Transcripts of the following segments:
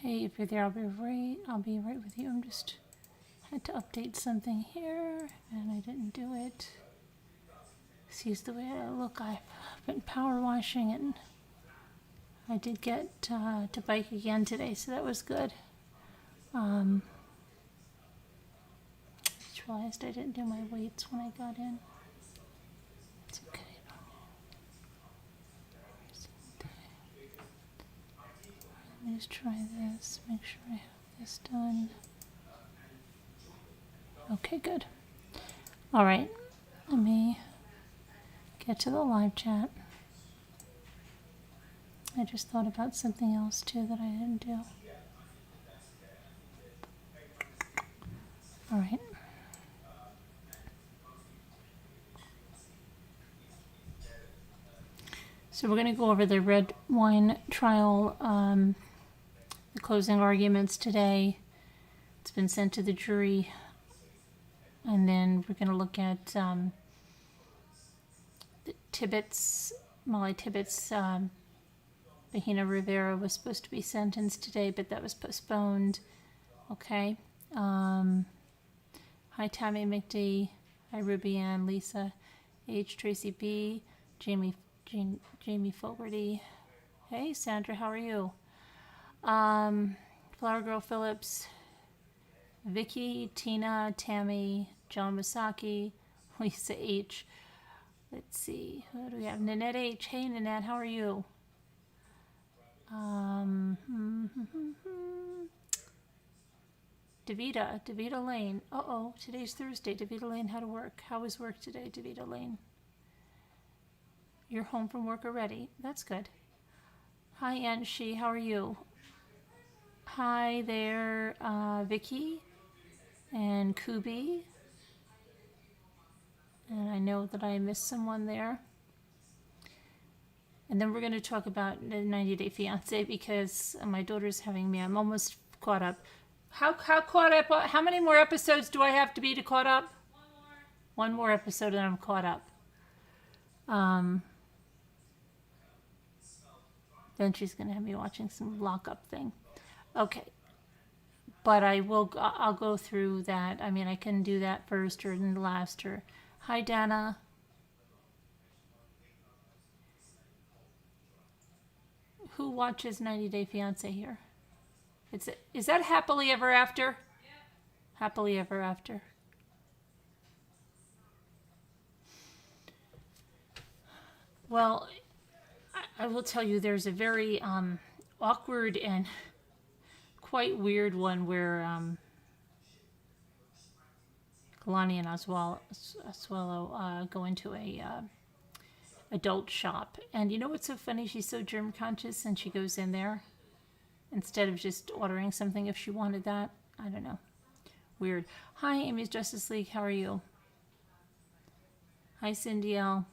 Hey, if you're there, I'll be right with you. I'm just had to update something here, and I didn't do it. Excuse the way I look. I've been power washing, and I did get to bike again today, so that was good. Just realized I didn't do my weights when I got in. It's okay. Let me just try this, make sure I have this done. Okay, good. All right, let me get to the live chat. I just thought about something else too that I didn't do. All right. So we're going to go over the Redwine trial, the closing arguments today. It's been sent to the jury. And then we're going to look at the Tibbetts, Mollie Tibbetts. Bahina Rivera was supposed to be sentenced today, but that was postponed. Okay. Hi, Tammy McD. Hi, Ruby Ann, Lisa H, Tracy B, Jamie Fogarty. Hey, Sandra, how are you? Flower Girl Phillips, Vicky, Tina, Tammy, John Masaki, Lisa H. Let's see, who do we have? Nanette H. Hey, Nanette, how are you? Davita Lane. Uh-oh, today's Thursday. Davita Lane, how to work? How was work today, Davita Lane? You're home from work already. That's good. Hi, Aunt She. How are you? Hi there, Vicky and Kubi. And I know that I missed someone there. And then we're going to talk about the 90-Day Fiancé because my daughter's having me. I'm almost caught up. How caught up? How many more episodes do I have to be to caught up? One more episode and I'm caught up. Then she's going to have me watching some lockup thing. Okay. But I'll go through that. I mean, I can do that first or then last. Or hi, Dana. Who watches 90-Day Fiancé here? Is that Happily Ever After? Yep. Happily Ever After. Well, I will tell you there's a very awkward and quite weird one where Kalani and Oswaldo go into a adult shop. And you know what's so funny? She's so germ conscious and she goes in there instead of just ordering something if she wanted that. I don't know. Weird. Hi, Amy's Justice League. How are you? Hi, Cindy L.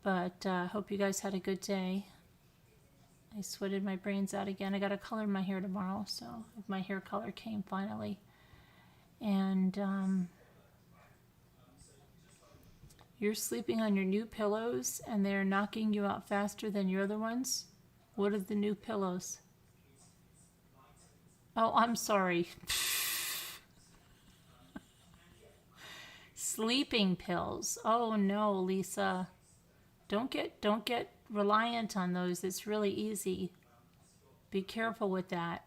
But hope you guys had a good day. I sweated my brains out again. I got to color my hair tomorrow, so my hair color came finally. And you're sleeping on your new pillows and they're knocking you out faster than your other ones? What are the new pillows? Oh, I'm sorry. Sleeping pills. Oh no, Lisa. Don't get reliant on those. It's really easy. Be careful with that.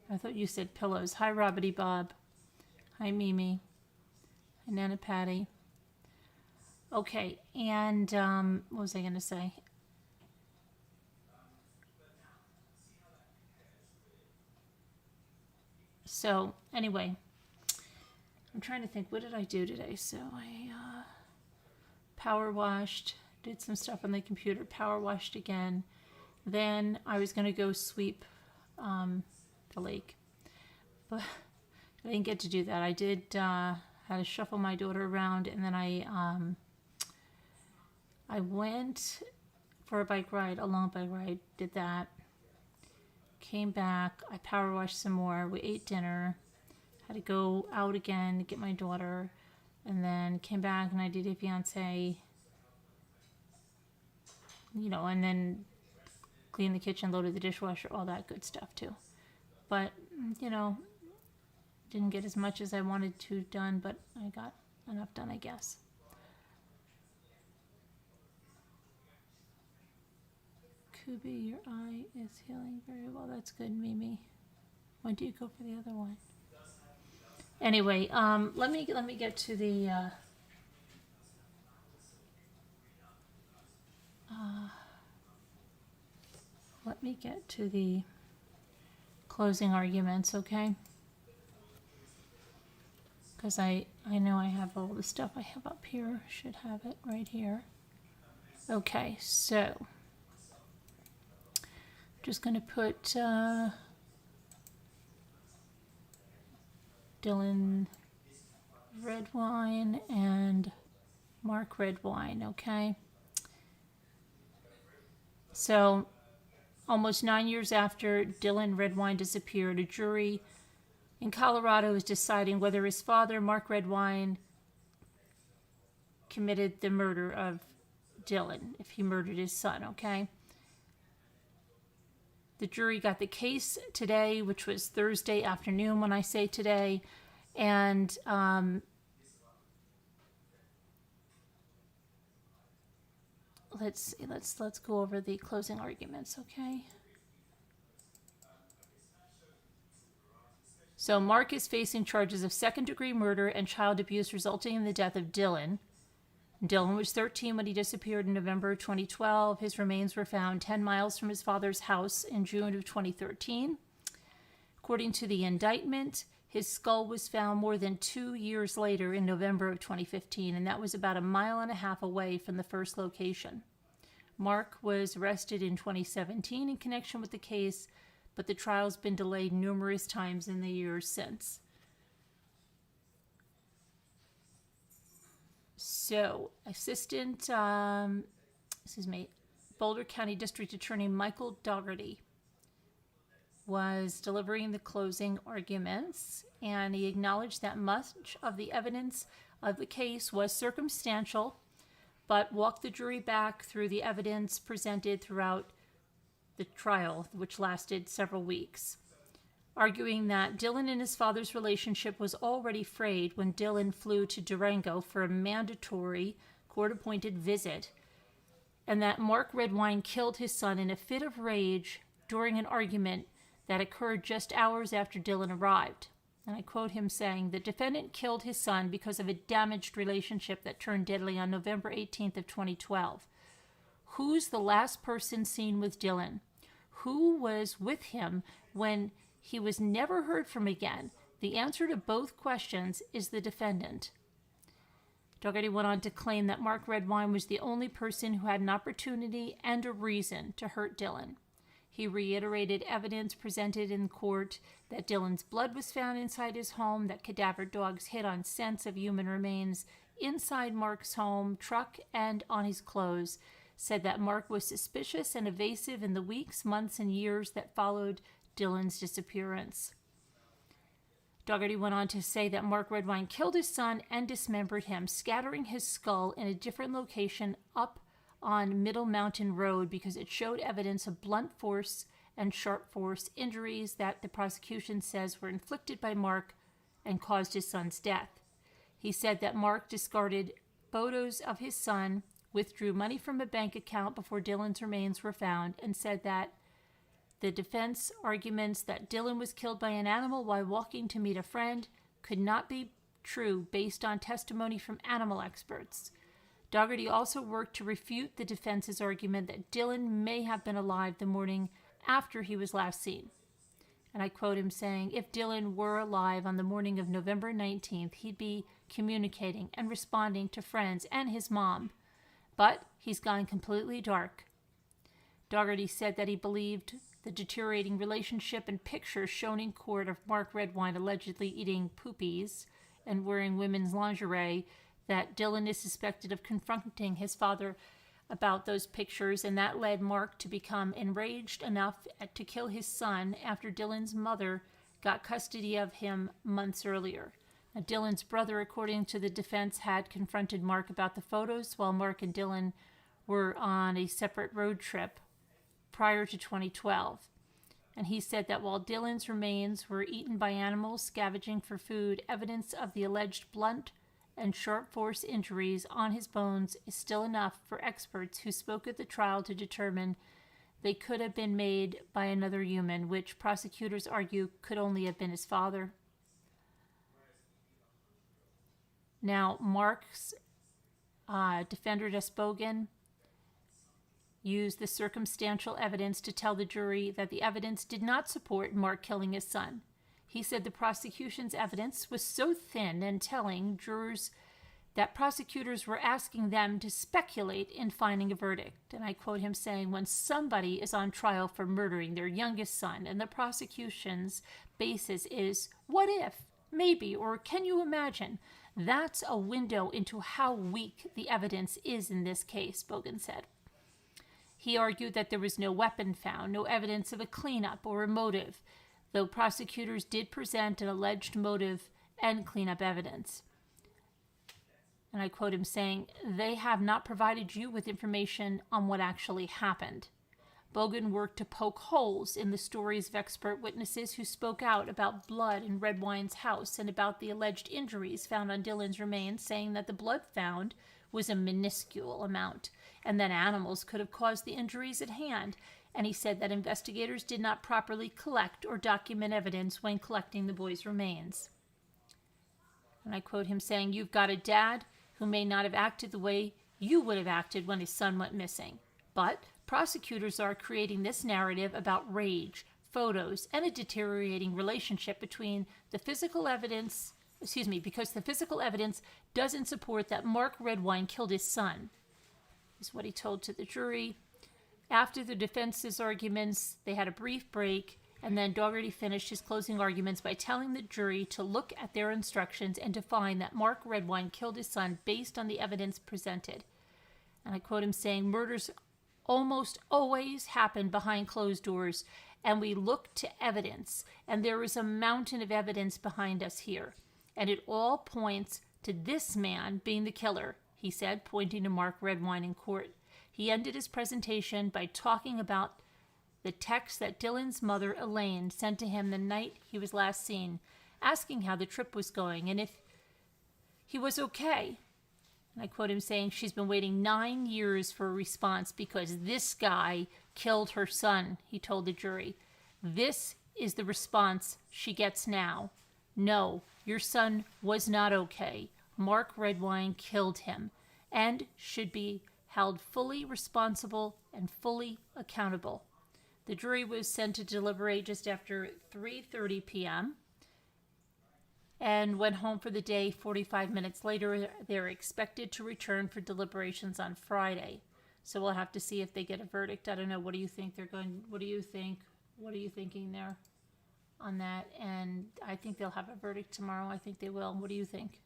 I thought you said pillows. Hi, Robbity Bob. Hi, Mimi. Hi, Nana Patty. Okay, and what was I going to say? So, anyway, I'm trying to think, what did I do today? So, I power washed, did some stuff on the computer, power washed again. Then I was going to go sweep the lake, but I didn't get to do that. I did had to shuffle my daughter around, and then I went for a long bike ride, did that, came back, I power washed some more, we ate dinner, had to go out again to get my daughter, and then came back and I did a fiancé and then clean the kitchen, loaded the dishwasher, all that good stuff too. But, didn't get as much as I wanted to done, but I got enough done, I guess. Kubi, your eye is healing very well. That's good, Mimi. When do you go for the other one? Anyway, let me get to the closing arguments, okay? Because I know I have all the stuff I have up here. Should have it right here. Okay, so just going to put Dylan Redwine and Mark Redwine, okay? So, almost 9 years after Dylan Redwine disappeared, a jury in Colorado is deciding whether his father, Mark Redwine, committed the murder of Dylan, if he murdered his son, okay? The jury got the case today, which was Thursday afternoon when I say today, and let's go over the closing arguments, okay? So Mark is facing charges of second-degree murder and child abuse resulting in the death of Dylan. Dylan was 13 when he disappeared in November 2012. His remains were found 10 miles from his father's house in June of 2013. According to the indictment, his skull was found more than 2 years later in November of 2015, and that was about 1.5 miles away from the first location. Mark was arrested in 2017 in connection with the case, but the trial's been delayed numerous times in the years since. So, Boulder County District Attorney Michael Dougherty was delivering the closing arguments, and he acknowledged that much of the evidence of the case was circumstantial, but walked the jury back through the evidence presented throughout the trial, which lasted several weeks, arguing that Dylan and his father's relationship was already frayed when Dylan flew to Durango for a mandatory court-appointed visit, and that Mark Redwine killed his son in a fit of rage during an argument that occurred just hours after Dylan arrived. And I quote him saying, "The defendant killed his son because of a damaged relationship that turned deadly on November 18th of 2012. Who's the last person seen with Dylan? Who was with him when he was never heard from again? The answer to both questions is the defendant." Dougherty went on to claim that Mark Redwine was the only person who had an opportunity and a reason to hurt Dylan. He reiterated evidence presented in court that Dylan's blood was found inside his home, that cadaver dogs hit on scents of human remains inside Mark's home, truck, and on his clothes, said that Mark was suspicious and evasive in the weeks, months, and years that followed Dylan's disappearance. Dougherty went on to say that Mark Redwine killed his son and dismembered him, scattering his skull in a different location up on Middle Mountain Road because it showed evidence of blunt force and sharp force injuries that the prosecution says were inflicted by Mark and caused his son's death. He said that Mark discarded photos of his son, withdrew money from a bank account before Dylan's remains were found, and said that the defense arguments that Dylan was killed by an animal while walking to meet a friend could not be true based on testimony from animal experts. Dougherty also worked to refute the defense's argument that Dylan may have been alive the morning after he was last seen. And I quote him saying, "If Dylan were alive on the morning of November 19th, he'd be communicating and responding to friends and his mom. But he's gone completely dark." Dougherty said that he believed the deteriorating relationship and pictures shown in court of Mark Redwine allegedly eating poopies and wearing women's lingerie, that Dylan is suspected of confronting his father about those pictures, and that led Mark to become enraged enough to kill his son after Dylan's mother got custody of him months earlier. Now, Dylan's brother, according to the defense, had confronted Mark about the photos while Mark and Dylan were on a separate road trip prior to 2012. And he said that while Dylan's remains were eaten by animals scavenging for food, evidence of the alleged blunt and sharp force injuries on his bones is still enough for experts who spoke at the trial to determine they could have been made by another human, which prosecutors argue could only have been his father. Now, Mark's defender, Desbogan, used the circumstantial evidence to tell the jury that the evidence did not support Mark killing his son. He said the prosecution's evidence was so thin and telling jurors that prosecutors were asking them to speculate in finding a verdict. And I quote him saying, when somebody is on trial for murdering their youngest son and the prosecution's basis is, what if, maybe, or can you imagine? That's a window into how weak the evidence is in this case, Bogan said. He argued that there was no weapon found, no evidence of a cleanup or a motive, though prosecutors did present an alleged motive and cleanup evidence. And I quote him saying, they have not provided you with information on what actually happened. Bogan worked to poke holes in the stories of expert witnesses who spoke out about blood in Redwine's house and about the alleged injuries found on Dylan's remains, saying that the blood found was a minuscule amount and that animals could have caused the injuries at hand. And he said that investigators did not properly collect or document evidence when collecting the boy's remains. And I quote him saying, you've got a dad who may not have acted the way you would have acted when his son went missing. But prosecutors are creating this narrative about rage, photos, and a deteriorating relationship between the physical evidence, because the physical evidence doesn't support that Mark Redwine killed his son, is what he told to the jury. After the defense's arguments, they had a brief break, and then Dougherty finished his closing arguments by telling the jury to look at their instructions and to find that Mark Redwine killed his son based on the evidence presented. And I quote him saying, murders almost always happen behind closed doors, and we look to evidence, and there is a mountain of evidence behind us here. And it all points to this man being the killer, he said, pointing to Mark Redwine in court. He ended his presentation by talking about the text that Dylan's mother, Elaine, sent to him the night he was last seen, asking how the trip was going and if he was okay. And I quote him saying, she's been waiting 9 years for a response because this guy killed her son, he told the jury. This is the response she gets now. No, your son was not okay. Mark Redwine killed him and should be held fully responsible and fully accountable. The jury was sent to deliberate just after 3:30 p.m. and went home for the day 45 minutes later. They're expected to return for deliberations on Friday. So we'll have to see if they get a verdict. I don't know. What do you think what do you think? What are you thinking there on that? And I think they'll have a verdict tomorrow. I think they will. What do you think?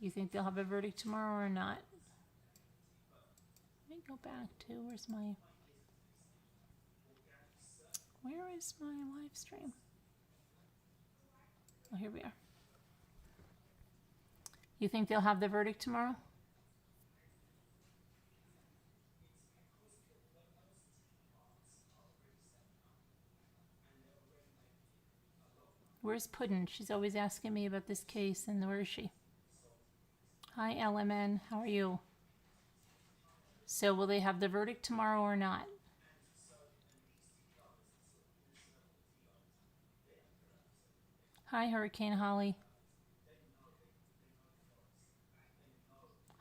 You think they'll have a verdict tomorrow or not? Let me go back to, where is my live stream? Oh, here we are. You think they'll have the verdict tomorrow? Where's Puddin'? She's always asking me about this case, and where is she? Hi, LMN. How are you? So will they have the verdict tomorrow or not? Hi, Hurricane Holly.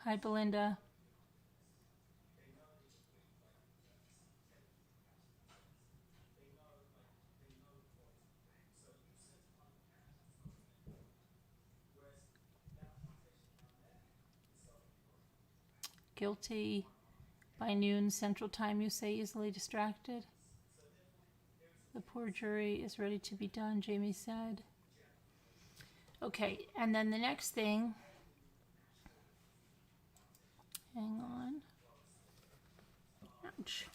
Hi, Belinda. Guilty by noon Central Time, you say, easily distracted. The poor jury is ready to be done, Jamie said. Okay, and then the next thing, hang on. Ouch.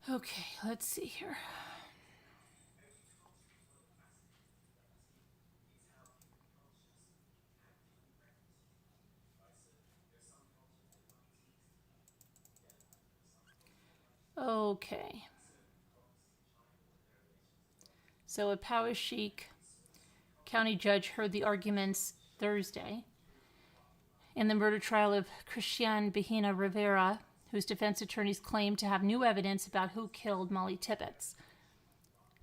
Okay, let's see here. Okay. So a Poweshiek County judge heard the arguments Thursday in the murder trial of Christian Bahina Rivera, whose defense attorneys claimed to have new evidence about who killed Mollie Tibbetts.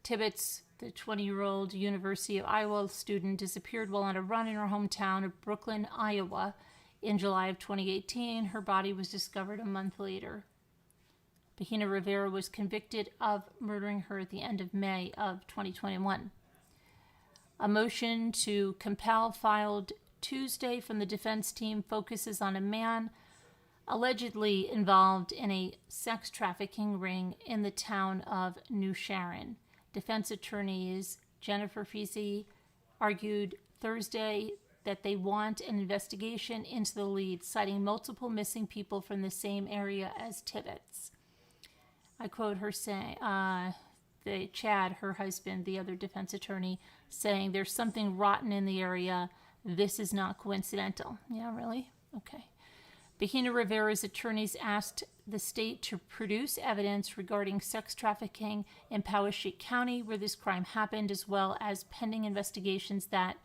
Tibbetts, the 20-year-old University of Iowa student, disappeared while on a run in her hometown of Brooklyn, Iowa, in July of 2018. Her body was discovered a month later. Bahina Rivera was convicted of murdering her at the end of May of 2021. A motion to compel filed Tuesday from the defense team focuses on a man allegedly involved in a sex trafficking ring in the town of New Sharon. Defense attorneys Jennifer Fisi argued Thursday that they want an investigation into the lead, citing multiple missing people from the same area as Tibbetts. I quote her saying, Chad, her husband, the other defense attorney, saying, "There's something rotten in the area. This is not coincidental." Yeah, really? Okay. Bahina Rivera's attorneys asked the state to produce evidence regarding sex trafficking in Poweshiek County, where this crime happened, as well as pending investigations that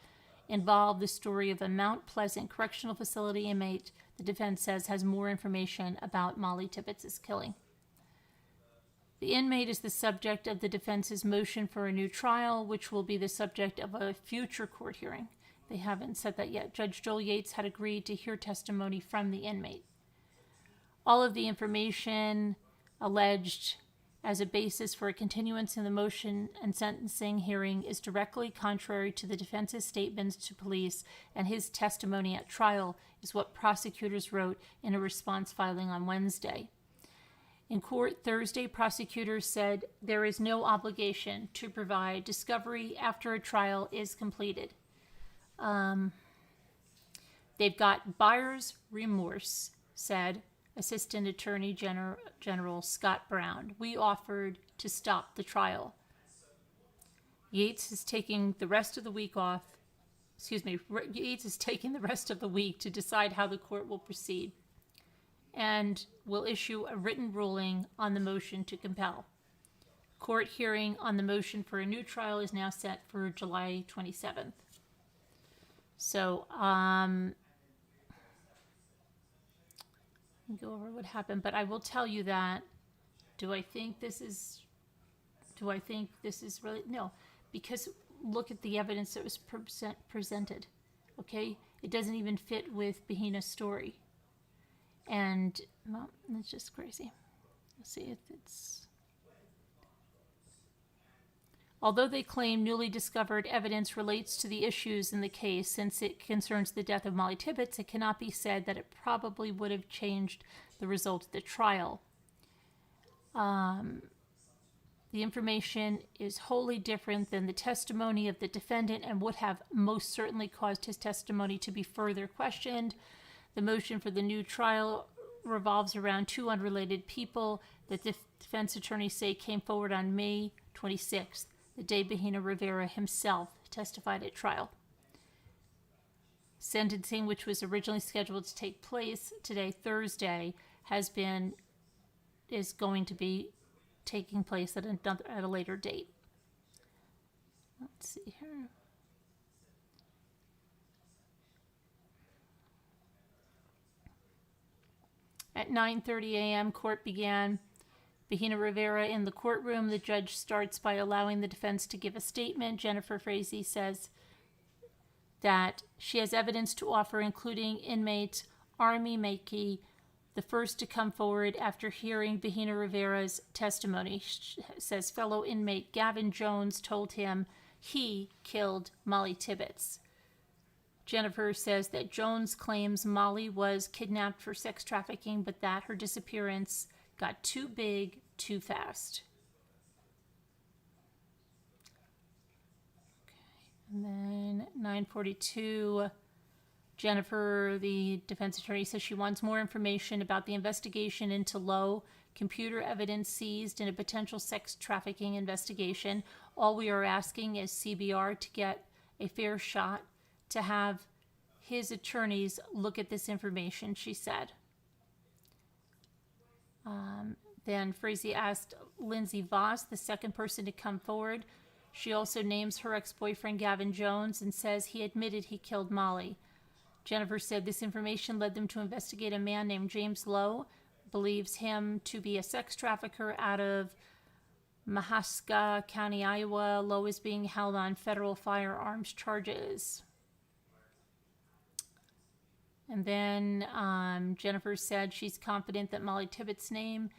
involve the story of a Mount Pleasant Correctional Facility inmate the defense says has more information about Mollie Tibbetts' killing. The inmate is the subject of the defense's motion for a new trial, which will be the subject of a future court hearing. They haven't said that yet. Judge Joel Yates had agreed to hear testimony from the inmate. All of the information alleged as a basis for a continuance in the motion and sentencing hearing is directly contrary to the defense's statements to police, and his testimony at trial is what prosecutors wrote in a response filing on Wednesday. In court Thursday, prosecutors said there is no obligation to provide discovery after a trial is completed. They've got buyer's remorse, said Assistant Attorney General Scott Brown. "We offered to stop the trial." Yates is taking the rest of the week off. Yates is taking the rest of the week to decide how the court will proceed, and will issue a written ruling on the motion to compel. Court hearing on the motion for a new trial is now set for July 27th. So, go over what happened, but I will tell you that, do I think this is really, no, because look at the evidence that was presented, okay? It doesn't even fit with Bahina's story. And, well, it's just crazy. Let's see if it's... Although they claim newly discovered evidence relates to the issues in the case, since it concerns the death of Mollie Tibbetts, it cannot be said that it probably would have changed the result of the trial. The information is wholly different than the testimony of the defendant and would have most certainly caused his testimony to be further questioned. The motion for the new trial revolves around two unrelated people that the defense attorneys say came forward on May 26th, the day Bahina Rivera himself testified at trial. Sentencing, which was originally scheduled to take place today, Thursday, is going to be taking place at a later date. Let's see here. At 9:30 a.m., court began. Bahina Rivera in the courtroom. The judge starts by allowing the defense to give a statement. Jennifer Frazee says that she has evidence to offer, including inmate Army Makey, the first to come forward after hearing Bahina Rivera's testimony. She says fellow inmate Gavin Jones told him he killed Mollie Tibbetts. Jennifer says that Jones claims Mollie was kidnapped for sex trafficking, but that her disappearance got too big too fast. Okay. And then 9:42, Jennifer, the defense attorney, says she wants more information about the investigation into Lowe computer evidence seized in a potential sex trafficking investigation. All we are asking is CBR to get a fair shot to have his attorneys look at this information, she said. Then Frazee asked Lindsay Voss, the second person to come forward. She also names her ex-boyfriend Gavin Jones and says he admitted he killed Mollie. Jennifer said this information led them to investigate a man named James Lowe, believes him to be a sex trafficker out of Mahaska County, Iowa. Lowe is being held on federal firearms charges. And then Jennifer said she's confident that Mollie Tibbetts' name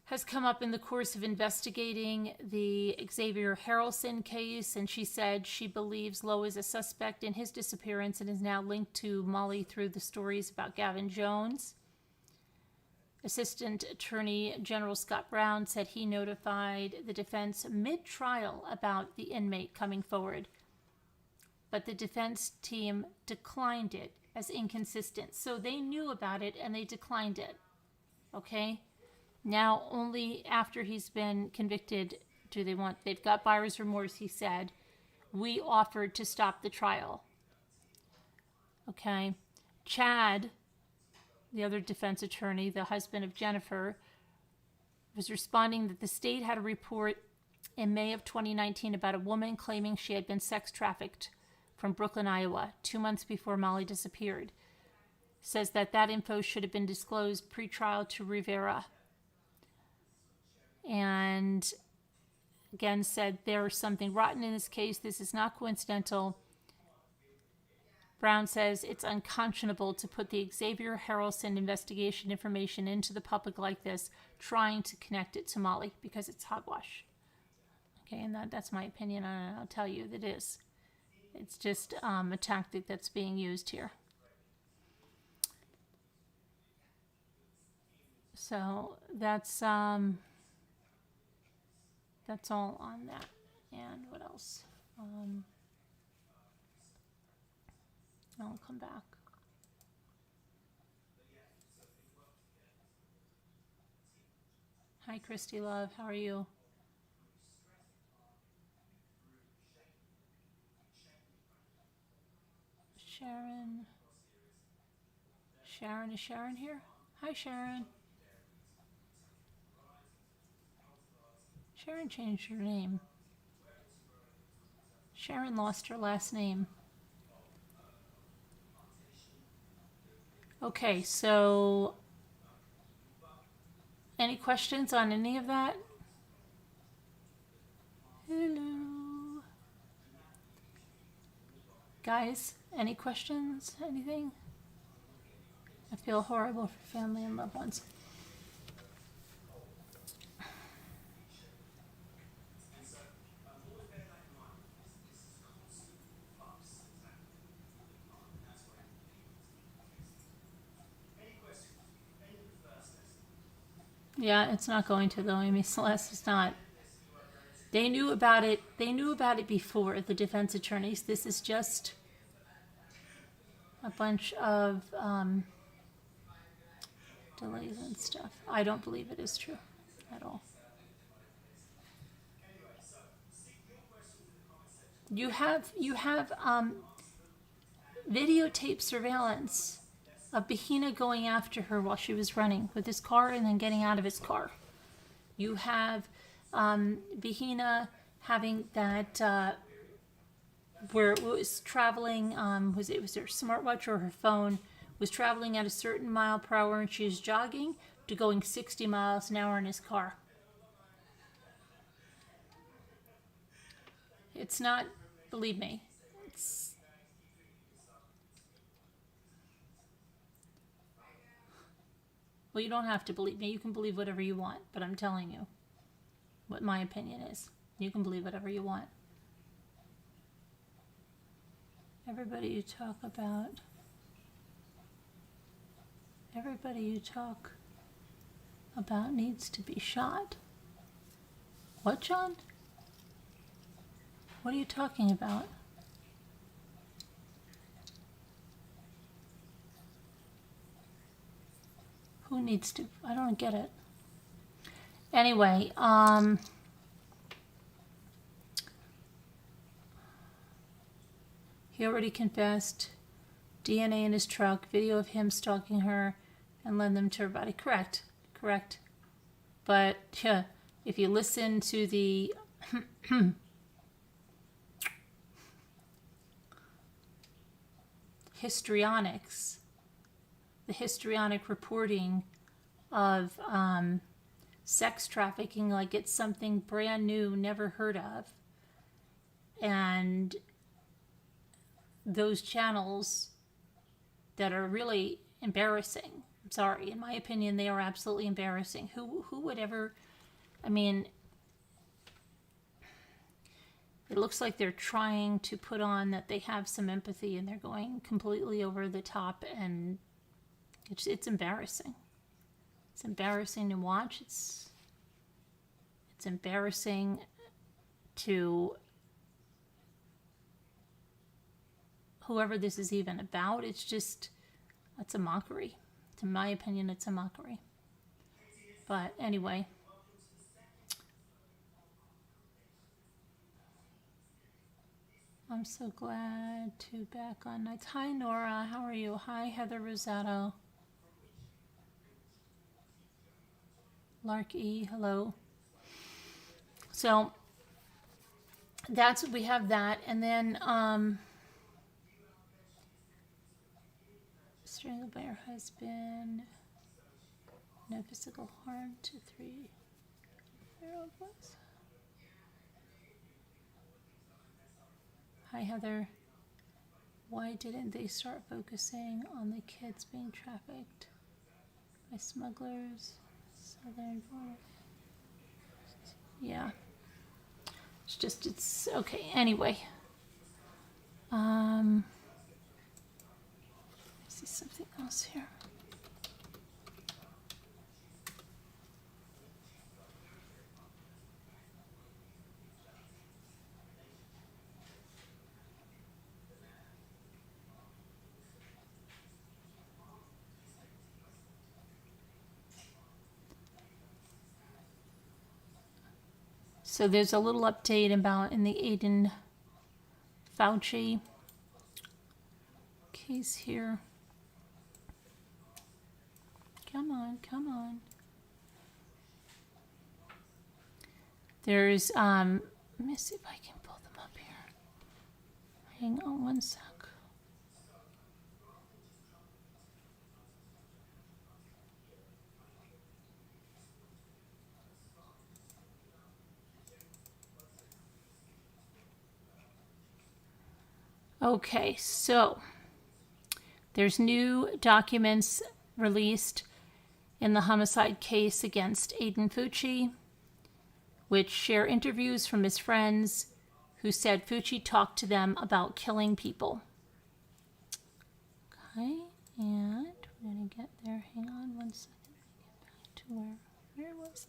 has come up in the course of investigating the Xavier Harrelson case, and she said she believes Lowe is a suspect in his disappearance and is now linked to Mollie through the stories about Gavin Jones. Assistant Attorney General Scott Brown said he notified the defense mid-trial about the inmate coming forward, but the defense team declined it as inconsistent. So they knew about it and they declined it. Okay? Now, only after he's been convicted do they want, they've got buyer's remorse, he said. We offered to stop the trial. Okay. Chad, the other defense attorney, the husband of Jennifer, was responding that the state had a report in May of 2019 about a woman claiming she had been sex trafficked from Brooklyn, Iowa, 2 months before Mollie disappeared. Says that info should have been disclosed pre-trial to Rivera. And again said there's something rotten in this case. This is not coincidental. Brown says it's unconscionable to put the Xavier Harrelson investigation information into the public like this, trying to connect it to Mollie, because it's hogwash. Okay, and that's my opinion, and I'll tell you that it is. It's just a tactic that's being used here. So that's all on that. And what else? I'll come back. Hi, Christy Love. How are you? Sharon. Sharon, is Sharon here? Hi, Sharon. Sharon changed her name. Sharon lost her last name. Okay, so any questions on any of that? Hello. Guys, any questions? Anything? I feel horrible for family and loved ones. Yeah, it's not going to though, Amy Celeste. It's not. They knew about it. They knew about it before, the defense attorneys. This is just a bunch of delays and stuff. I don't believe it is true at all. You have videotape surveillance of Bahina going after her while she was running with his car and then getting out of his car. You have Bahina having that where it was traveling, was her smartwatch or her phone, was traveling at a certain mile per hour and she was jogging to going 60 miles an hour in his car. It's not, believe me, it's... Well, you don't have to believe me. You can believe whatever you want, but I'm telling you what my opinion is. You can believe whatever you want. Everybody you talk about needs to be shot. What, John? What are you talking about? Who needs to? I don't get it. Anyway, he already confessed. DNA in his truck, video of him stalking her, and led them to her body. Correct. But yeah, if you listen to the histrionics, the histrionic reporting of sex trafficking like it's something brand new, never heard of, and those channels that are really embarrassing. I'm sorry, in my opinion, they are absolutely embarrassing. Who would ever, I mean, it looks like they're trying to put on that they have some empathy, and they're going completely over the top, and it's embarrassing. It's embarrassing to watch. It's embarrassing to whoever this is even about. It's a mockery. In my opinion, it's a mockery. But anyway. I'm so glad to back on nights. Hi, Nora. How are you? Hi, Heather Rosato. Lark E. Hello. So we have that. And then, strangled by her husband, no physical harm to 3-year-old boys. Hi, Heather. Why didn't they start focusing on the kids being trafficked by smugglers? Southern border. Yeah. It's okay. Anyway. See something else here. So there's a little update about in the Aiden Fucci case here. Come on. There's, let me see if I can pull them up here. Hang on one sec. Okay, so there's new documents released in the homicide case against Aiden Fucci, which share interviews from his friends who said Fucci talked to them about killing people. Okay, and we're going to get there. Hang on one second. Get back to where was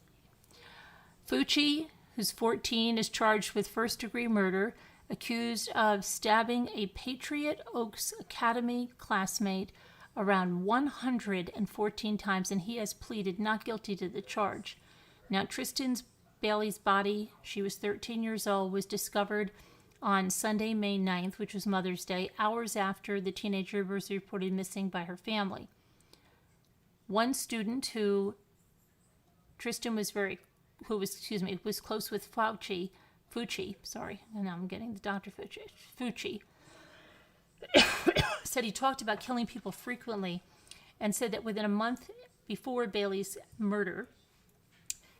I? Fucci, who's 14, is charged with first-degree murder, accused of stabbing a Patriot Oaks Academy classmate around 114 times, and he has pleaded not guilty to the charge. Now, Tristan Bailey's body, she was 13 years old, was discovered on Sunday, May 9th, which was Mother's Day, hours after the teenager was reported missing by her family. One student who Tristan was was close with Fucci, and now I'm getting the Dr. Fucci, said he talked about killing people frequently, and said that within a month before Bailey's murder,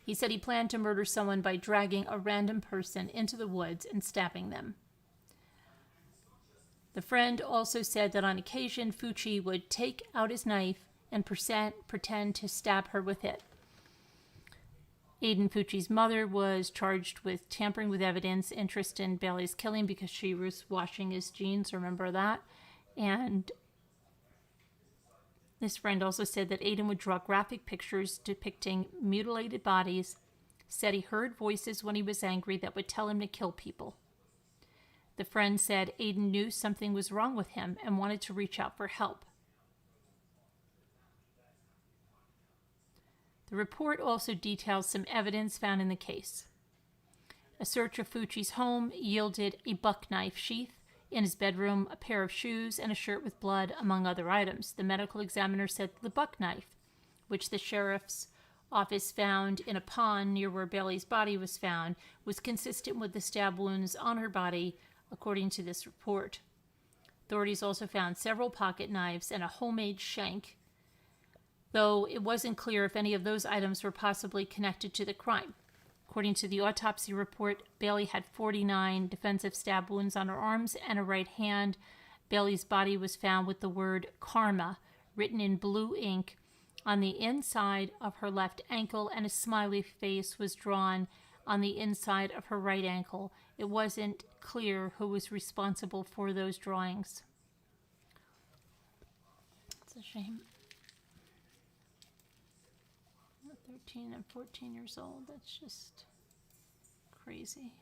he said he planned to murder someone by dragging a random person into the woods and stabbing them. The friend also said that on occasion Fucci would take out his knife and pretend to stab her with it. Aiden Fucci's mother was charged with tampering with evidence in Tristan Bailey's killing because she was washing his jeans, remember that? And this friend also said that Aiden would draw graphic pictures depicting mutilated bodies, said he heard voices when he was angry that would tell him to kill people. The friend said Aiden knew something was wrong with him and wanted to reach out for help. The report also details some evidence found in the case. A search of Fucci's home yielded a buck knife sheath in his bedroom, a pair of shoes, and a shirt with blood, among other items. The medical examiner said the buck knife, which the sheriff's office found in a pond near where Bailey's body was found, was consistent with the stab wounds on her body, according to this report. Authorities also found several pocket knives and a homemade shank, though it wasn't clear if any of those items were possibly connected to the crime. According to the autopsy report, Bailey had 49 defensive stab wounds on her arms and her right hand. Bailey's body was found with the word karma written in blue ink on the inside of her left ankle, and a smiley face was drawn on the inside of her right ankle. It wasn't clear who was responsible for those drawings. It's a shame. 13 and 14 years old, that's just crazy.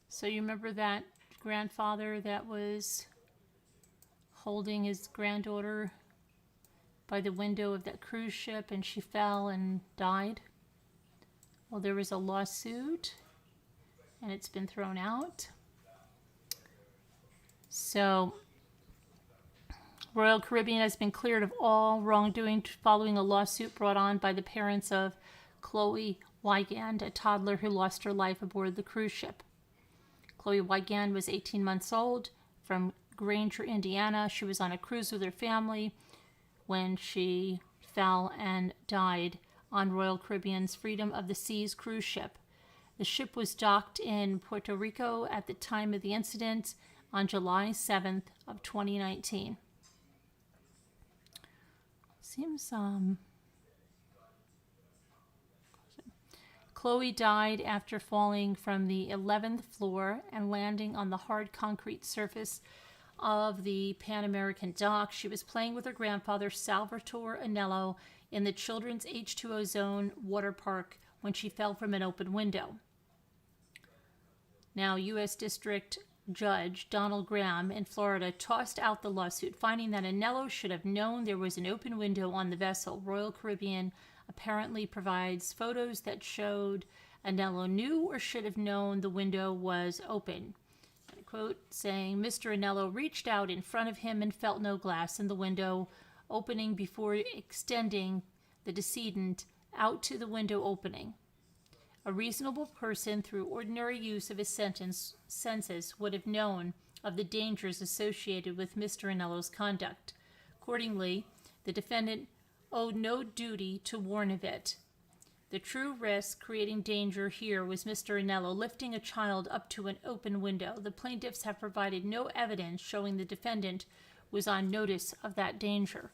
So you remember that grandfather that was holding his granddaughter by the window of that cruise ship and she fell and died? Well, there was a lawsuit and it's been thrown out. So Royal Caribbean has been cleared of all wrongdoing following a lawsuit brought on by the parents of Chloe Wigand, a toddler who lost her life aboard the cruise ship. Chloe Wigand was 18 months old, from Granger, Indiana. She was on a cruise with her family when she fell and died on Royal Caribbean's Freedom of the Seas cruise ship. The ship was docked in Puerto Rico at the time of the incident on July 7th of 2019. Seems Chloe died after falling from the 11th floor and landing on the hard concrete surface of the Pan American dock. She was playing with her grandfather, Salvatore Anello, in the children's H2O Zone water park when she fell from an open window. Now, U.S. District Judge Donald Graham in Florida tossed out the lawsuit, finding that Anello should have known there was an open window on the vessel. Royal Caribbean apparently provides photos that showed Anello knew or should have known the window was open. And a quote saying, Mr. Anello reached out in front of him and felt no glass in the window opening before extending the decedent out to the window opening. A reasonable person, through ordinary use of his senses, would have known of the dangers associated with Mr. Anello's conduct. Accordingly, the defendant owed no duty to warn of it. The true risk creating danger here was Mr. Anello lifting a child up to an open window. The plaintiffs have provided no evidence showing the defendant was on notice of that danger.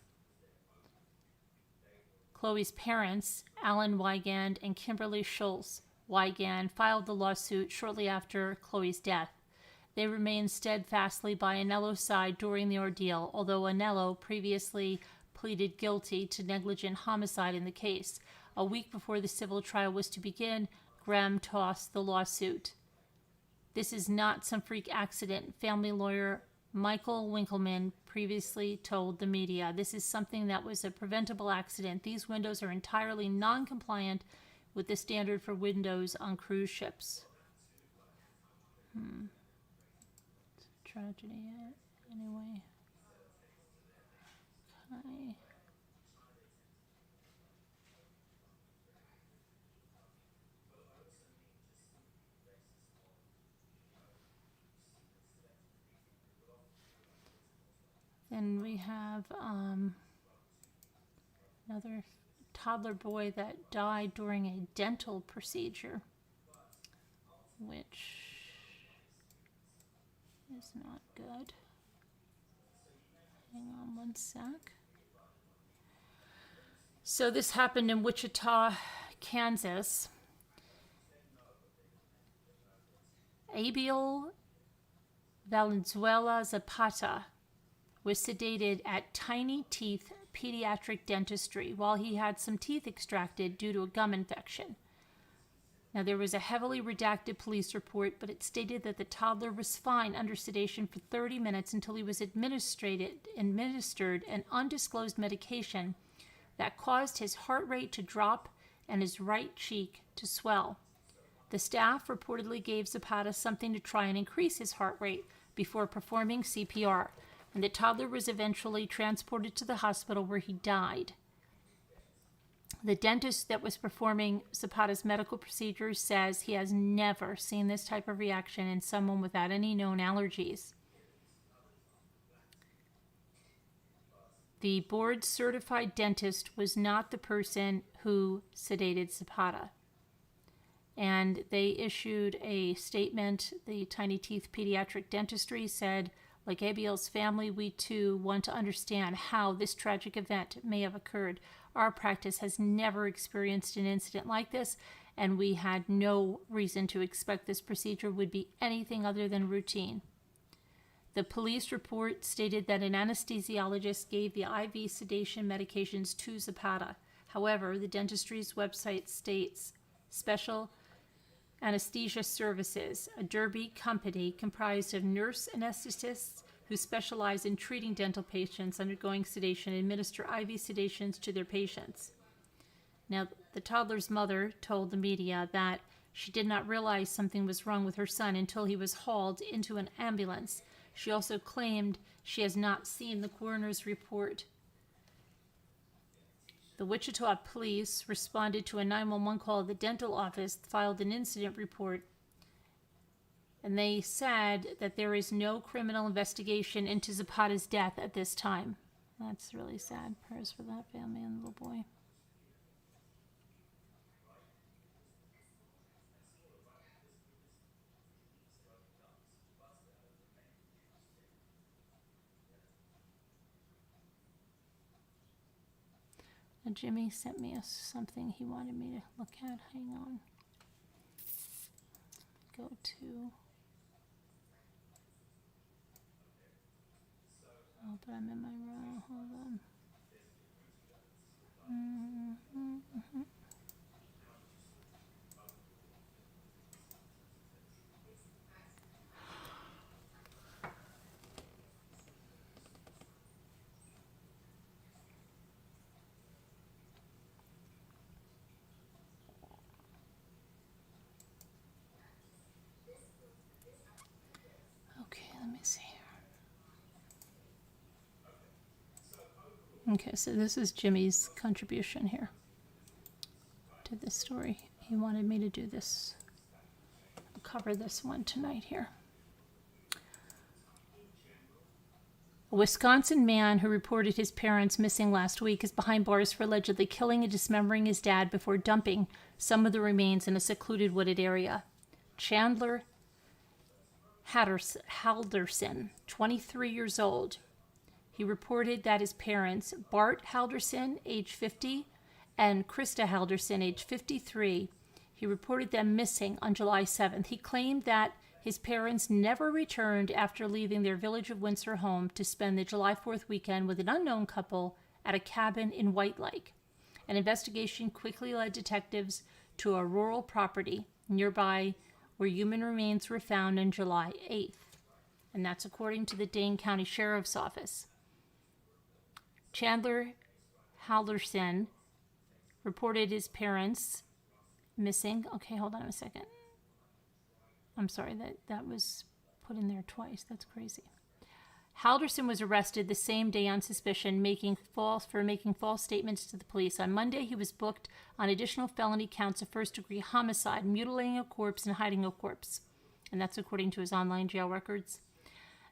Chloe's parents, Alan Wigand and Kimberly Schultz Wigand, filed the lawsuit shortly after Chloe's death. They remained steadfastly by Anello's side during the ordeal, although Anello previously pleaded guilty to negligent homicide in the case. A week before the civil trial was to begin, Graham tossed the lawsuit. This is not some freak accident, family lawyer Michael Winkleman previously told the media. This is something that was a preventable accident. These windows are entirely non-compliant with the standard for windows on cruise ships. It's a tragedy anyway. Okay. Then we have another toddler boy that died during a dental procedure, which is not good. Hang on one sec. So this happened in Wichita, Kansas. Abel Valenzuela Zapata was sedated at Tiny Teeth Pediatric Dentistry while he had some teeth extracted due to a gum infection. Now, there was a heavily redacted police report, but it stated that the toddler was fine under sedation for 30 minutes until he was administered an undisclosed medication that caused his heart rate to drop and his right cheek to swell. The staff reportedly gave Zapata something to try and increase his heart rate before performing CPR, and the toddler was eventually transported to the hospital where he died. The dentist that was performing Zapata's medical procedures says he has never seen this type of reaction in someone without any known allergies. The board-certified dentist was not the person who sedated Zapata. And they issued a statement. The Tiny Teeth Pediatric Dentistry said, like Abiel's family, we too want to understand how this tragic event may have occurred. Our practice has never experienced an incident like this, and we had no reason to expect this procedure would be anything other than routine. The police report stated that an anesthesiologist gave the IV sedation medications to Zapata. However, the dentistry's website states Special Anesthesia Services, a Derby company comprised of nurse anesthetists who specialize in treating dental patients undergoing sedation, administer IV sedations to their patients. Now, the toddler's mother told the media that she did not realize something was wrong with her son until he was hauled into an ambulance. She also claimed she has not seen the coroner's report. The Wichita police responded to a 911 call at the dental office, filed an incident report, and they said that there is no criminal investigation into Zapata's death at this time. That's really sad. Prayers for that family and the little boy. Now, Jimmy sent me something he wanted me to look at. Hang on. Go to... Oh, but I'm in my row. Hold on. Okay, let me see. Okay, so this is Jimmy's contribution here to this story. He wanted me to do this. I'll cover this one tonight here. A Wisconsin man who reported his parents missing last week is behind bars for allegedly killing and dismembering his dad before dumping some of the remains in a secluded wooded area. Chandler Halderson, 23 years old. He reported that his parents, Bart Halderson, age 50, and Krista Halderson, age 53, he reported them missing on July 7th. He claimed that his parents never returned after leaving their Village of Windsor home to spend the July 4th weekend with an unknown couple at a cabin in White Lake. An investigation quickly led detectives to a rural property nearby where human remains were found on July 8th. And that's according to the Dane County Sheriff's Office. Chandler Halderson reported his parents missing. Okay, hold on a second. I'm sorry, that was put in there twice. That's crazy. Halderson was arrested the same day on suspicion making false statements to the police. On Monday, he was booked on additional felony counts of first-degree homicide, mutilating a corpse, and hiding a corpse. And that's according to his online jail records.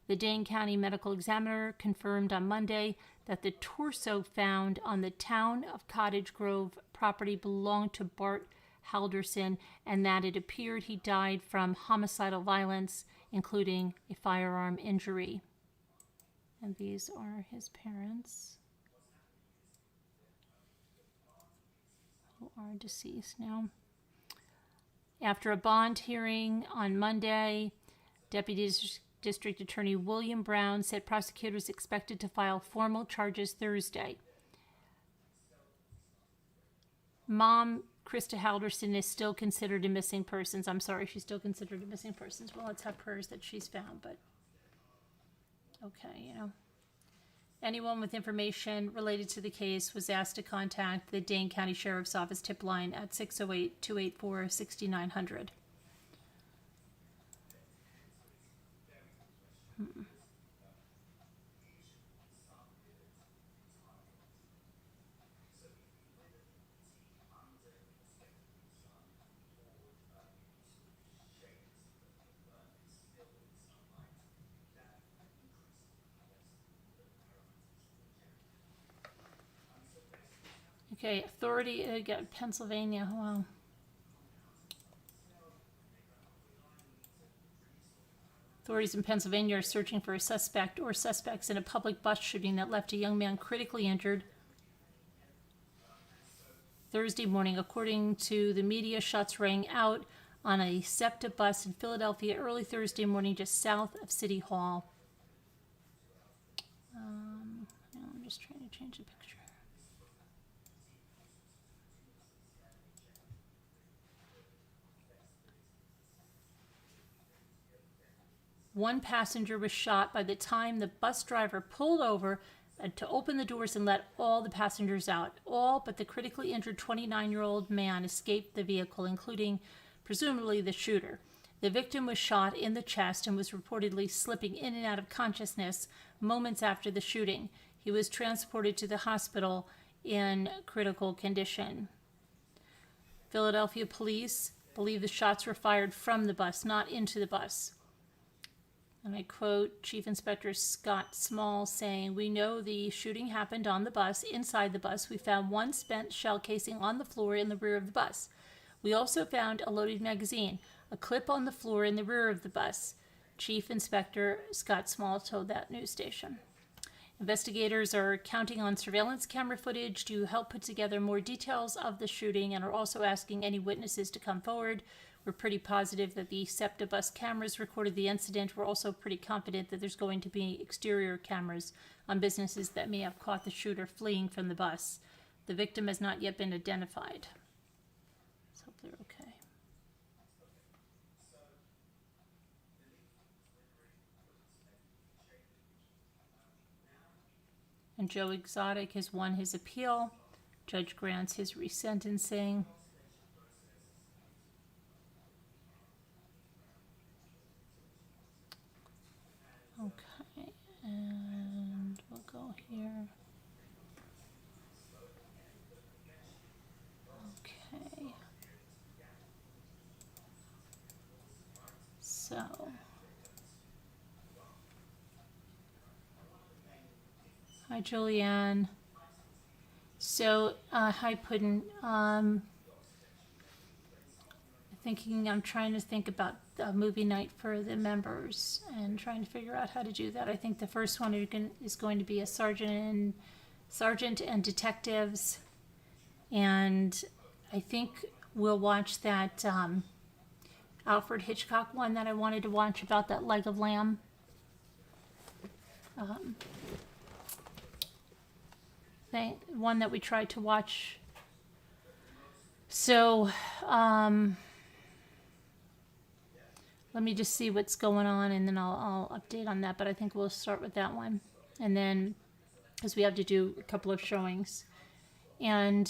The Dane County Medical Examiner confirmed on Monday that the torso found on the town of Cottage Grove property belonged to Bart Halderson, and that it appeared he died from homicidal violence, including a firearm injury. And these are his parents, who are deceased now. After a bond hearing on Monday, Deputy District Attorney William Brown said prosecutors expected to file formal charges Thursday. Mom, Krista Halderson, is still considered a missing persons. I'm sorry, she's still considered a missing persons. Well, let's have prayers that she's found, but okay, you know. Anyone with information related to the case was asked to contact the Dane County Sheriff's Office tip line at 608-284-6900. Okay, authority, got Pennsylvania, wow. Authorities in Pennsylvania are searching for a suspect or suspects in a public bus shooting that left a young man critically injured Thursday morning. According to the media, shots rang out on a SEPTA bus in Philadelphia early Thursday morning just south of City Hall. I'm just trying to change the picture. One passenger was shot by the time the bus driver pulled over to open the doors and let all the passengers out. All but the critically injured 29-year-old man escaped the vehicle, including presumably the shooter. The victim was shot in the chest and was reportedly slipping in and out of consciousness moments after the shooting. He was transported to the hospital in critical condition. Philadelphia police believe the shots were fired from the bus, not into the bus. And I quote Chief Inspector Scott Small saying, "We know the shooting happened on the bus. Inside the bus, we found one spent shell casing on the floor in the rear of the bus. We also found a loaded magazine, a clip on the floor in the rear of the bus," Chief Inspector Scott Small told that news station. Investigators are counting on surveillance camera footage to help put together more details of the shooting and are also asking any witnesses to come forward. We're pretty positive that the SEPTA bus cameras recorded the incident. We're also pretty confident that there's going to be exterior cameras on businesses that may have caught the shooter fleeing from the bus. The victim has not yet been identified. Let's hope they're okay. And Joe Exotic has won his appeal. Judge grants his resentencing. Okay, and we'll go here. Okay. So. Hi, Julianne. So, hi, Puddin'. I'm trying to think about the movie night for the members and trying to figure out how to do that. I think the first one is going to be a sergeant and detectives. And I think we'll watch that Alfred Hitchcock one that I wanted to watch about that leg of lamb. One that we tried to watch. So, let me just see what's going on, and then I'll update on that. But I think we'll start with that one, and then because we have to do a couple of showings, and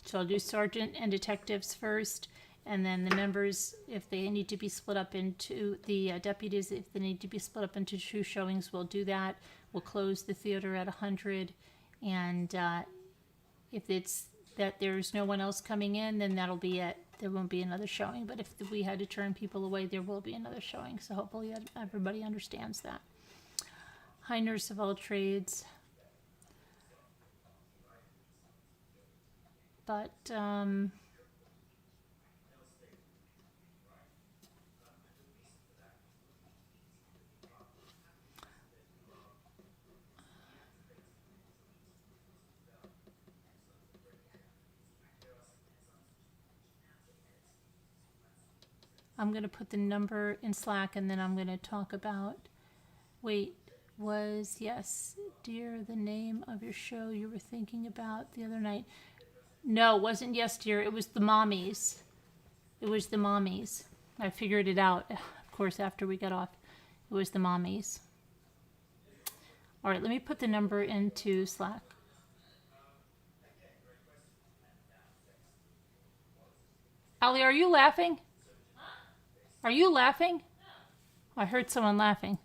so I'll do sergeant and detectives first, and then the members, if they need to be split up into the deputies, if they need to be split up into 2 showings, we'll do that. We'll close the theater at 100, and if it's that there's no one else coming in, then that'll be it. There won't be another showing, but if we had to turn people away, there will be another showing. So hopefully everybody understands that. Hi, Nurse of All Trades. But I'm going to put the number in Slack, and then I'm going to talk about, wait, yes, dear, the name of your show you were thinking about the other night? No, it wasn't Yes, dear. It was the Mommies. It was the Mommies. I figured it out, of course, after we got off. It was the Mommies. All right, let me put the number into Slack. Ali, are you laughing? Are you laughing? I heard someone laughing.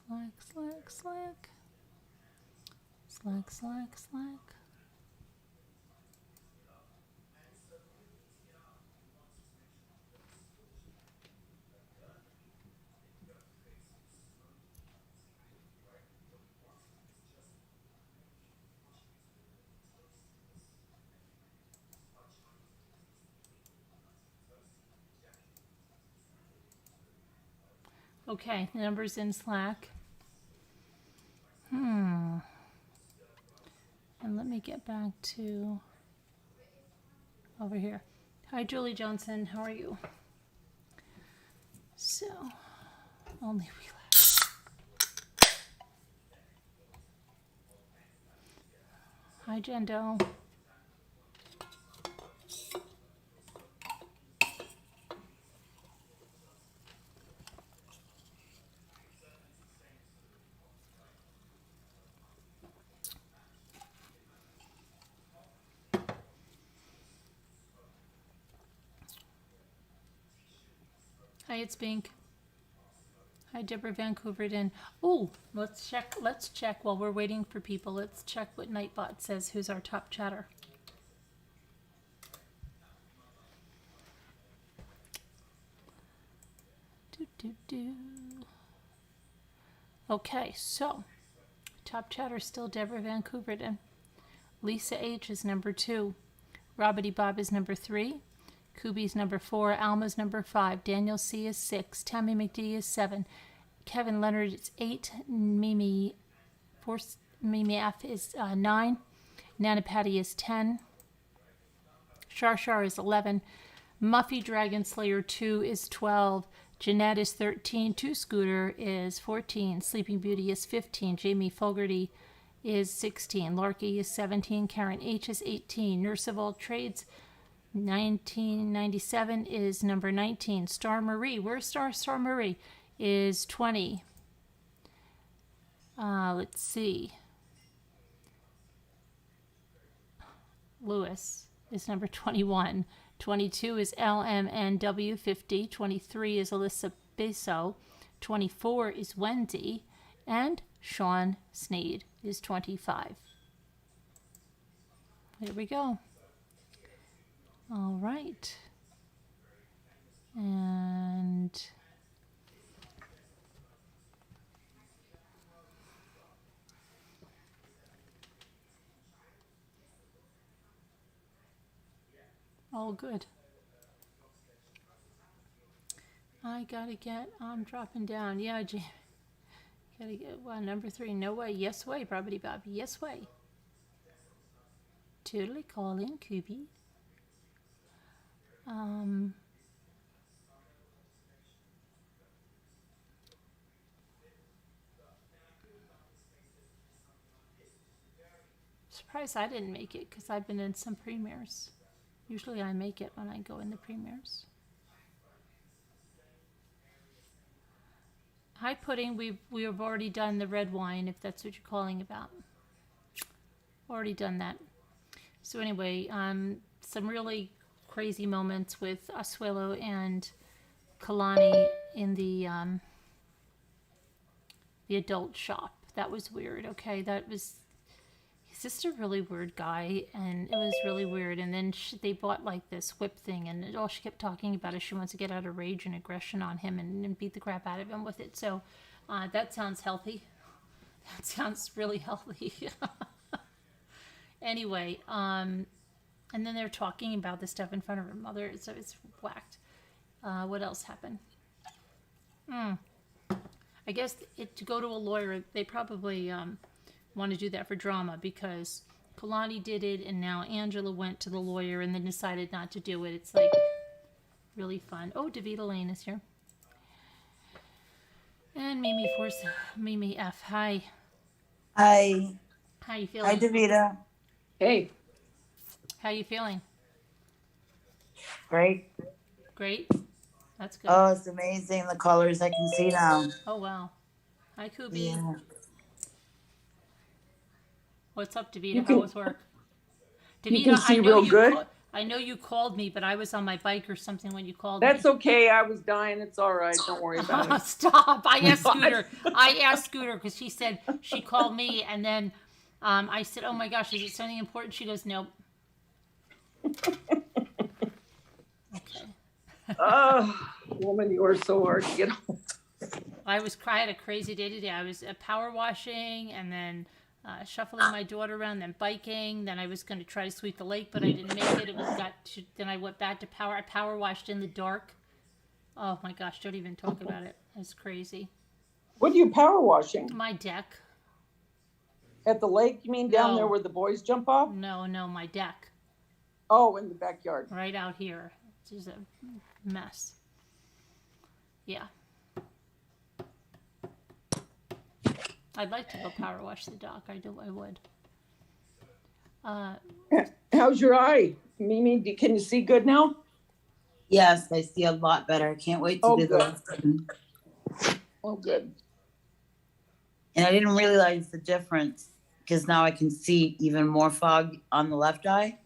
Slack, Slack, Slack. Slack, Slack, Slack. Okay, the number's in Slack. And let me get back to over here. Hi, Julie Johnson. How are you? So, only relax. Hi, Jendo. Hi, it's Bink. Hi, Deborah Vancouverden. Oh, let's check while we're waiting for people. Let's check what Nightbot says. Who's our top chatter? Okay, so top chatter still Deborah Vancouverden. Lisa H is number 2. Robbity Bob is number 3. Kubi's number 4, Alma's number 5, Daniel C is 6, Tammy McD is 7, Kevin Leonard is 8, Mimi F is 9, Nana Patty is 10, Shar is 11, Muffy Dragon Slayer 2 is 12, Jeanette is 13, 2 Scooter is 14, Sleeping Beauty is 15, Jamie Fogarty is 16, Larky is 17, Karen H is 18, Nurse of All Trades 1997 is number 19. Star Marie, where's Star Marie? Is 20. Let's see. Lewis is number 21. 22 is LMNW 50. 23 is Alyssa Bisso. 24 is Wendy. And Sean Sneed is 25. There we go. All right. And all good. I'm dropping down. Yeah, gotta get, number 3. No way. Yes way, Bobbity Bob. Yes way. Totally calling, Kubi. Surprised I didn't make it because I've been in some premieres. Usually I make it when I go in the premieres. Hi Pudding, we have already done the Redwine, if that's what you're calling about. Already done that. So anyway, some really crazy moments with Asuelo and Kalani in the adult shop. That was weird. Okay, he's just a really weird guy, and it was really weird. And then they bought like this whip thing, and all she kept talking about is she wants to get out of rage and aggression on him and beat the crap out of him with it. So that sounds healthy. That sounds really healthy. Anyway, And then they're talking about this stuff in front of her mother, so it's whacked. What else happened? I guess to go to a lawyer, they probably want to do that for drama because Kalani did it, and now Angela went to the lawyer and then decided not to do it. It's like really fun. Oh, Davita Lane is here. And Mimi F. Hi. Hi. How you feeling? Hi, Davita. Hey. How you feeling? Great. Great. That's good. Oh, it's amazing. The colors I can see now. Oh, wow. Hi, Kubi. Yeah. What's up, Davita? How was work? Davita, You can see real good. I know you called me, but I was on my bike or something when you called That's me. okay. I was dying. It's all right. Don't worry about it. Stop. I asked Scooter because she said she called me, and then I said, oh my gosh, is it something important? She goes, nope. Okay. Woman, you are so hard to get hold of. I had a crazy day today. I was power washing and then shuffling my daughter around, then biking. Then I was going to try to sweep the lake, but I didn't make it. Then I went back to power. I power washed in the dark. Oh my gosh, don't even talk about it. It's crazy. What are you power washing? My deck. At the lake, you mean down there where the boys jump off? No, my deck. Oh, in the backyard. Right out here. It's just a mess. Yeah. I'd like to go power wash the dock. I would. How's your eye? Mimi, can you see good now? Yes, I see a lot better. I can't wait to do good. that. Oh, good. And I didn't realize the difference because now I can see even more fog on the left eye.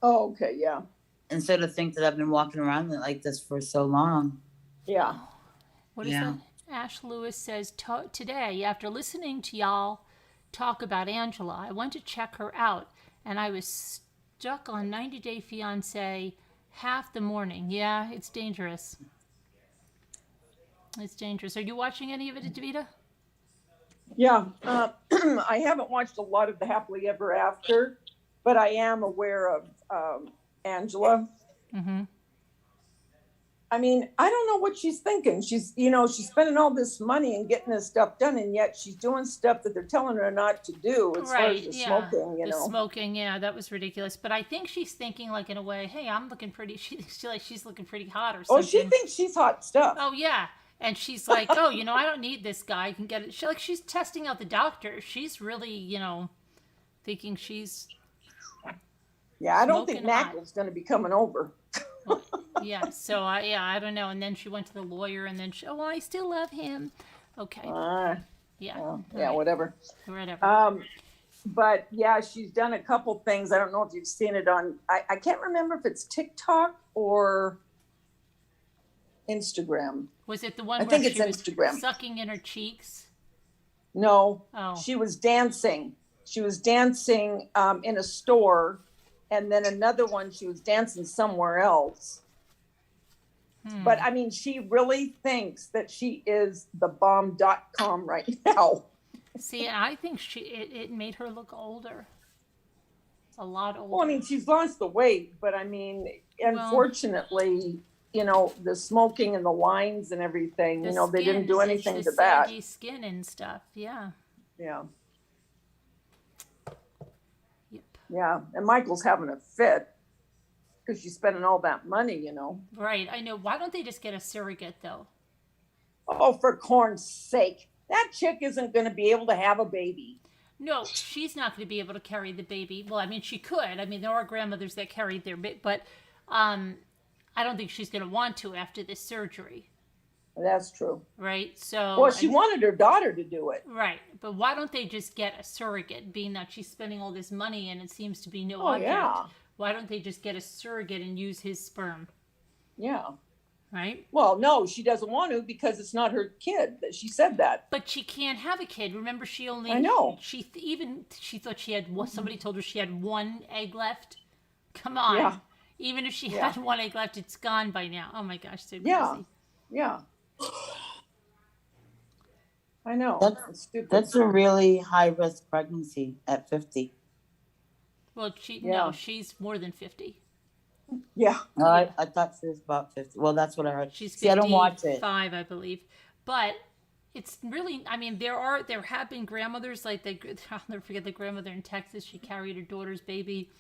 Oh, okay, yeah. Instead of think that I've been walking around like this for so long. Yeah. What is that? Ash Lewis says, today, after listening to y'all talk about Angela, I went to check her out, and I was stuck on 90 Day Fiancé half the morning. Yeah, it's dangerous. It's dangerous. Are you watching any of it, Davita? Yeah. I haven't watched a lot of the Happily Ever After, but I am aware of Angela. Mm-hmm. I mean, I don't know what she's thinking. She's spending all this money and getting this stuff done, and yet she's doing stuff that they're telling her not to do as far as the smoking, The smoking, yeah, that was ridiculous. But I think she's thinking, like, in a way, hey, I'm looking pretty, she's looking pretty hot or something. Oh, she thinks she's hot stuff. Oh, yeah. And she's like, oh, I don't need this guy. I can get it. She's testing out the doctor. She's really, thinking she's Yeah, I don't think Mackle's going to be coming over. Well, yeah, so I don't know. And then she went to the lawyer, and then I still love him. Okay. Yeah. Well, right. Whatever. But yeah, she's done a couple things. I don't know if you've seen it on. I can't remember if it's TikTok or Instagram. Was it the one? I think it's Instagram. Sucking in her cheeks. No. Oh. She was dancing. She was dancing in a store. And then another one, she was dancing somewhere else. But I mean, she really thinks that she is the bomb.com right now. See, I think it made her look older. A lot older. Well, I mean, she's lost the weight, but I mean, unfortunately, the smoking and the lines and everything, they didn't do anything to that. The skin and stuff, yeah. Yeah. Yep. Yeah, and Michael's having a fit because she's spending all that money, Right, I know. Why don't they just get a surrogate, though? Oh, for corn's sake. That chick isn't going to be able to have a baby. No, she's not going to be able to carry the baby. Well, I mean, she could. I mean, there are grandmothers that carried their baby, but I don't think she's going to want to after this surgery. That's true. Right? So. Well, she wanted her daughter to do it. Right. But why don't they just get a surrogate, being that she's spending all this money and it seems to be no object? Yeah. Why don't they just get a surrogate and use his sperm? Yeah. Right? Well, no, she doesn't want to because it's not her kid. She said that. But she can't have a kid. Remember, she only... I know. She thought she had... Somebody told her she had one egg left. Come on. Yeah. Even if she had one egg left, it's gone by now. Oh my gosh, so crazy. Yeah. I know. That's a really high risk pregnancy at 50. Well, Yeah. no, she's more than 50. Yeah. No, I thought she was about 50. Well, that's what I heard. She's See, I don't watch it. 55, I believe. But it's really, I mean, there have been grandmothers like I'll never forget the grandmother in Texas. She carried her daughter's baby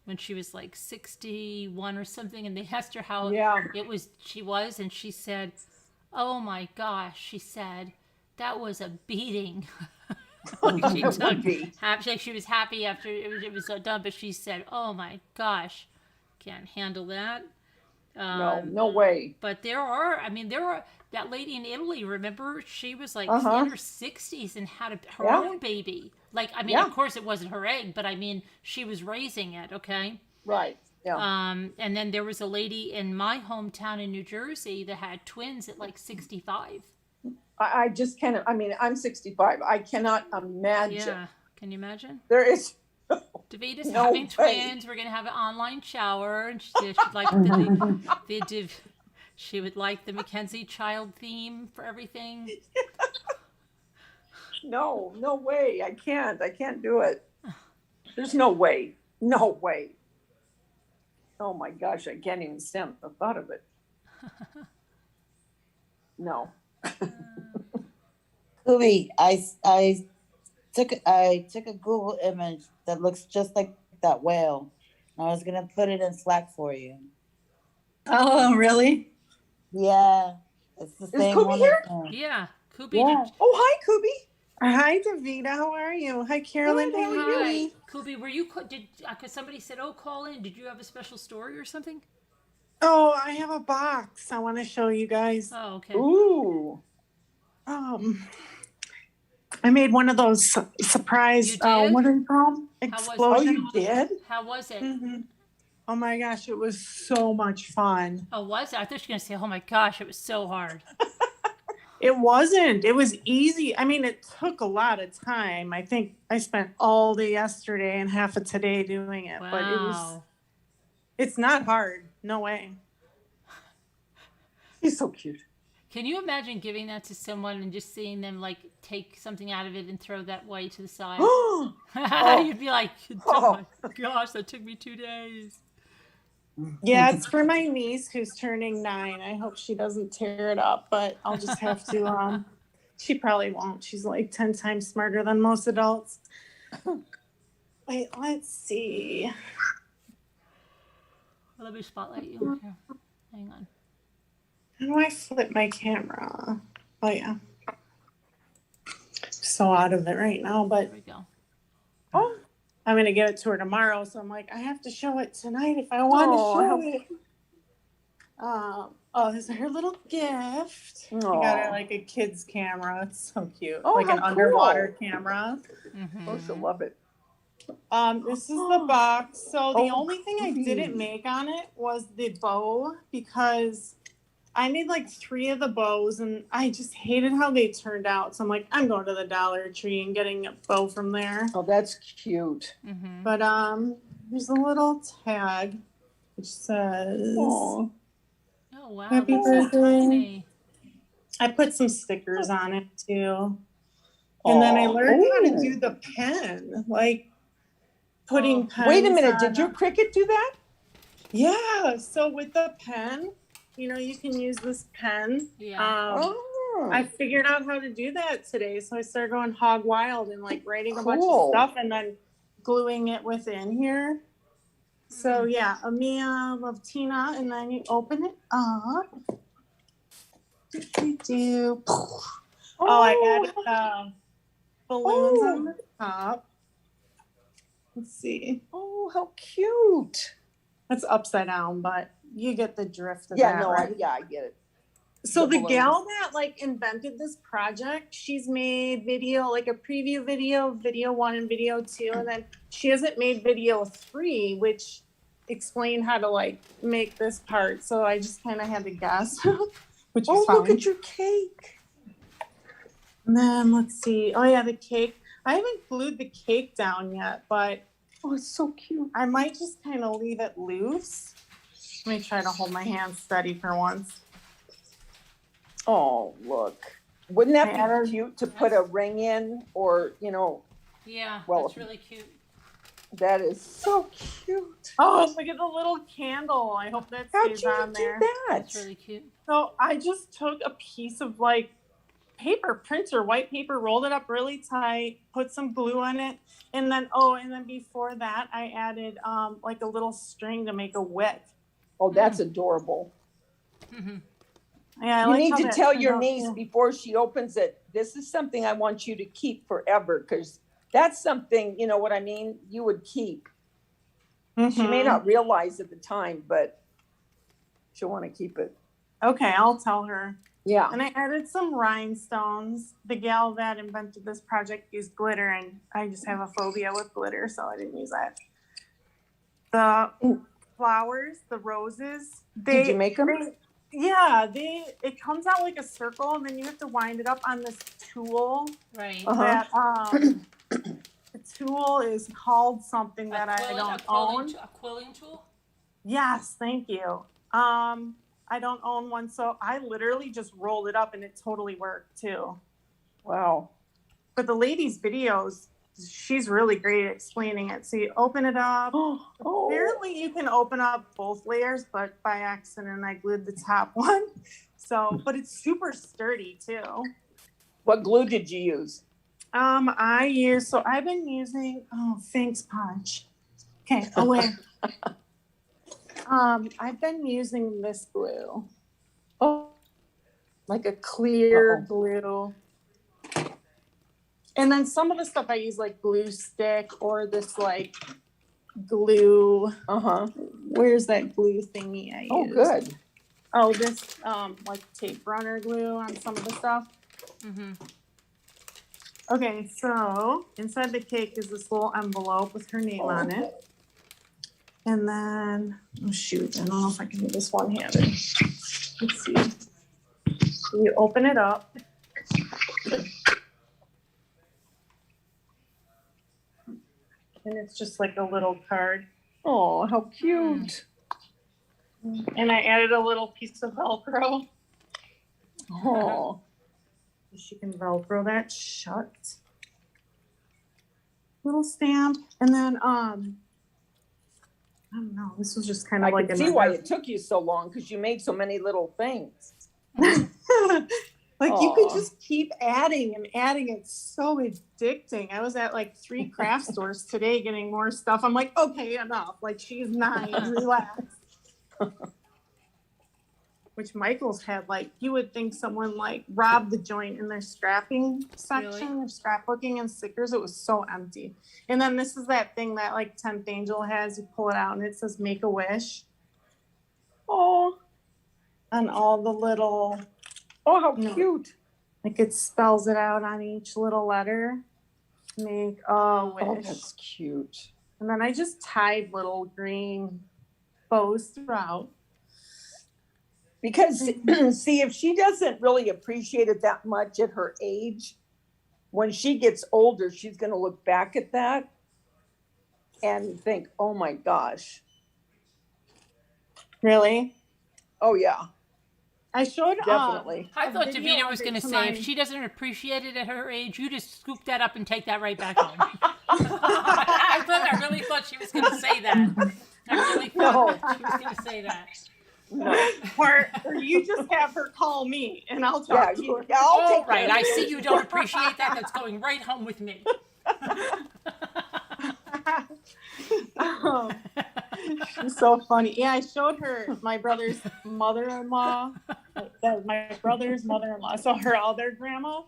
when she was like 61 or something, and they asked her how she was, and she said, "Oh my gosh," she said, "that was a beating." She was happy after it was done, but she said, "Oh my gosh, can't handle that." No way. But there are that lady in Italy. Remember, she was like in her 60s and had her own baby. Like, I mean, of course, it wasn't her egg, but I mean, she was raising it. Okay. Right. Yeah. And then there was a lady in my hometown in New Jersey that had twins at like 65. I just can't. I mean, I'm 65. I cannot imagine. Yeah. Can you imagine? There is. Davita's having twins. We're gonna have an online shower, and she'd like she would like the Mackenzie child theme for everything. No way. I can't do it. There's no way. No way. Oh my gosh, I can't even stand the thought of it. No. Kubi, I took a Google image that looks just like that whale. I was gonna put it in Slack for you. Oh, really? Yeah, it's the same Kubi one. here? Yeah, Kubi. Yeah. Oh, hi, Kubi. Hi, Davita. How are you? Hi, Carolyn. Good, how are you? Hi, Kubi. Were you because somebody said, "Oh, call in"? Did you have a special story or something? Oh, I have a box I want to show you guys. Oh, okay. Ooh. I made one of those surprise, You did? what are they called? Oh, Explosion. you did? How was it? Mhm. Oh my gosh, it was so much fun. Oh, was it? I thought you were gonna say, "Oh my gosh, it was so hard." It wasn't. It was easy. I mean, it took a lot of time. I think I spent all day yesterday and half of today doing it, but Wow. it's not hard. No way. He's so cute. Can you imagine giving that to someone and just seeing them like take something out of it and throw that way to the side? You'd be like, "Oh my gosh, that took me 2 days." Yeah, it's for my niece who's turning 9. I hope she doesn't tear it up, but I'll just have to. She probably won't. She's like 10 times smarter than most adults. Wait, let's see. Let me spotlight you. Here. Hang on. How do I flip my camera? Oh, yeah. So out of it right now, There but we go. I'm going to give it to her tomorrow. So I'm like, I have to show it tonight if I want to show it. This is her little gift. I got her like a kid's camera. It's so cute. Oh, like an how underwater camera. Mm-hmm. Oh, she'll love it. This is the box. So the only thing I didn't make on it was the bow because I made like 3 of the bows and I just hated how they turned out. So I'm like, I'm going to the Dollar Tree and getting a bow from there. Oh, that's cute. Mm-hmm. But there's a little tag which says Oh, Oh wow. Happy That's so birthday. funny. I put some stickers on it too. And then I learned how to do the pen, like putting pens. wait a minute. on Did your Cricut do that? Yeah. So with the pen, you can use this pen. Yeah. I figured out how to do that today. So I started going hog wild and like writing a bunch of Cool. stuff and then gluing it within here. So yeah, Amia, love Tina, and then you open it up. Do. Oh, I added balloons on the top. Let's see. Oh, how cute. That's upside down, but you get the drift of Yeah, that, no, right? I get it. So The the gal that like invented this project, she's made video, like a preview video, video 1 and video 2, and then she hasn't made video 3, which explained how to like make this part. So I just kind of had to guess, which is fine. Look at your cake. And then let's see. Oh yeah, the cake. I haven't glued the cake down yet, but Oh, it's so cute. I might just kind of leave it loose. Let me try to hold my hand steady for once. Oh, look. Wouldn't that I be cute to put a ring in or, Yeah. Well, That's really cute. That is so cute. Oh, look at the little candle. I hope that How'd stays you on do there. that? That's really cute. So I just took a piece of like paper, printer, white paper, rolled it up really tight, put some glue on it, and then before that I added like a little string to make a wick. Oh, that's adorable. Yeah, I You like need how to that tell turned your out, niece too. before she opens it, this is something I want you to keep forever, because that's something, you know what I mean, you would keep. She may Mhm. not realize at the time, but she'll want to keep it. Okay, I'll tell her. Yeah. And I added some rhinestones. The gal that invented this project used glitter, and I just have a phobia with glitter, so I didn't use that. The flowers, the roses, Did you make them? it comes out like a circle, and then you have to wind it up on this tool. Right. That the tool is called something that I don't own. A quilling tool? Yes, thank you. I don't own one, so I literally just rolled it up and it totally worked too. Wow. But the lady's videos, she's really great at explaining it. So you open it up. Oh. Apparently you can open up both layers, but by accident I glued the top one. So, but it's super sturdy too. What glue did you use? I've been using, thanks, Punch. Okay, away. I've been using this glue. Oh, like a clear glue. And then some of the stuff I use like glue stick or this like glue. Where's that glue thingy I use? Oh, good. Oh, this like tape runner glue on some of the stuff. Okay, so inside the cake is this little envelope with her name on it. And then, oh shoot, I don't know if I can do this one-handed. Let's see. You open it up. And it's just like a little card. Oh, how cute. And I added a little piece of Velcro. Oh. She can Velcro that shut. Little stamp. And then, I don't know. This was just kind of I can see why it took you so long, because you made so many little things. Like you could just keep adding and adding. It's so addicting. I was at like 3 craft stores today getting more stuff. I'm like, okay, enough. Like she's 9, relax. Which Michael's had, like, you would think someone like robbed the joint in their scrapping section, of scrapbooking and stickers. It was so empty. And then this is that thing that like 10th Angel has. You pull it out and it says make a wish. Oh. And all the little. Oh, how cute. Like it spells it out on each little letter. Make a wish. Oh, that's cute. And then I just tied little green bows throughout. Because, see, if she doesn't really appreciate it that much at her age, when she gets older, she's going to look back at that and think, oh my gosh. Really? Oh, yeah. I showed definitely. I thought Davina was going to say, if she doesn't appreciate it at her age, you just scoop that up and take that right back home. I really thought she was going to say that. I really thought she was going to say that. No. Or you just have her call me and I'll talk to her. I'll take right. I see you don't appreciate that. That's going right home with me. She's so funny. Yeah, I showed her my brother's mother-in-law. My brother's mother-in-law. So her other grandma.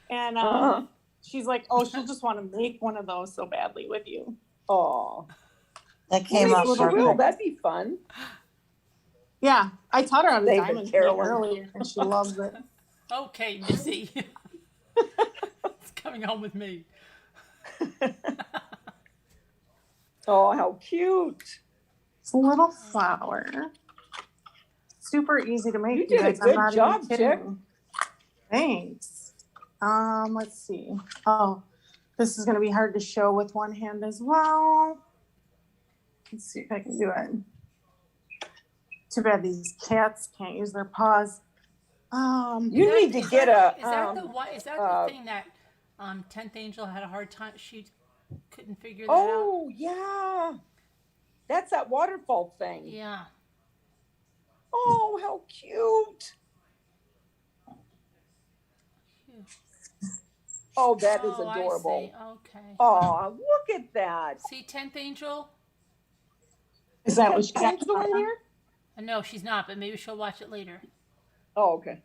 And she's like, oh, she'll just want to make one of those so badly with you. Oh. That came out perfect. That'd be fun. Yeah, I taught her how to David diamond paint Carolyn. earlier, and she loves it. Okay, Missy. It's coming home with me. Oh, how cute. It's a little flower. Super easy to make. You did a guys. I'm good not job, even kidding. Thanks. Let's see. Oh, this is going to be hard to show with one hand as well. Let's see if I can do it. Too bad these cats can't use their paws. You need to get a. Is that the thing that 10th Angel had a hard time? Couldn't figure that out. Oh, yeah. That's that waterfall thing. Yeah. Oh, how cute. Oh, that is Oh, adorable. I see. Okay. Oh, look at that. See 10th Angel? Is that what she got? Angel in here? No, she's not, but maybe she'll watch it later. Oh, okay.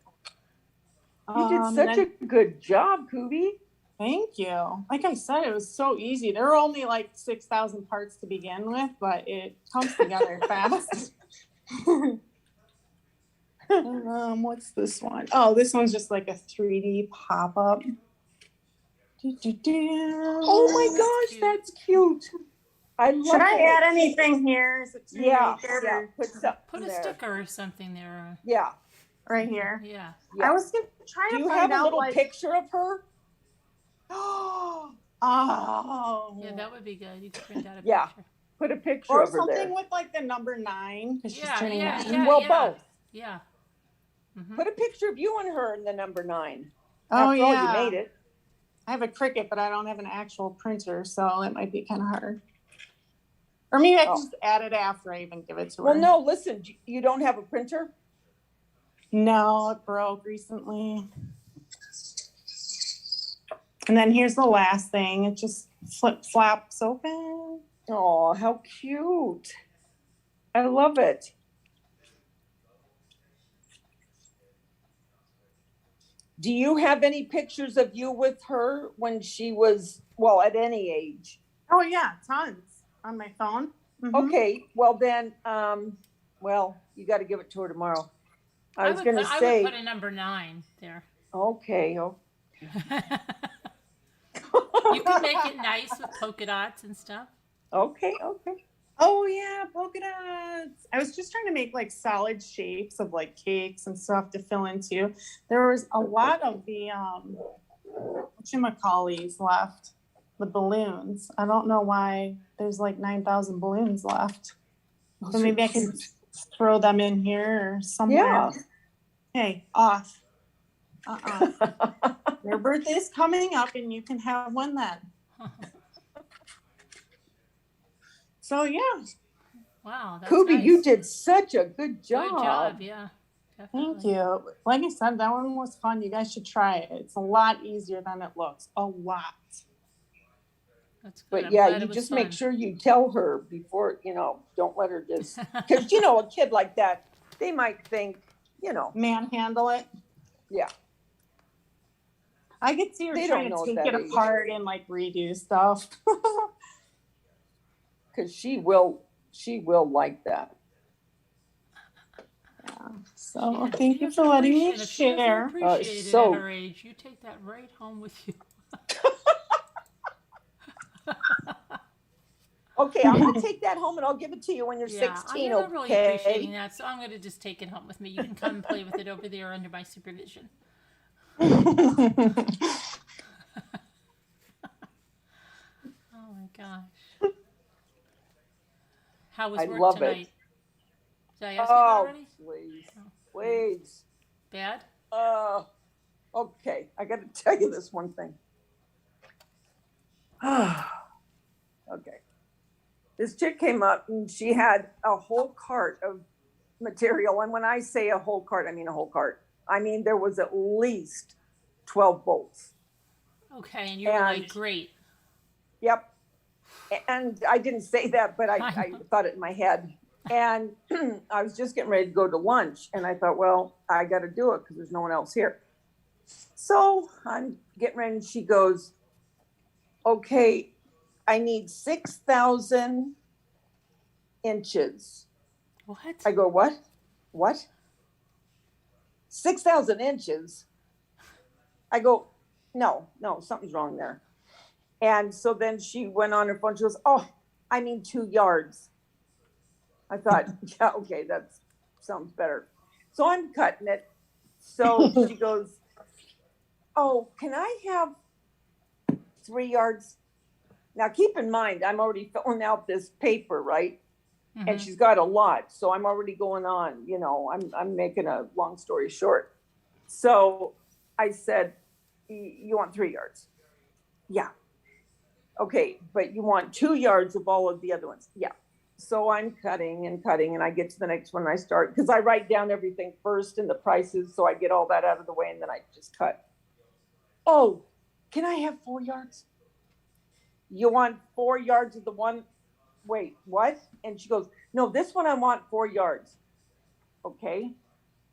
You did such a good job, Kubi. Thank you. Like I said, it was so easy. There were only like 6,000 parts to begin with, but it comes together fast. What's this one? Oh, this one's just like a 3D pop-up. Oh my gosh, that's cute. I love Should I it. add anything here? Is it too Yeah, naked yeah. or- Put a there. sticker or something there. Yeah. right here? Yeah. Yeah. I was trying Do to you find have a out little like, picture of her? oh, Yeah, that would be good. You could print out a Yeah. picture. Put a picture or of her something there. with like the number 9 because she's Yeah, turning yeah, 9. yeah. Well, both. Yeah. Mhm. Put a picture of you and her in the number 9. Oh After all, yeah, you made it. I have a Cricut, but I don't have an actual printer, so it might be kind of hard. Or maybe I can just add it after I even give it to her. Well, no, listen, you don't have a printer? No, it broke recently. And then here's the last thing. It just flaps open. Oh, how cute. I love it. Do you have any pictures of you with her when she was, well, at any age? Oh yeah, tons on my phone. Mhm. Okay, well then, well, you got to give it to her tomorrow. I was going to I say, would put a number 9 there. okay, You can make it nice with polka dots and stuff. okay. Oh yeah, polka dots. I was just trying to make like solid shapes of like cakes and stuff to fill into. There was a lot of the whatchamacallies left, the balloons. I don't know why there's like 9,000 balloons left. So maybe I can throw them in here or somewhere. Yeah. Hey, off. Your birthday's coming up and you can have one then. So yeah, Wow, that's Kubi, nice. you did such a good job. Good job, yeah. Definitely. thank you. Like I said, that one was fun. You guys should try it. It's a lot easier than it looks. A lot. That's good. But I'm yeah, glad you it was just fun. make sure you tell her before, don't let her just, because, a kid like that, they might think, Manhandle it. Yeah. I could see her They trying don't to know take at it that age. apart and like redo stuff. because she will like that. So Yeah, thank she you doesn't for letting me appreciate it. If she doesn't share. appreciate it so- at her age. You take that right home with you. Okay, I'm going to take that home and I'll give it to you when you're Yeah, 16, I'm not really okay? appreciating that, so I'm going to just take it home with me. You can come and play with it over there under my supervision. Oh my gosh. How was I work love it. tonight? Did I ask you that Oh, already? please. Bad? Okay, I got to tell you this one thing. Okay. This chick came up and she had a whole cart of material. And when I say a whole cart, I mean a whole cart. I mean, there was at least 12 bolts. Okay, and you were like, great. Yep. And I didn't say that, but I thought it in my head. And I was just getting ready to go to lunch. And I thought, well, I got to do it because there's no one else here. So I'm getting ready and she goes, okay, I need 6,000 inches. What? I go, what? What? 6,000 inches? I go, no, something's wrong there. And so then she went on her phone. She goes, oh, I mean 2 yards. I thought, yeah, okay, that sounds better. So I'm cutting it. So she goes, oh, can I have 3 yards? Now, keep in mind, I'm already filling out this paper, right? Mm-hmm. And she's got a lot. So I'm already going on, I'm making a long story short. So I said, you want 3 yards? Yeah. Okay, but you want 2 yards of all of the other ones. Yeah. So I'm cutting and cutting, and I get to the next one and I start, because I write down everything first and the prices, so I get all that out of the way, and then I just cut. Oh, can I have 4 yards? You want 4 yards of the one? Wait, what? And she goes, no, this one I want 4 yards. Okay.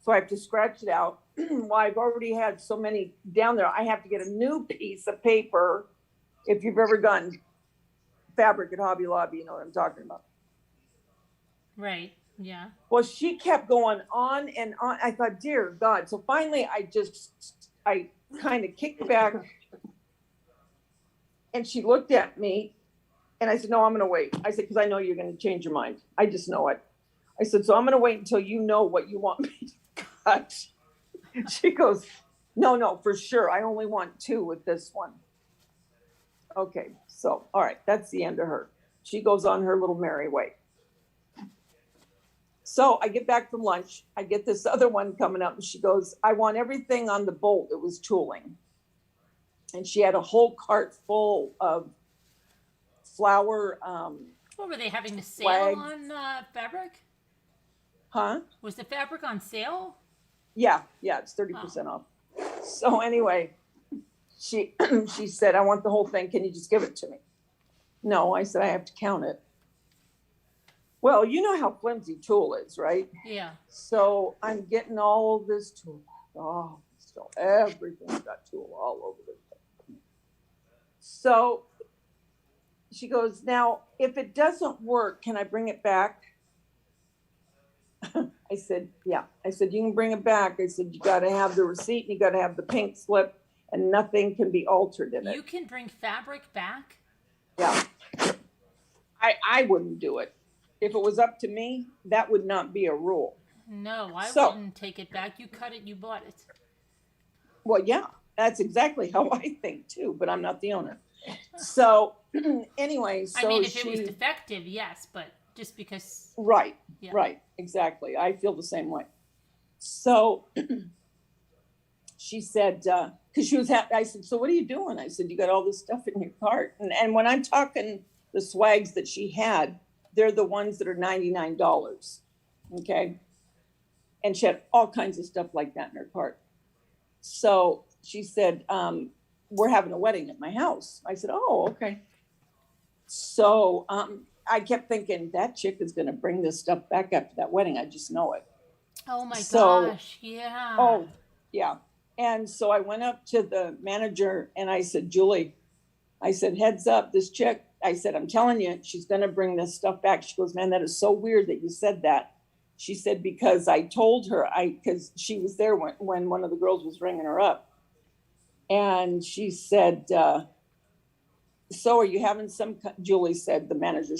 So I have to scratch it out. Well, I've already had so many down there. I have to get a new piece of paper. If you've ever gotten fabric at Hobby Lobby, you know what I'm talking about. Right. Yeah. Well, she kept going on and on. I thought, dear God. So finally, I kind of kicked back, and she looked at me, and I said, no, I'm going to wait. I said, because I know you're going to change your mind. I just know it. I said, so I'm going to wait until you know what you want me to cut. She goes, no, for sure. I only want 2 with this one. Okay. So, all right. That's the end of her. She goes on her little merry way. So I get back from lunch. I get this other one coming up, and she goes, I want everything on the bolt. It was tooling. And she had a whole cart full of flower. What were they having a sale Flags. on fabric? Huh? Was the fabric on sale? Yeah, it's 30% off. So anyway, she said, I want the whole thing. Can you just give it to me? No, I said, I have to count it. Well, you know how flimsy tulle is, right? Yeah. So I'm getting all this tulle. Oh, so everything's got tulle all over the place. So she goes, now, if it doesn't work, can I bring it back? I said, yeah. I said, you can bring it back. I said, you got to have the receipt and you got to have the pink slip, and nothing can be altered in it. You can bring fabric back? Yeah. I wouldn't do it. If it was up to me, that would not be a rule. No, I So- wouldn't take it back. You cut it, you bought it. Well, yeah, that's exactly how I think too, but I'm not the owner. So anyway, so I mean, if it was defective, yes, but just because. right, Yeah. right, exactly. I feel the same way. So she said, because she was happy. I said, so what are you doing? I said, you got all this stuff in your cart. And when I'm talking the swags that she had, they're the ones that are $99. Okay. And she had all kinds of stuff like that in her cart. So she said, we're having a wedding at my house. I said, oh, okay. So I kept thinking that chick is going to bring this stuff back after that wedding. I just know it. Oh my So- gosh, yeah. Oh, yeah. And so I went up to the manager and I said, Julie, I said, heads up, this chick, I said, I'm telling you, she's going to bring this stuff back. She goes, man, that is so weird that you said that. She said, because I told her, because she was there when one of the girls was ringing her up. And she said, so are you having Julie said, the manager,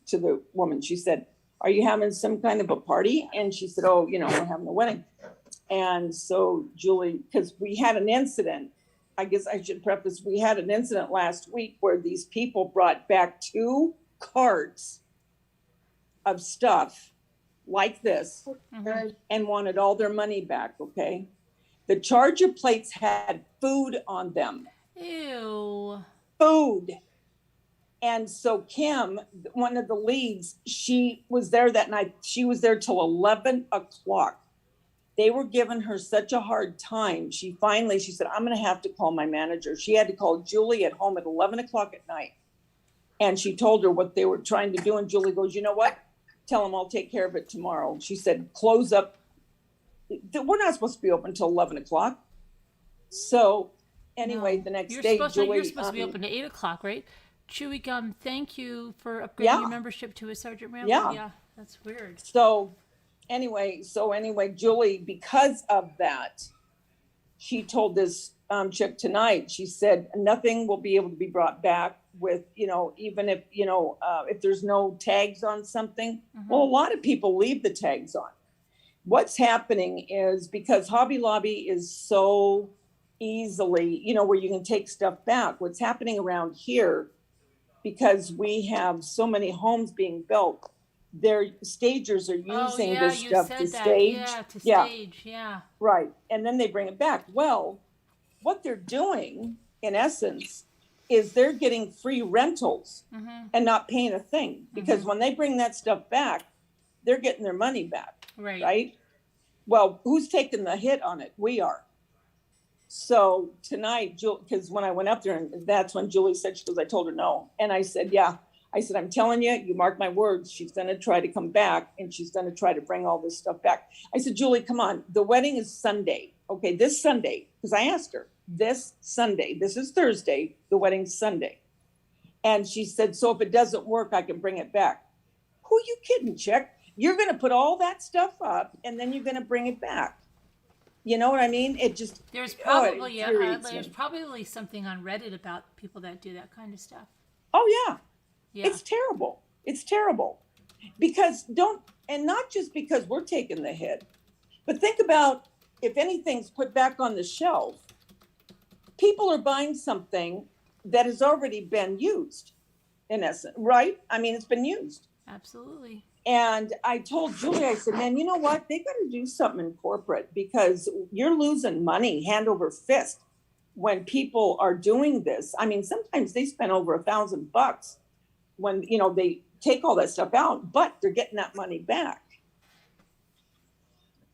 to the woman, she said, are you having some kind of a party? And she said, oh, we're having a wedding. And so Julie, because we had an incident, I guess I should preface, we had an incident last week where these people brought back 2 carts of stuff like this Mhm. and wanted all their money back, okay? The charger plates had food on them. Ew. Food. And so Kim, one of the leads, she was there that night. She was there till 11 o'clock. They were giving her such a hard time. She said, I'm going to have to call my manager. She had to call Julie at home at 11 o'clock at night. And she told her what they were trying to do. And Julie goes, you know what? Tell them I'll take care of it tomorrow. She said, close up. We're not supposed to be open until 11 o'clock. So anyway, No. the next You're day, supposed Julie. you're supposed to be open at 8 o'clock, right? Chewy Gum, thank you for upgrading Yeah. your membership to a Sergeant Rambo. Yeah. That's weird. So anyway, Julie, because of that, she told this chick tonight, she said, nothing will be able to be brought back with, even if there's no tags on something. Mhm. Well, a lot of people leave the tags on. What's happening is because Hobby Lobby is so easily, where you can take stuff back. What's happening around here, because we have so many homes being built, their stagers are using this stuff to stage. Yeah, to Yeah. stage, yeah. Right. And then they bring it back. Well, what they're doing, in essence, is they're getting free rentals Mm-hmm. and not paying a thing, because when they bring that stuff back, they're getting their money back, Right. right? Well, who's taking the hit on it? We are. So tonight, because when I went up there, and that's when Julie said, she goes, I told her no. And I said, yeah. I said, I'm telling you, you mark my words, she's going to try to come back and she's going to try to bring all this stuff back. I said, Julie, come on. The wedding is Sunday. Okay, this Sunday, because I asked her, this Sunday, this is Thursday, the wedding's Sunday. And she said, so if it doesn't work, I can bring it back. Who you kidding, Chick? You're going to put all that stuff up and then you're going to bring it back. You know what I mean? It just, There's it probably infuriates there's me. probably something on Reddit about people that do that kind of stuff. Oh yeah. Yeah. It's terrible. It's terrible. Because and not just because we're taking the hit, but think about if anything's put back on the shelf, people are buying something that has already been used, in essence, right? I mean, it's been used. Absolutely. And I told Julie, I said, man, you know what? They got to do something in corporate, because you're losing money hand over fist when people are doing this. I mean, sometimes they spend over $1,000 when, they take all that stuff out, but they're getting that money back.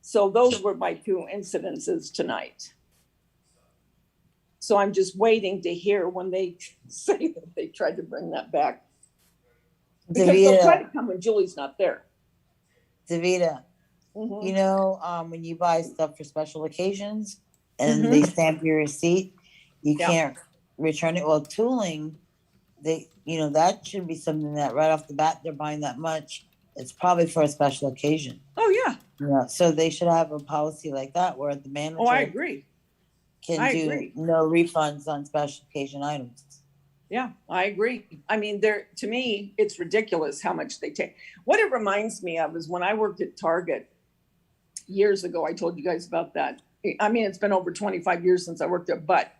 So those were my two incidences tonight. So I'm just waiting to hear when they say that they tried to bring that back. Because they'll try to come when Julie's not there. Davida, Mhm. when you buy stuff for special occasions and they stamp your receipt, you can't return it. Well, tooling, that should be something that right off the bat, they're buying that much. It's probably for a special occasion. Oh, yeah. Yeah. So they should have a policy like that where the manager I agree. can do no refunds on special occasion items. Yeah, I agree. I mean, to me, it's ridiculous how much they take. What it reminds me of is when I worked at Target years ago. I told you guys about that. I mean, it's been over 25 years since I worked there, but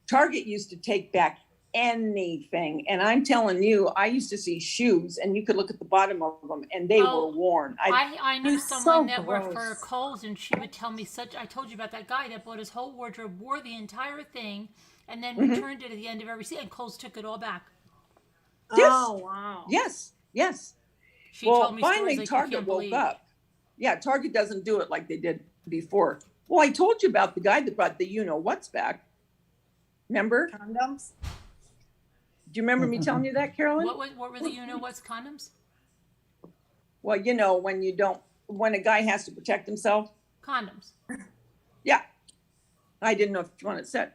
Target used to take back anything. And I'm telling you, I used to see shoes and you could look at the bottom of them and they were worn. I knew That's someone so that worked for gross. Kohl's, and she would tell me I told you about that guy that bought his whole wardrobe, wore the entire thing, and then returned it at the end of every season, and Kohl's took it all back. Yes. Oh, wow. Yes. She told me finally stories like Target you can't woke believe. up. Yeah, Target doesn't do it like they did before. Well, I told you about the guy that brought the what's back. Remember? Condoms? Do you remember me telling you that, Carolyn? What were the what's condoms? Well, when a guy has to protect himself. Condoms. Yeah. I didn't know if you wanted to say it.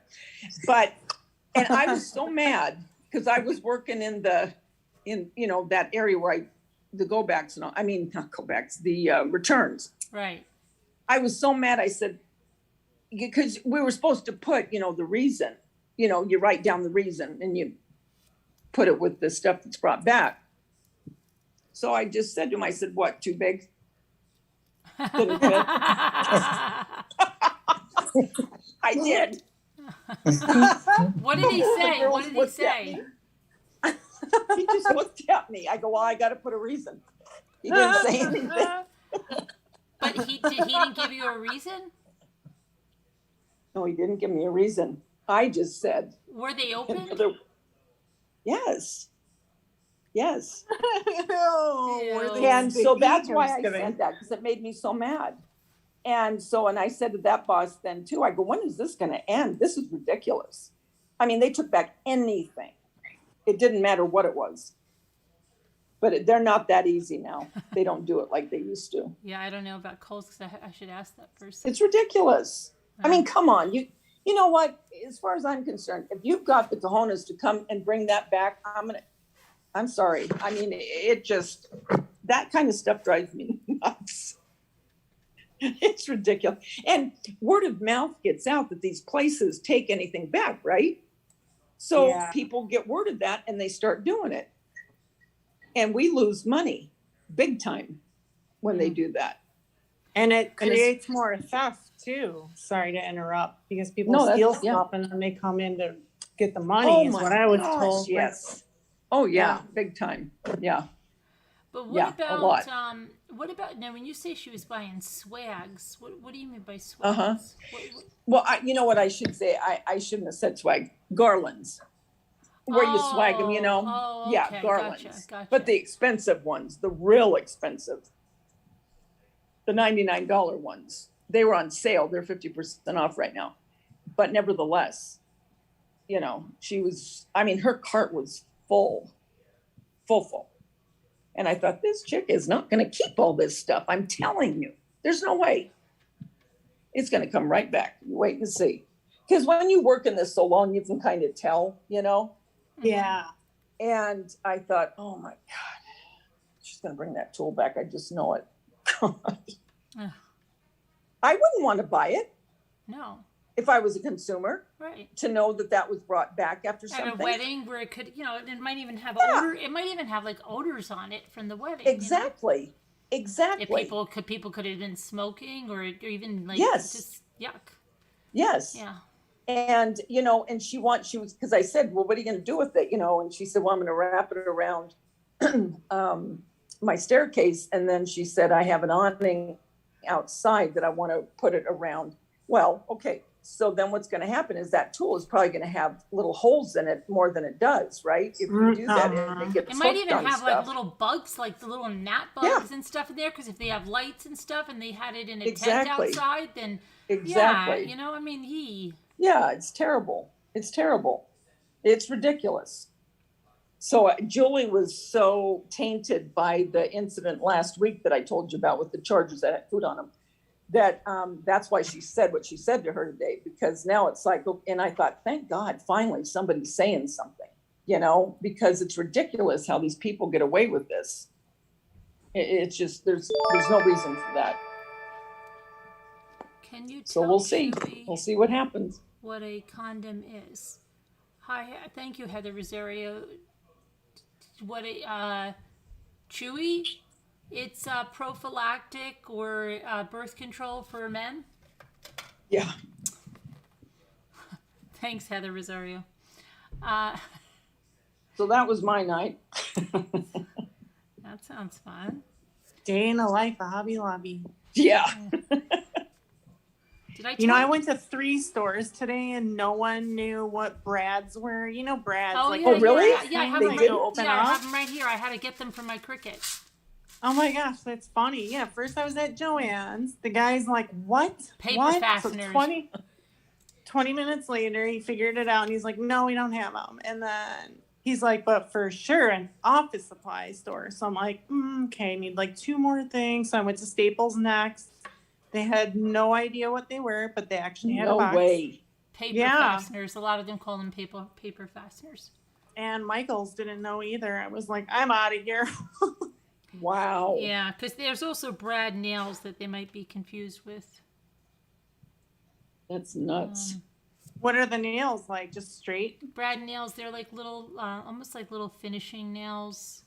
And I was so mad because I was working in that area where the go backs and all, I mean, not go backs, the returns. Right. I was so mad. I said, because we were supposed to put, the reason, you write down the reason and you put it with the stuff that's brought back. So I just said to him, I said, what, too big? Couldn't fit. I did. What did he say? Girls What did he looked at say? me. He just looked at me. I go, well, I got to put a reason. He didn't say anything. But he didn't give you a reason? No, he didn't give me a reason. I just said. Were they open? Yes. Ew. And so that's why I said that, because it made me so mad. And I said to that boss then too, I go, when is this going to end? This is ridiculous. I mean, they took back anything. It didn't matter what it was. But they're not that easy now. They don't do it like they used to. Yeah, I don't know about Kohl's because I should ask that person. It's ridiculous. I mean, come on. You know what? As far as I'm concerned, if you've got the cojones to come and bring that back, I'm sorry. I mean, that kind of stuff drives me nuts. It's ridiculous. And word of mouth gets out that these places take anything back, right? So people get word of that and they start doing it. And we lose money big time when they do that. And it creates more theft too. Sorry to interrupt, because people steal stuff and then they come in to get the money is what I was told. Yes. Oh yeah, big time. Yeah. But what about now when you say she was buying swags, what do you mean by swags? Uh-huh. Well, you know what I should say? I shouldn't have said swag. Garlands. where you swag them, you know? Oh, Yeah, okay, garlands. gotcha. But the expensive ones, the real expensive, the $99 ones, they were on sale. They're 50% off right now. But nevertheless, you know, her cart was full. And I thought, this chick is not going to keep all this stuff. I'm telling you, there's no way. It's going to come right back. Wait and see. Because when you work in this so long, you can kind of tell, you know? Yeah. And I thought, oh my God, she's going to bring that tool back. I just know it. I wouldn't want to buy it. No. If I was a consumer. Right. To know that was brought back after something. At a wedding where it could, you know, it might even have odor. It might even have like odors on it from the wedding. Exactly. You know? Exactly. If people could have been smoking or even like just yuck. Yes. Yeah. And, you know, and she was, because I said, well, what are you going to do with it? You know, and she said, well, I'm going to wrap it around my staircase. And then she said, I have an awning outside that I want to put it around. Well, okay. So then what's going to happen is that tool is probably going to have little holes in it more than it does, right? If you do that, it might even have like little bugs, like the little gnat bugs and stuff in there. Because if they have lights and stuff and they had it in a tent outside, then yeah, you know, I mean, yeah, it's terrible. It's terrible. It's ridiculous. So Julie was so tainted by the incident last week that I told you about with the chargers that had food on them. That's why she said what she said to her today, because now it's like, and I thought, thank God, finally somebody's saying something, you know, because it's ridiculous how these people get away with this. It's just, there's no reason for that. Can you tell So we'll see. Chewy We'll see what happens. what a condom is? Hi, thank you, Heather Rosario. What a Chewy? It's prophylactic or birth control for men. Yeah. Thanks, Heather Rosario. So that was my night. That sounds fun. Day in the life of Hobby Lobby. Yeah. I went to 3 stores today and no one knew what Brads were. You know, Brads. Oh, like, yeah, really? Yeah, I have them I have them right here. I had to get them for my Cricut. Oh my gosh, that's funny. Yeah, first I was at Joann's. The guy's like, what? Paper fasteners. So 20 minutes later, he figured it out and he's like, no, we don't have them. And then he's like, but for sure, an office supply store. So I'm like, okay, I need like 2 more things. So I went to Staples next. They had no idea what they were, but they actually had a box. No way. Paper fasteners. A lot of them call them paper fasteners. And Michael's didn't know either. I was like, I'm out of here. Wow. Yeah, because there's also Brad nails that they might be confused with. That's nuts. What are the nails like? Just straight? Brad nails, they're like little, almost like little finishing nails.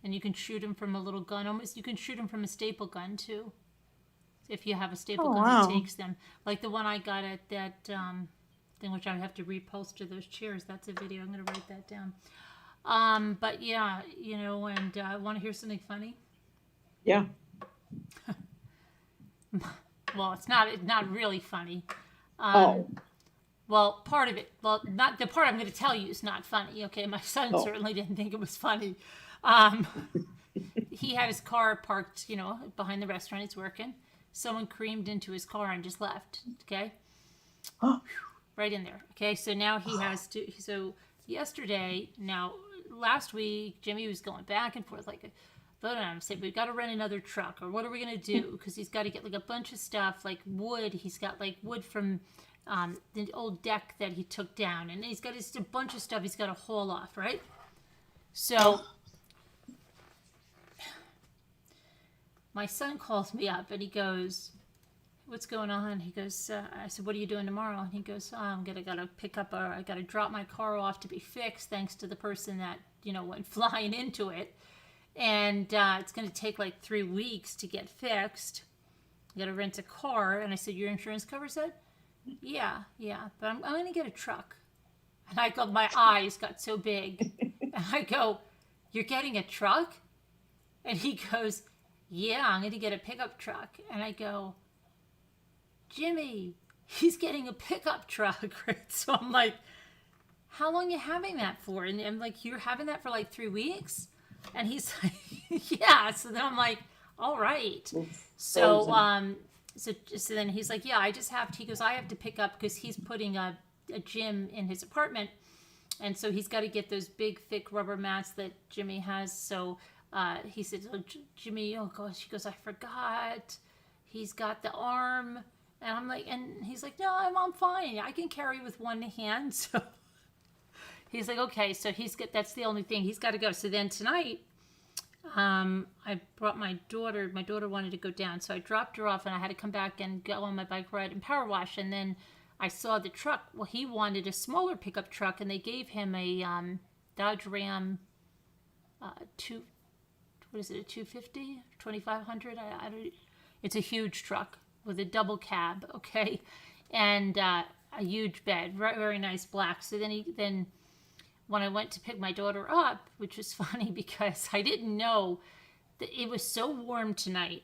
And you can shoot them from a little gun. You can shoot them from a staple gun, too. If you have a staple gun that takes them. Like the one I got at that thing, which I have to repost to those chairs. That's a video. I'm going to write that down. But yeah, you know, and want to hear something funny? Yeah. Well, it's not really funny. Well, part of it. Well, not the part I'm going to tell you is not funny. Okay, my son certainly didn't think it was funny. He had his car parked, you know, behind the restaurant. He's working. Someone creamed into his car and just left. Okay, right in there. Okay, so now he has to. So yesterday, last week, Jimmy was going back and forth like. Vote on him. Said we've got to rent another truck, or what are we gonna do? Because he's got to get like a bunch of stuff, like wood. He's got like wood from the old deck that he took down, and he's got just a bunch of stuff he's got to haul off, right? So my son calls me up and he goes, "What's going on?" He goes, "I said, what are you doing tomorrow?" And he goes, I got to drop my car off to be fixed, thanks to the person that went flying into it. And it's going to take like 3 weeks to get fixed. I got to rent a car. And I said, your insurance covers it? Yeah. But I'm going to get a truck. And I go, my eyes got so big. And I go, you're getting a truck? And he goes, yeah, I'm going to get a pickup truck. And I go, Jimmy, he's getting a pickup truck. Right? So I'm like, how long you having that for? And I'm like, you're having that for like 3 weeks? And he's like, yeah. So then I'm like, all right. So, so then he's like, yeah, I just have to, he goes, I have to pick up, because he's putting a gym in his apartment. And so he's got to get those big, thick rubber mats that Jimmy has. So he said, oh, Jimmy, oh gosh, he goes, I forgot. He's got the arm. And I'm like, and he's like, no, I'm fine. I can carry with one hand. So he's like, okay. So that's the only thing. He's got to go. So then tonight, I brought my daughter. My daughter wanted to go down. So I dropped her off, and I had to come back and go on my bike ride and power wash. And then I saw the truck. Well, he wanted a smaller pickup truck, and they gave him a Dodge Ram what is it, a 250, 2500? I don't, it's a huge truck with a double cab, okay, and a huge bed, very, very nice black. So then when I went to pick my daughter up, which was funny because I didn't know that it was so warm tonight.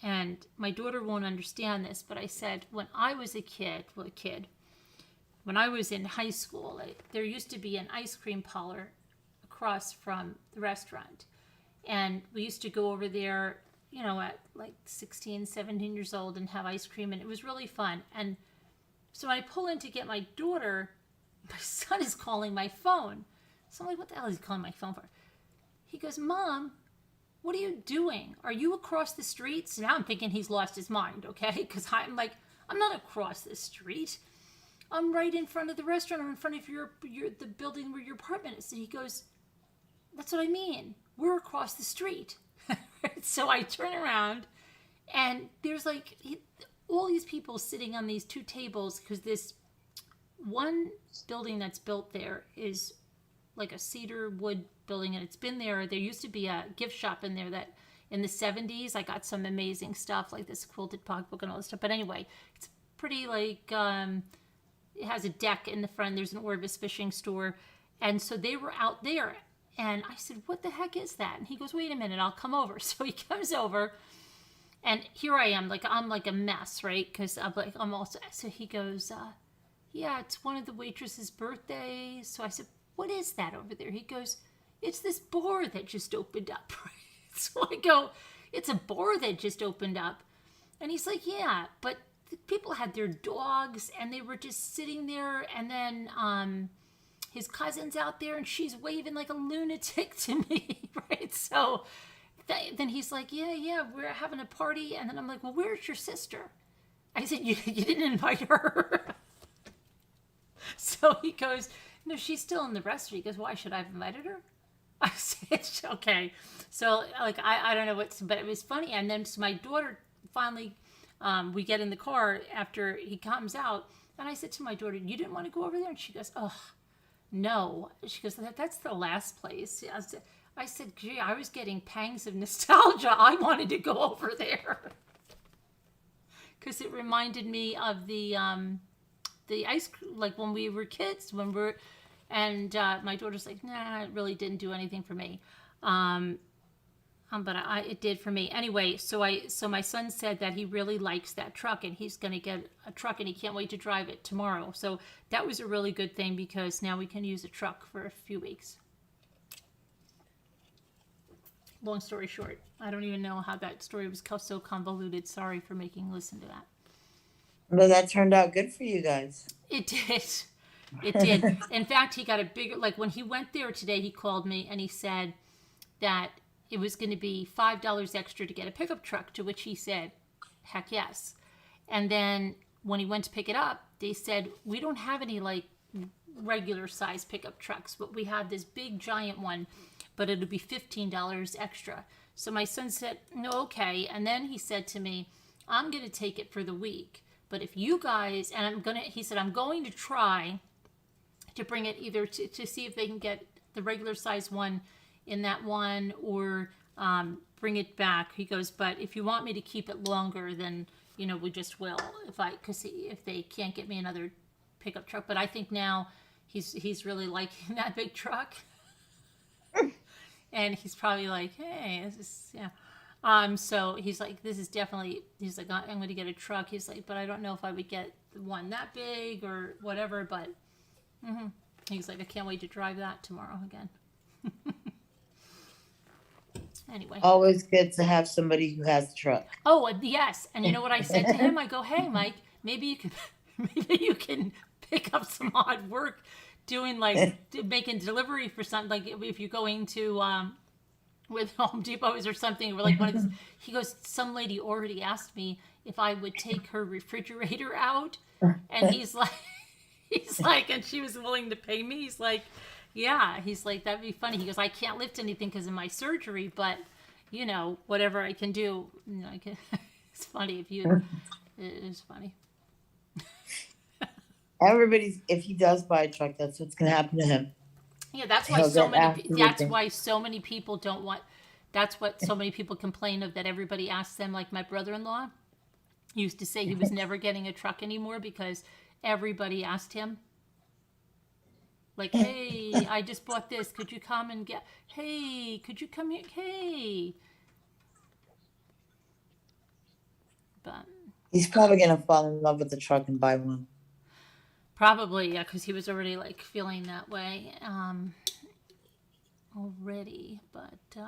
And my daughter won't understand this, but I said, when I was a kid, when I was in high school, there used to be an ice cream parlor across from the restaurant. And we used to go over there, you know, at like 16, 17 years old and have ice cream. And it was really fun. And so when I pull in to get my daughter, my son is calling my phone. So I'm like, what the hell is he calling my phone for? He goes, Mom, what are you doing? Are you across the street? So now I'm thinking he's lost his mind, okay? Because I'm like, I'm not across the street. I'm right in front of the restaurant, or in front of the building where your apartment is. And he goes, that's what I mean. We're across the street. So I turn around, and there's like all these people sitting on these two tables, because this one building that's built there is like a cedar wood building, and it's been there. There used to be a gift shop in there that in the 70s, I got some amazing stuff like this quilted pocketbook and all this stuff. But anyway, it's pretty like, it has a deck in the front. There's an Orvis fishing store. And so they were out there, and I said, what the heck is that? And he goes, wait a minute, I'll come over. So he comes over, and here I am, like, I'm like a mess, right? Because I'm also, so he goes, yeah, it's one of the waitress's birthdays. So I said, what is that over there? He goes, it's this bar that just opened up. So I go, it's a bar that just opened up. And he's like, yeah, but the people had their dogs, and they were just sitting there. And then his cousin's out there, and she's waving like a lunatic to me, right? So then he's like, yeah, we're having a party. And then I'm like, well, where's your sister? I said, you didn't invite her? So he goes, no, she's still in the restaurant. He goes, why should I have invited her? I said, okay. So like, I don't know but it was funny. And then so my daughter finally, we get in the car after he comes out, and I said to my daughter, you didn't want to go over there? And she goes, oh, no. She goes, that's the last place. I said, gee, I was getting pangs of nostalgia. I wanted to go over there. Because it reminded me of the ice, like when we were kids, and my daughter's like, nah, it really didn't do anything for me. But it did for me. Anyway, so my son said that he really likes that truck, and he's going to get a truck, and he can't wait to drive it tomorrow. So that was a really good thing, because now we can use a truck for a few weeks. Long story short, I don't even know how that story was so convoluted. Sorry for making you listen to that. But that turned out good for you guys. It did. It did. In fact, he got a bigger, like when he went there today, he called me and he said that it was going to be $5 extra to get a pickup truck, to which he said, heck yes. And then when he went to pick it up, they said, we don't have any like regular size pickup trucks, but we have this big giant one, but it'll be $15 extra. So my son said, no, okay. And then he said to me, I'm going to take it for the week. But if you guys, and he said, I'm going to try to bring it either to see if they can get the regular size one in that one, or bring it back. He goes, but if you want me to keep it longer, then, you know, we just will, because if they can't get me another pickup truck. But I think now he's really liking that big truck. And he's probably like, hey, this is, yeah. So he's like, this is definitely, he's like, I'm going to get a truck. He's like, but I don't know if I would get the one that big or whatever, but He's like, I can't wait to drive that tomorrow again. Anyway. Always good to have somebody who has a truck. Oh, yes. And you know what I said to him? I go, hey, Mike, maybe you can pick up some odd work doing like making delivery for something. Like if you're going to with Home Depots or something, or like one of these. He goes, some lady already asked me if I would take her refrigerator out, and he's like, and she was willing to pay me. He's like, yeah. He's like, that'd be funny. He goes, I can't lift anything because of my surgery, but you know, whatever I can do, you know, I can. It's funny if you. It is funny. If he does buy a truck, that's what's going to happen to him. Yeah, that's why so many people don't want. That's what so many people complain of, that everybody asks them. Like my brother-in-law used to say he was never getting a truck anymore because everybody asked him. Like, hey, I just bought this. Could you come and get? Hey, could you come here? Hey. But he's probably going to fall in love with the truck and buy one. Probably, yeah, because he was already like feeling that way already. But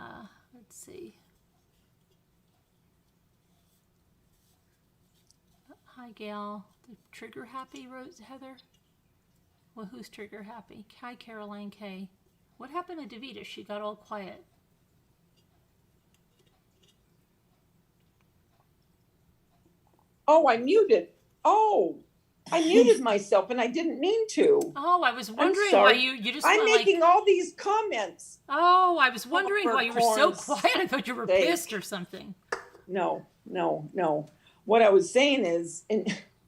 let's see. Hi, Gail. The trigger happy, Heather? Well, who's trigger happy? Hi, Caroline K. What happened to Davita? She got all quiet. Oh, I muted. Oh, I muted myself and I didn't mean to. Oh, I was wondering why you just I'm were making all these comments. Oh, I was wondering why you were so quiet. I thought you were sake. pissed or something. No. What I was saying is,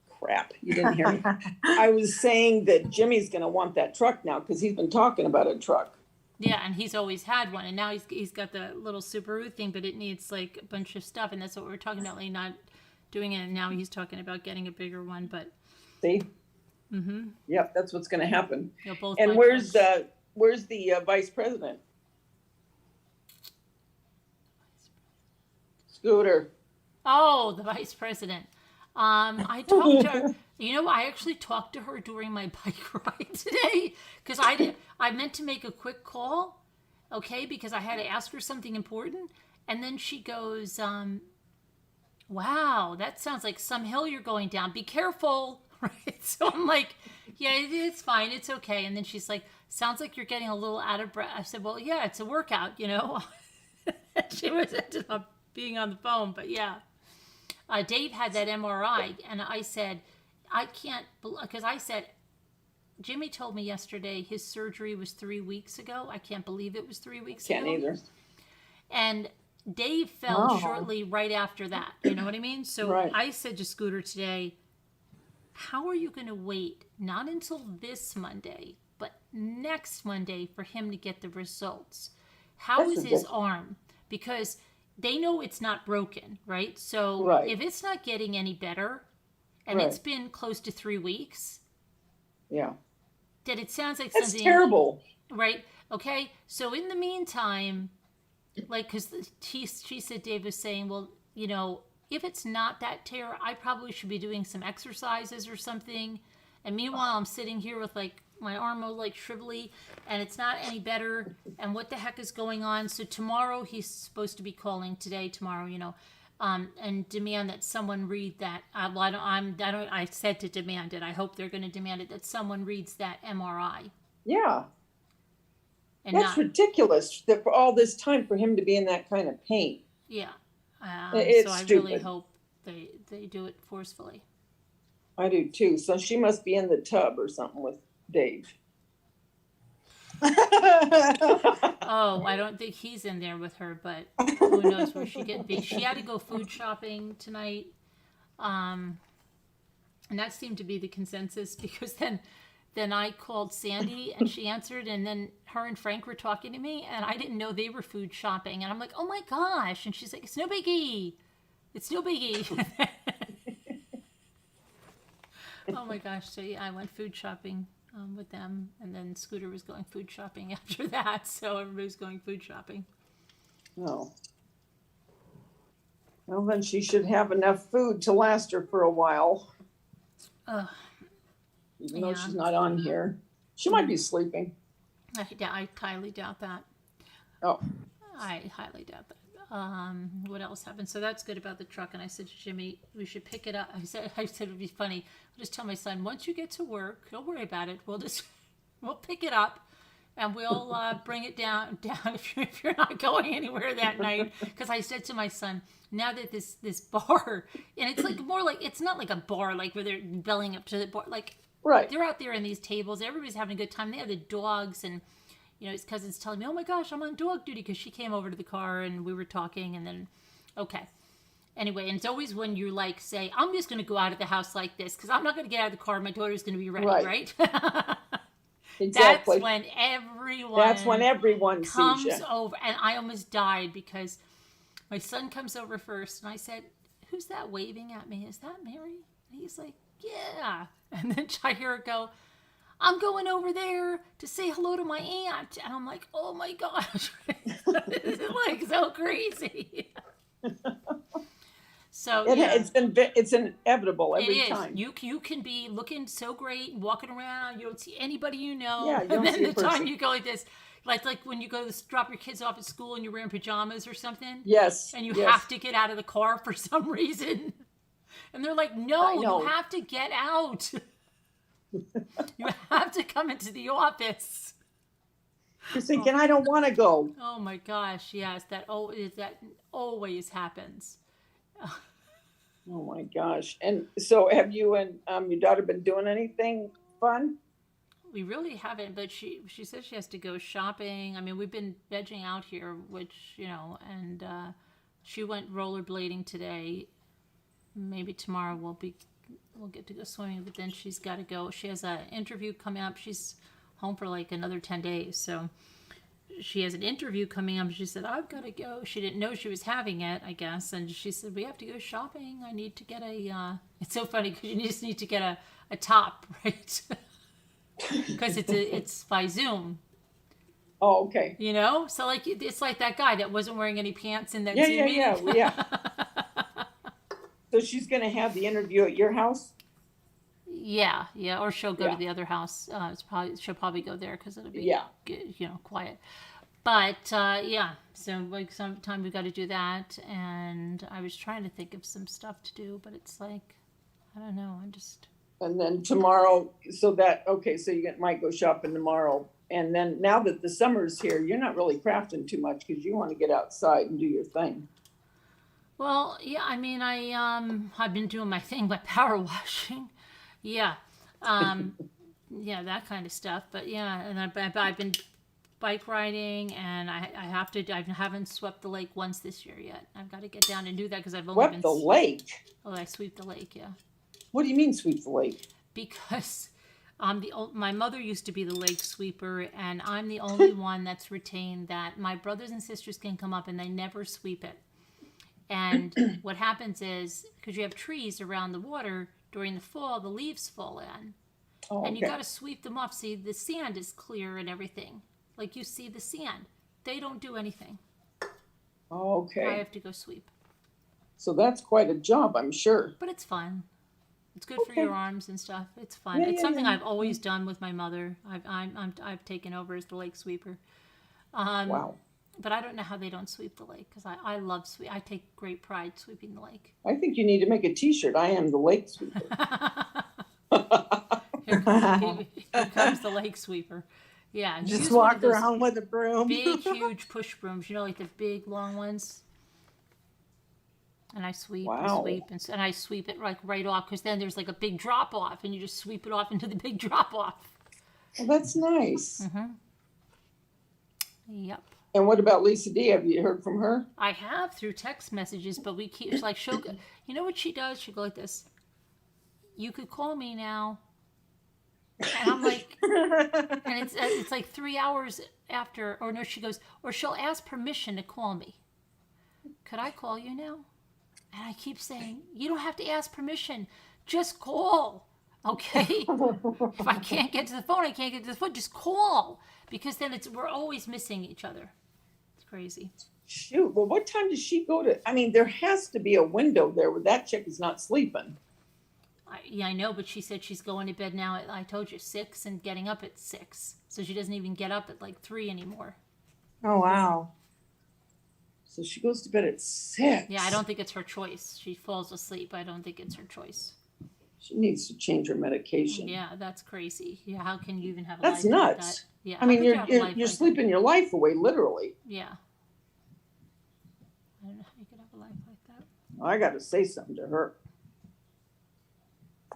crap, you didn't hear me. I was saying that Jimmy's going to want that truck now because he's been talking about a truck. Yeah, and he's always had one, and now he's got the little Subaru thing, but it needs like a bunch of stuff, and that's what we're talking about, like not doing it. And now he's talking about getting a bigger one, but see, yep, that's what's going to happen. And where's the vice president? Scooter. Oh, the vice president. I talked to her. You know, I actually talked to her during my bike ride today because I meant to make a quick call, okay, because I had to ask her something important, and then she goes, "Wow, that sounds like some hill you're going down. Be careful." Right? So I'm like, "Yeah, it's fine. It's okay." And then she's like, "Sounds like you're getting a little out of breath." I said, "Well, yeah, it's a workout, you know." She ended up being on the phone, but yeah. Dave had that MRI, and I said, I can't, because I said, Jimmy told me yesterday his surgery was 3 weeks ago. I can't believe it was 3 weeks ago. Can't either. And Dave fell shortly right after that. You know what I mean? So right. I said to Scooter today, how are you going to wait, not until this Monday, but next Monday for him to get the results? How is his arm? Because they know it's not broken, right? So if it's not getting any better, and it's been close to 3 weeks, that it sounds like that's something terrible, right? Okay, so in the meantime, like, because she said, Dave was saying, well, you know, if it's not that tear, I probably should be doing some exercises or something. And meanwhile, I'm sitting here with like my arm all like shrivelly, and it's not any better. And what the heck is going on? So tomorrow he's supposed to be calling tomorrow, you know, and demand that someone read that. I said to demand it. I hope they're going to demand it, that someone reads that MRI. Yeah. And that's ridiculous that for all this time for him to be in that kind of pain. Yeah. It's so I stupid. really hope they do it forcefully. I do too. So she must be in the tub or something with Dave. Oh, I don't think he's in there with her, but who knows where she could be. She had to go food shopping tonight. And that seemed to be the consensus, because then I called Sandy and she answered, and then her and Frank were talking to me, and I didn't know they were food shopping. And I'm like, oh my gosh. And she's like, it's no biggie. It's no biggie. Oh my gosh. So yeah, I went food shopping with them, and then Scooter was going food shopping after that. So everybody's going food shopping. Oh. Well, then she should have enough food to last her for a while. Even though she's not on here. She might be sleeping. I highly doubt that. Oh, I highly doubt that. What else happened? So that's good about the truck. And I said to Jimmy, we should pick it up. I said it would be funny. I'll just tell my son, once you get to work, don't worry about it. We'll pick it up, and we'll bring it down if you're not going anywhere that night. Because I said to my son, now that this bar, and it's like more like, it's not like a bar like where they're belling up to the bar, like right. they're out there in these tables. Everybody's having a good time. They have the dogs, and his cousin's telling me, oh my gosh, I'm on dog duty, because she came over to the car and we were talking, and then, okay. Anyway, and it's always when you like say, I'm just going to go out of the house like this, because I'm not going to get out of the car. My daughter's going to be ready, right? Exactly. That's when everyone comes sees you. over. And I almost died because my son comes over first, and I said, who's that waving at me? Is that Mary? And he's like, yeah. And then I hear her go, I'm going over there to say hello to my aunt. And I'm like, oh my gosh. This is like so crazy. So it's inevitable every time. You can be looking so great, walking around, you don't see anybody you know. Yeah, you don't and see then a the time person. you go like this, like when you go to drop your kids off at school and you're wearing pajamas or something. Yes. And you yes. have to get out of the car for some reason. And they're like, no, you have to get out. You have to come into the office. You're thinking, I don't want to go. Oh my gosh, yes, that always happens. Oh my gosh. And so have you and your daughter been doing anything fun? We really haven't, but she says she has to go shopping. I mean, we've been vegging out here, which, and she went rollerblading today. Maybe tomorrow we'll get to go swimming, but then she's got to go. She has an interview coming up. She's home for like another 10 days. So she has an interview coming up. She said, I've got to go. She didn't know she was having it, I guess. And she said, we have to go shopping. I need to get it's so funny because you just need to get a top, right? Because it's by Zoom. Oh, okay. So like, it's like that guy that wasn't wearing any pants in that Zoom meeting. Yeah. So she's going to have the interview at your house? Yeah, or she'll go to the other house. She'll probably go there because it'll be quiet. But so like sometime we got to do that, and I was trying to think of some stuff to do, but it's like I don't know. And then tomorrow, so you might go shopping tomorrow, and then now that the summer's here, you're not really crafting too much because you want to get outside and do your thing. Well, yeah, I mean, I've been doing my thing by power washing. Yeah. That kind of stuff. But yeah, and I've been bike riding, and I haven't swept the lake once this year yet. I've got to get down and do that because I've only Swept the lake? Oh, I sweep the lake, yeah. What do you mean sweep the lake? Because my mother used to be the lake sweeper, and I'm the only one that's retained that. My brothers and sisters can come up and they never sweep it. And what happens is, because you have trees around the water, during the fall, the leaves fall in. Oh, okay. And you got to sweep them off. See, the sand is clear and everything. Like you see the sand. They don't do anything. Okay. I have to go sweep. So that's quite a job, I'm sure. But it's fun. It's good for your arms and stuff. It's fun. It's something I've always done with my mother. I've taken over as the lake sweeper. Wow. But I don't know how they don't sweep the lake because I love sweep. I take great pride sweeping the lake. I think you need to make a T-shirt. I am the lake sweeper. Here comes the lake sweeper. Yeah, just walk around with a broom. Big, huge push brooms. Like the big, long ones. And I sweep and sweep and I sweep it like right off because then there's like a big drop off and you just sweep it off into the big drop off. Well, that's nice. Mm-hmm. Yep. And what about Lisa D? Have you heard from her? I have through text messages, but she'll go, you know what she does? She'll go like this. You could call me now. And I'm like, and it's like 3 hours after, or no, she goes, or she'll ask permission to call me. Could I call you now? And I keep saying, you don't have to ask permission. Just call. Okay? If I can't get to the phone, I can't get to the phone. Just call. Because then we're always missing each other. It's crazy. Shoot. Well, what time does she go to? I mean, there has to be a window there where that chick is not sleeping. Yeah, I know, but she said she's going to bed now at, I told you, 6 and getting up at 6. So she doesn't even get up at like 3 anymore. Oh, wow. So she goes to bed at 6. Yeah, I don't think it's her choice. She falls asleep. I don't think it's her choice. She needs to change her medication. Yeah, that's crazy. Yeah, how can you even have a That's life like nuts. that? Yeah, I how mean, could you have a life you're like sleeping your life away, literally. that? Yeah. I don't know how you could have a life like that. I got to say something to her.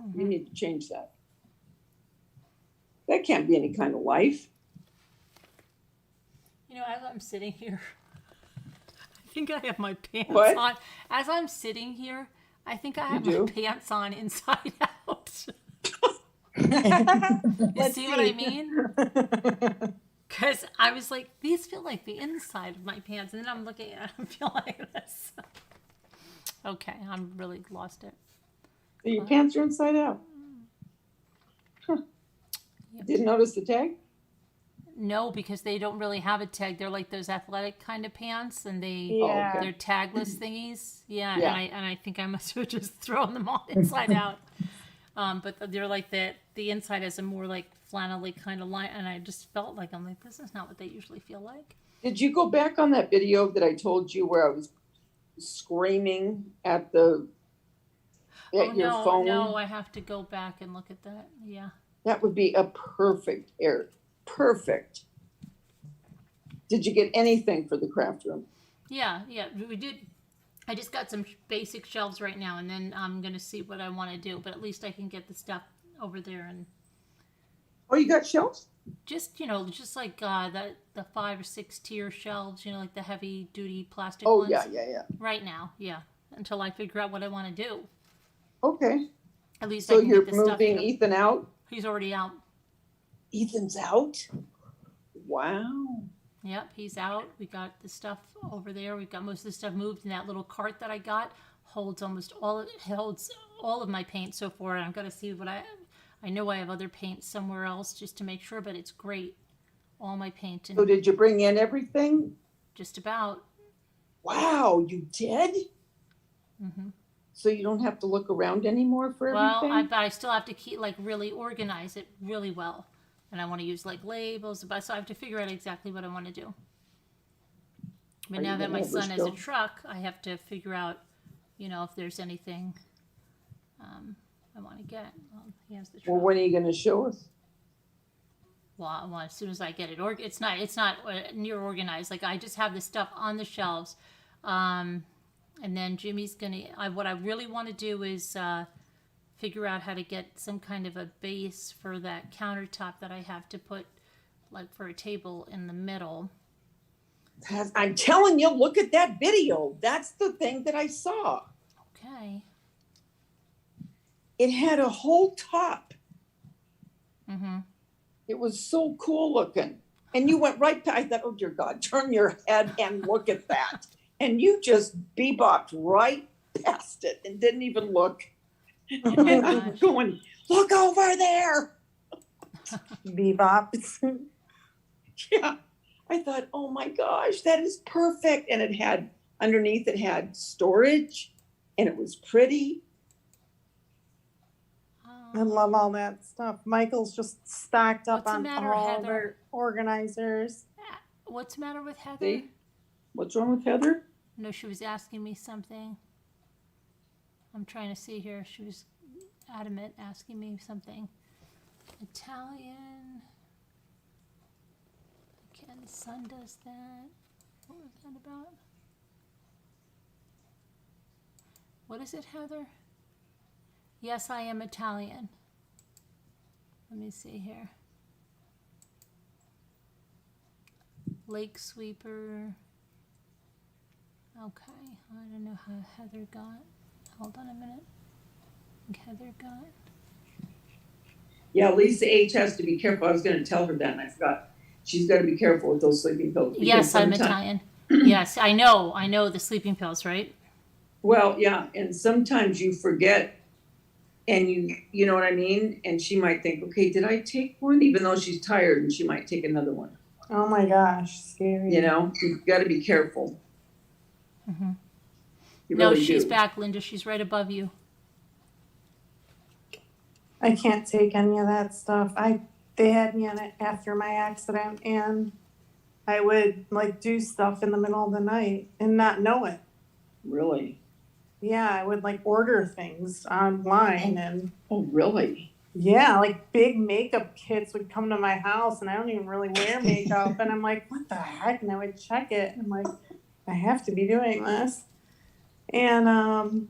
Mm-hmm. You need to change that. That can't be any kind of life. You know, as I'm sitting here, I think I have my pants What? on. As I'm sitting here, I think I have You my do? pants on inside out. You Let's see what I see. mean? Because I was like, these feel like the inside of my pants. And then I'm looking at them, feel like this. Okay, I'm really lost it. Your pants are inside out. Huh. Yep. Didn't notice the tag? No, because they don't really have a tag. They're like those athletic kind of pants, and Yeah. okay. they're tagless thingies. Yeah, Yeah. And I think I must have just thrown them all inside out. But they're like the inside has a more like flannelly kind of line, and I just felt like I'm like, this is not what they usually feel like. Did you go back on that video that I told you where I was screaming at your no, phone? no, I have to go back and look at that. Yeah. That would be a perfect air. Perfect. Did you get anything for the craft room? Yeah, we did. I just got some basic shelves right now, and then I'm gonna see what I want to do. But at least I can get the stuff over there, and Oh, you got shelves? just just like the 5 or 6 tier shelves, like the heavy duty plastic Oh, ones. yeah. Right now, yeah, until I figure out what I want to do. Okay. At least I So can you're get the stuff. moving Ethan out? He's already out. Ethan's out? Wow. Yep, he's out. We got the stuff over there. We've got most of the stuff moved, and that little cart that I got holds all of my paint so far. And I've got to see what I know I have other paint somewhere else just to make sure, but it's great. All my paint and So did you bring in everything? just about. Wow, you did? Hmm. So you don't have to look around anymore for Well, everything? but I still have to keep really organize it really well, and I want to use like labels. But so I have to figure out exactly what I want to do. But Are now you that my gonna son has a overspill? truck, I have to figure out, if there's anything I want to get. Well, he has the truck. Well, when are you going to show us? Well, as soon as I get it, it's not near organized. Like I just have the stuff on the shelves, and then Jimmy's gonna. What I really want to do is figure out how to get some kind of a base for that countertop that I have to put, like for a table in the middle. I'm telling you, look at that video. That's the thing that I saw. Okay. It had a whole top. Mm-hmm. It was so cool looking. And you went right past, I thought, oh dear God, turn your head and look at that. And you just bebopped right past it and didn't even look. Oh my And I'm gosh. going, look over there. Bebop. Yeah. I thought, oh my gosh, that is perfect. And underneath it had storage and it was pretty. I love all that stuff. Michael's just stacked up What's the on matter, all Heather? their organizers. What's the matter with Heather? See? What's wrong with Heather? No, she was asking me something. I'm trying to see here. She was adamant asking me something. Italian. Okay, the son does that. What was that about? What is it, Heather? Yes, I am Italian. Let me see here. Lake sweeper. Okay, I don't know how Heather got. Hold on a minute. I think Heather got. Yeah, Lisa H has to be careful. I was going to tell her that and I forgot. She's got to be careful with those sleeping pills. because Yes, I'm sometimes- Italian. Yes, I know the sleeping pills, right? Well, yeah, and sometimes you forget and you know what I mean? And she might think, okay, did I take one? Even though she's tired and she might take another one. Oh my gosh, scary. You know, you've got to be careful. Mm-hmm. You No, really she's do. back, Linda. She's right above you. I can't take any of that stuff. They had me on it after my accident, and I would like do stuff in the middle of the night and not know it. Really? Yeah, I would like order things online, and Oh, really? yeah, like big makeup kits would come to my house, and I don't even really wear makeup, and I'm like, what the heck? And I would check it, and I'm like, I have to be doing this, and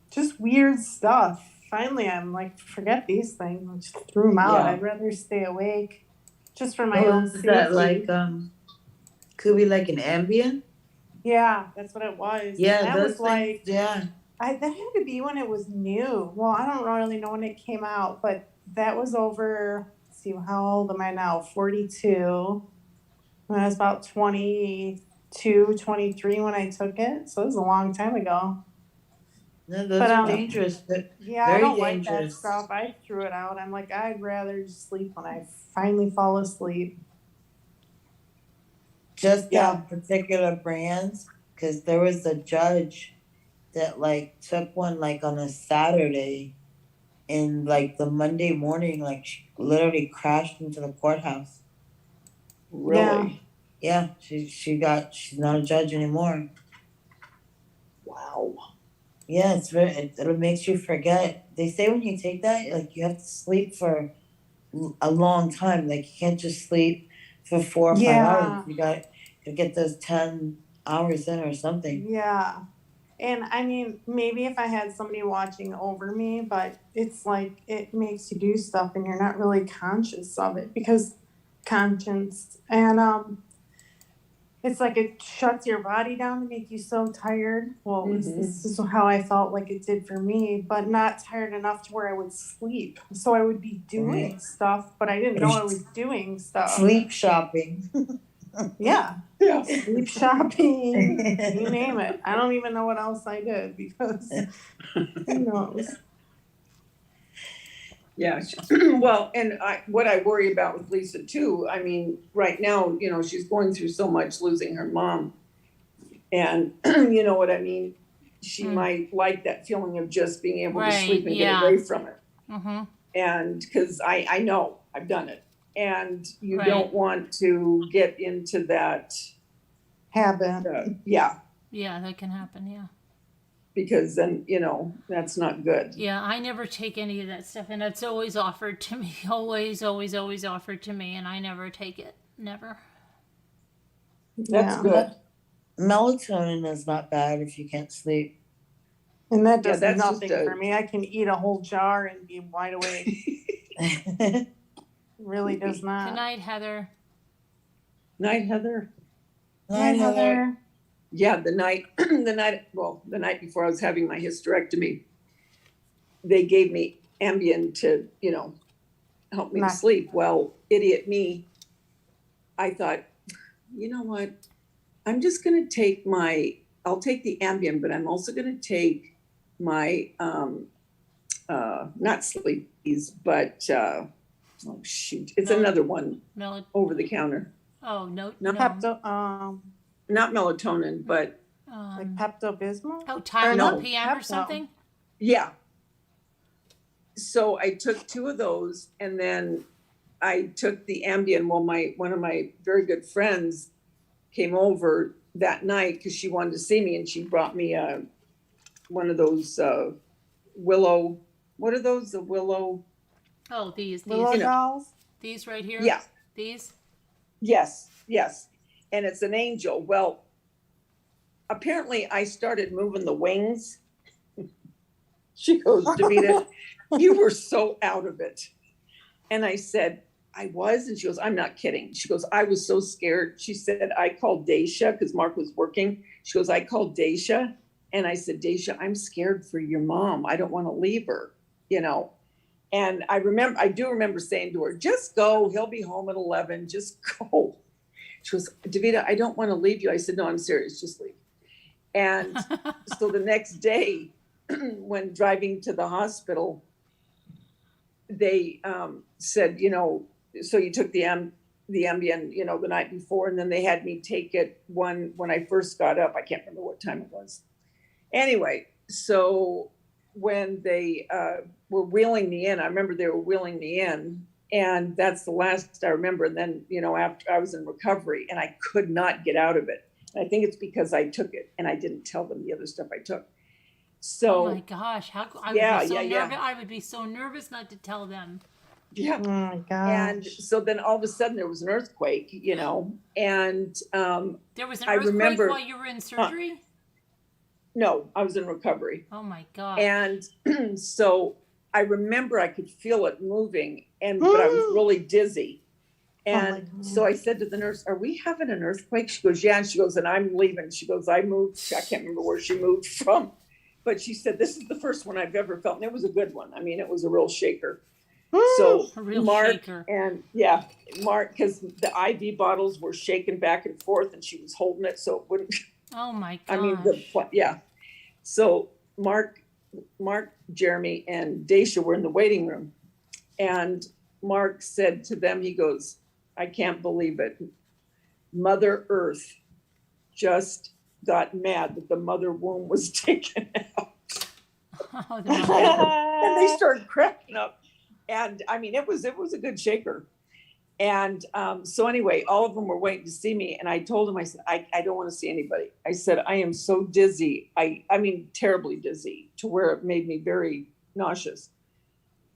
just weird stuff. Finally, I'm like, forget these things. I just threw them out. Yeah. I'd rather stay awake, just for my Oh, own is safety. that like could be like an Ambien? Yeah, that's what it was. Yeah, and that those was like, things, yeah. that had to be when it was new. Well, I don't really know when it came out, but that was over. Let's see, how old am I now? 42. When I was about 22, 23 when I took it. So it was a long time ago. No, those But, are dangerous. Yeah, I Very don't like that dangerous. stuff. I threw it out. I'm like, I'd rather just sleep when I finally fall asleep. Just Yeah. particular brands, because there was a judge that like took one like on a Saturday, and like the Monday morning, like she literally crashed into the courthouse. Really? Yeah, she's not a judge anymore. Wow. Yeah, it makes you forget. They say when you take that, like you have to sleep for a long time. Like you can't just sleep for 4 or 5 hours. You got to get those 10 hours in or something. Yeah. And I mean, maybe if I had somebody watching over me, but it's like it makes you do stuff and you're not really conscious of it because conscience. And it's like it shuts your body down to make you so tired. Well, at least this is how I felt like it did for me, but not tired enough to where I would sleep. So I would be doing stuff, but I didn't know I was doing stuff. Sleep shopping. Yeah. Yeah. Sleep shopping, you name it. I don't even know what else I did because who knows. Yeah. Well, and what I worry about with Lisa too, I mean, right now, you know, she's going through so much losing her mom. And you know what I mean? She might like that feeling of just being able to sleep and get away from it. Mm-hmm. And because I know I've done it. And you don't want to get into that habit. Yeah, that can happen. Yeah, because then you know that's not good. Yeah, I never take any of that stuff, and it's always offered to me. Always offered to me, and I never take it. Never. That's good. Melatonin is not bad if you can't sleep. And that does nothing for me. I can eat a whole jar and be wide awake. Really does not. Good night, Heather. Night, Heather. Night, Heather. Yeah, the night before I was having my hysterectomy, they gave me Ambien to, you know, help me to sleep. Well, idiot me, I thought, you know what? I'm just going to take I'll take the Ambien, but I'm also going to take my, not Sleepies, but, oh shoot, it's another one over the counter. Oh, no. Not melatonin, but like Pepto-Bismol? Oh, Tylenol PM or something? Yeah. So I took 2 of those, and then I took the Ambien. Well, one of my very good friends came over that night because she wanted to see me, and she brought me one of those willow. What are those? The willow. Oh, these willow dolls. These right here. Yeah. These. Yes. And it's an angel. Well, apparently I started moving the wings. She goes, Davida, you were so out of it. And I said, I was? And she goes, I'm not kidding. She goes, I was so scared. She said, I called Daisha because Mark was working. She goes, I called Daisha. And I said, Daisha, I'm scared for your mom. I don't want to leave her, you know. And I do remember saying to her, just go. He'll be home at 11. Just go. She goes, Davida, I don't want to leave you. I said, no, I'm serious. Just leave. And so the next day, when driving to the hospital, they said, you know, so you took the Ambien, you know, the night before, and then they had me take it when I first got up. I can't remember what time it was. Anyway, so when they were wheeling me in. I remember they were wheeling me in, and that's the last I remember. And then, you know, after I was in recovery and I could not get out of it. And I think it's because I took it and I didn't tell them the other stuff I took. So oh my gosh, I would Yeah, be so yeah, nervous. I would be so nervous not to tell them. yeah. Oh my gosh. And so then all of a sudden there was an earthquake, you know, and There was an I earthquake remember- while you were in surgery? no, I was in recovery. Oh my god. And so I remember I could feel it moving, but I was really dizzy. And so I said to the nurse, "Are we having an earthquake?" She goes, "Yeah." And she goes, "And I'm leaving." She goes, "I moved." I can't remember where she moved from, but she said, "This is the first one I've ever felt." And it was a good one. I mean, it was a real shaker. So A real Mark shaker. and Mark, because the IV bottles were shaking back and forth and she was holding it so it wouldn't, Oh my gosh. I mean, So Mark, Jeremy, and Daisha were in the waiting room. And Mark said to them, he goes, "I can't believe it. Mother Earth just got mad that the mother womb was taken out." Oh, the mother- And they started cracking up. And I mean, it was a good shaker. And so anyway, all of them were waiting to see me. And I told them, I said, I don't want to see anybody. I said, I am so dizzy. I mean, terribly dizzy to where it made me very nauseous.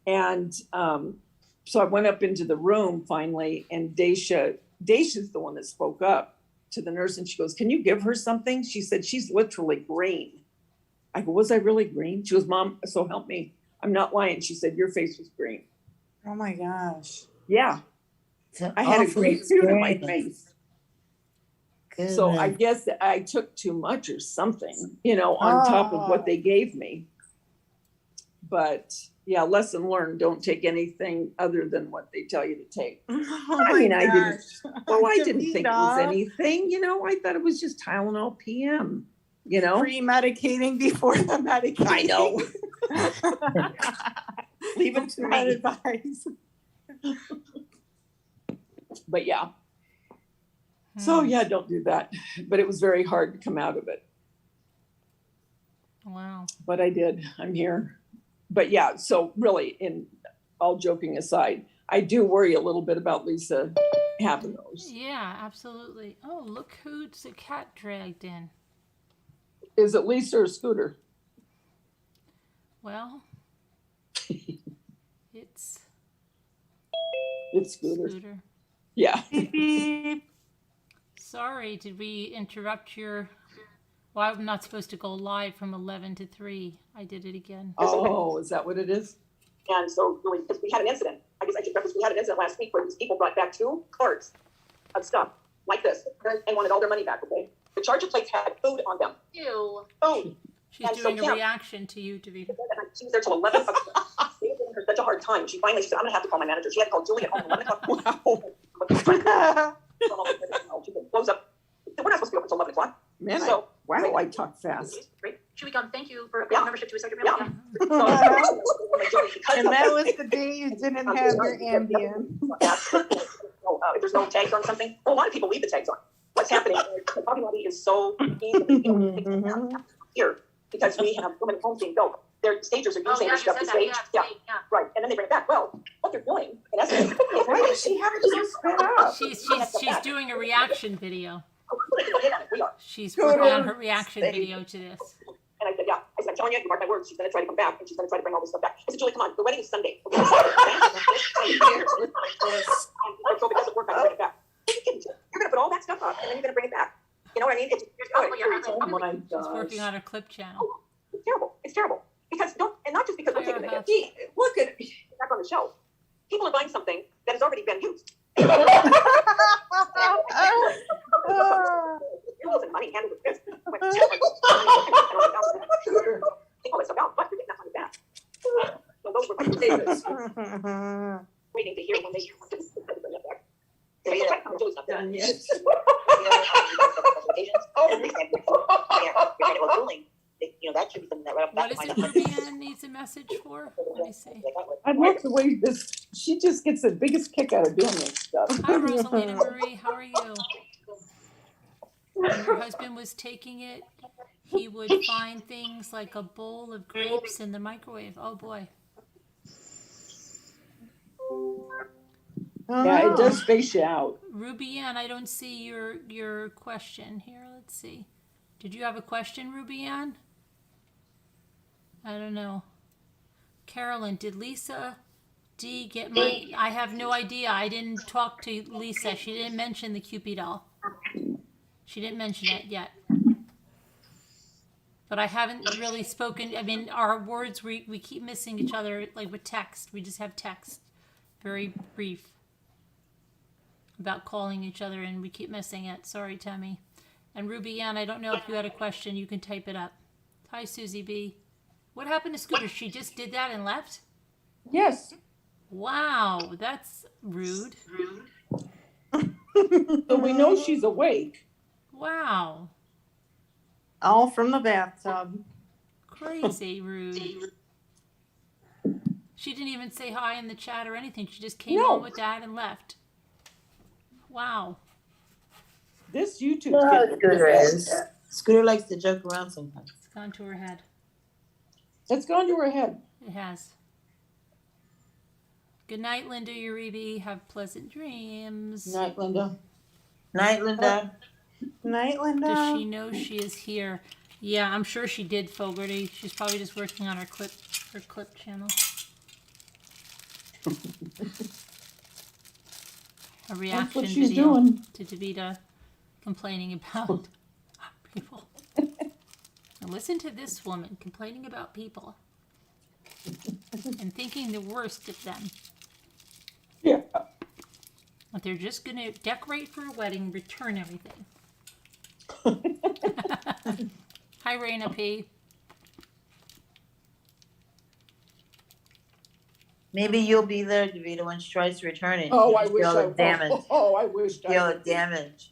And so I went up into the room finally, and Daisha's the one that spoke up to the nurse, and she goes, "Can you give her something?" She said, "She's literally green." I go, "Was I really green?" She goes, "Mom, so help me. I'm not lying." She said, "Your face was green." Oh my gosh. Yeah, It's an I had a awful green suit in my experience. face. So I Goodness. guess that I took too much or something, you know, on top of what they gave me. But yeah, lesson learned, don't take anything other than what they tell you to take. Oh I mean, I didn't, gosh. well, I didn't think it was Davina. anything, you know, I thought it was just Tylenol PM, you know? Pre-medicating before the medication. I know. Leave it to Bad me. advice. But yeah, so yeah, don't do that. But it was very hard to come out of it. Wow. But I did. I'm here. But yeah, so really, in all joking aside, I do worry a little bit about Lisa having those. Yeah, absolutely. Oh, look who's a cat dragged in. Is it Lisa or Scooter? Well, it's It's Scooter. Scooter. Yeah. Sorry, did we interrupt your... Well, I'm not supposed to go live from 11 to 3. I did it again. Oh, is that what it is? And so really, because we had an incident, I guess I should preface, we had an incident last week where these people brought back 2 carts of stuff like this and wanted all their money back, okay? The charger plates had food on them. Ew. Food. She's And so doing a Kim- reaction to you, Davina. She was there till 11 o'clock. They were giving her such a hard time. She finally said, "I'm gonna have to call my manager." She had to call Julie at home at 11 o'clock. Wow. She could close up. We're not supposed to be open until 11 o'clock. Man, So- wow, I talk fast. Right? Should we thank you for Yeah. membership to a second? Yeah. And that was the day you didn't have your Ambien. If there's no tags on something, well, a lot of people leave the tags on. What's happening? The Bobby Lobby is so easy here because we have so many homes being built. Their stagers are Oh, using yeah, their you stuff said to that, stage. yeah, Yeah, right. And then they bring it back. Well, what they're doing, in essence, Why does she have it so sped up? She's doing a reaction video. we are. She's working on her reaction video to this. And I said, yeah. I said, I'm telling you, you mark my words. She's going to try to come back, and she's going to try to bring all this stuff back. I said, Julie, come on. The wedding is Sunday. Okay? So if it doesn't work, I'm bring it back. You're going to put all that stuff up, and then you're going to bring it back. You know what I mean? It's Oh my She's gosh. working on her clip channel. It's terrible. It's terrible. Because and not just because we're taking the Fire gift. Look at it back on the shelf. People are buying something that has already been used. You're losing money handled with this. Think all this about, but you're getting that money back. So those were my favorites. Waiting to hear when they bring it back. Julie's not done yet. You know, that should be something that right off the What bat is of it my Davina needs a message for? Let me see. I love the way this, she just gets the biggest kick out of doing this stuff. Hi, Rosalina Marie. How are you? When your husband was taking it, he would find things like a bowl of grapes in the microwave. Oh boy. Yeah, it does space you out. Ruby Ann, I don't see your question here. Let's see. Did you have a question, Ruby Ann? I don't know. Carolyn, did Lisa D get my... I have no idea. I didn't talk to Lisa. She didn't mention the Cupid doll. She didn't mention it yet. But I haven't really spoken. I mean, our words, we keep missing each other, like with text. We just have text. Very brief. About calling each other, and we keep missing it. Sorry, Tammy. And Ruby Ann, I don't know if you had a question. You can type it up. Hi, Susie B. What happened to Scooter? She just did that and left? Yes. Wow, that's rude. So we know she's awake. Wow. All from the bathtub. Crazy rude. She didn't even say hi in the chat or anything. She just came No. on with that and left. Wow. This YouTube. Scooter is. Scooter likes to joke around sometimes. It's gone to her head. It's gone to her head. It has. Good night, Linda Uribe. Have pleasant dreams. Night, Linda. Night, Linda. Night, Linda. Does she know she is here? Yeah, I'm sure she did, Fogarty. She's probably just working on her clip channel. A reaction That's what she's video doing. to Davida complaining about people. Now listen to this woman complaining about people and thinking the worst of them. Yeah. But they're just going to decorate for a wedding, return everything. Hi, Raina P. Maybe you'll be there, Davida, when she tries to return it. Oh, You I can wish feel I the damage. I wish I Feel the would. damage.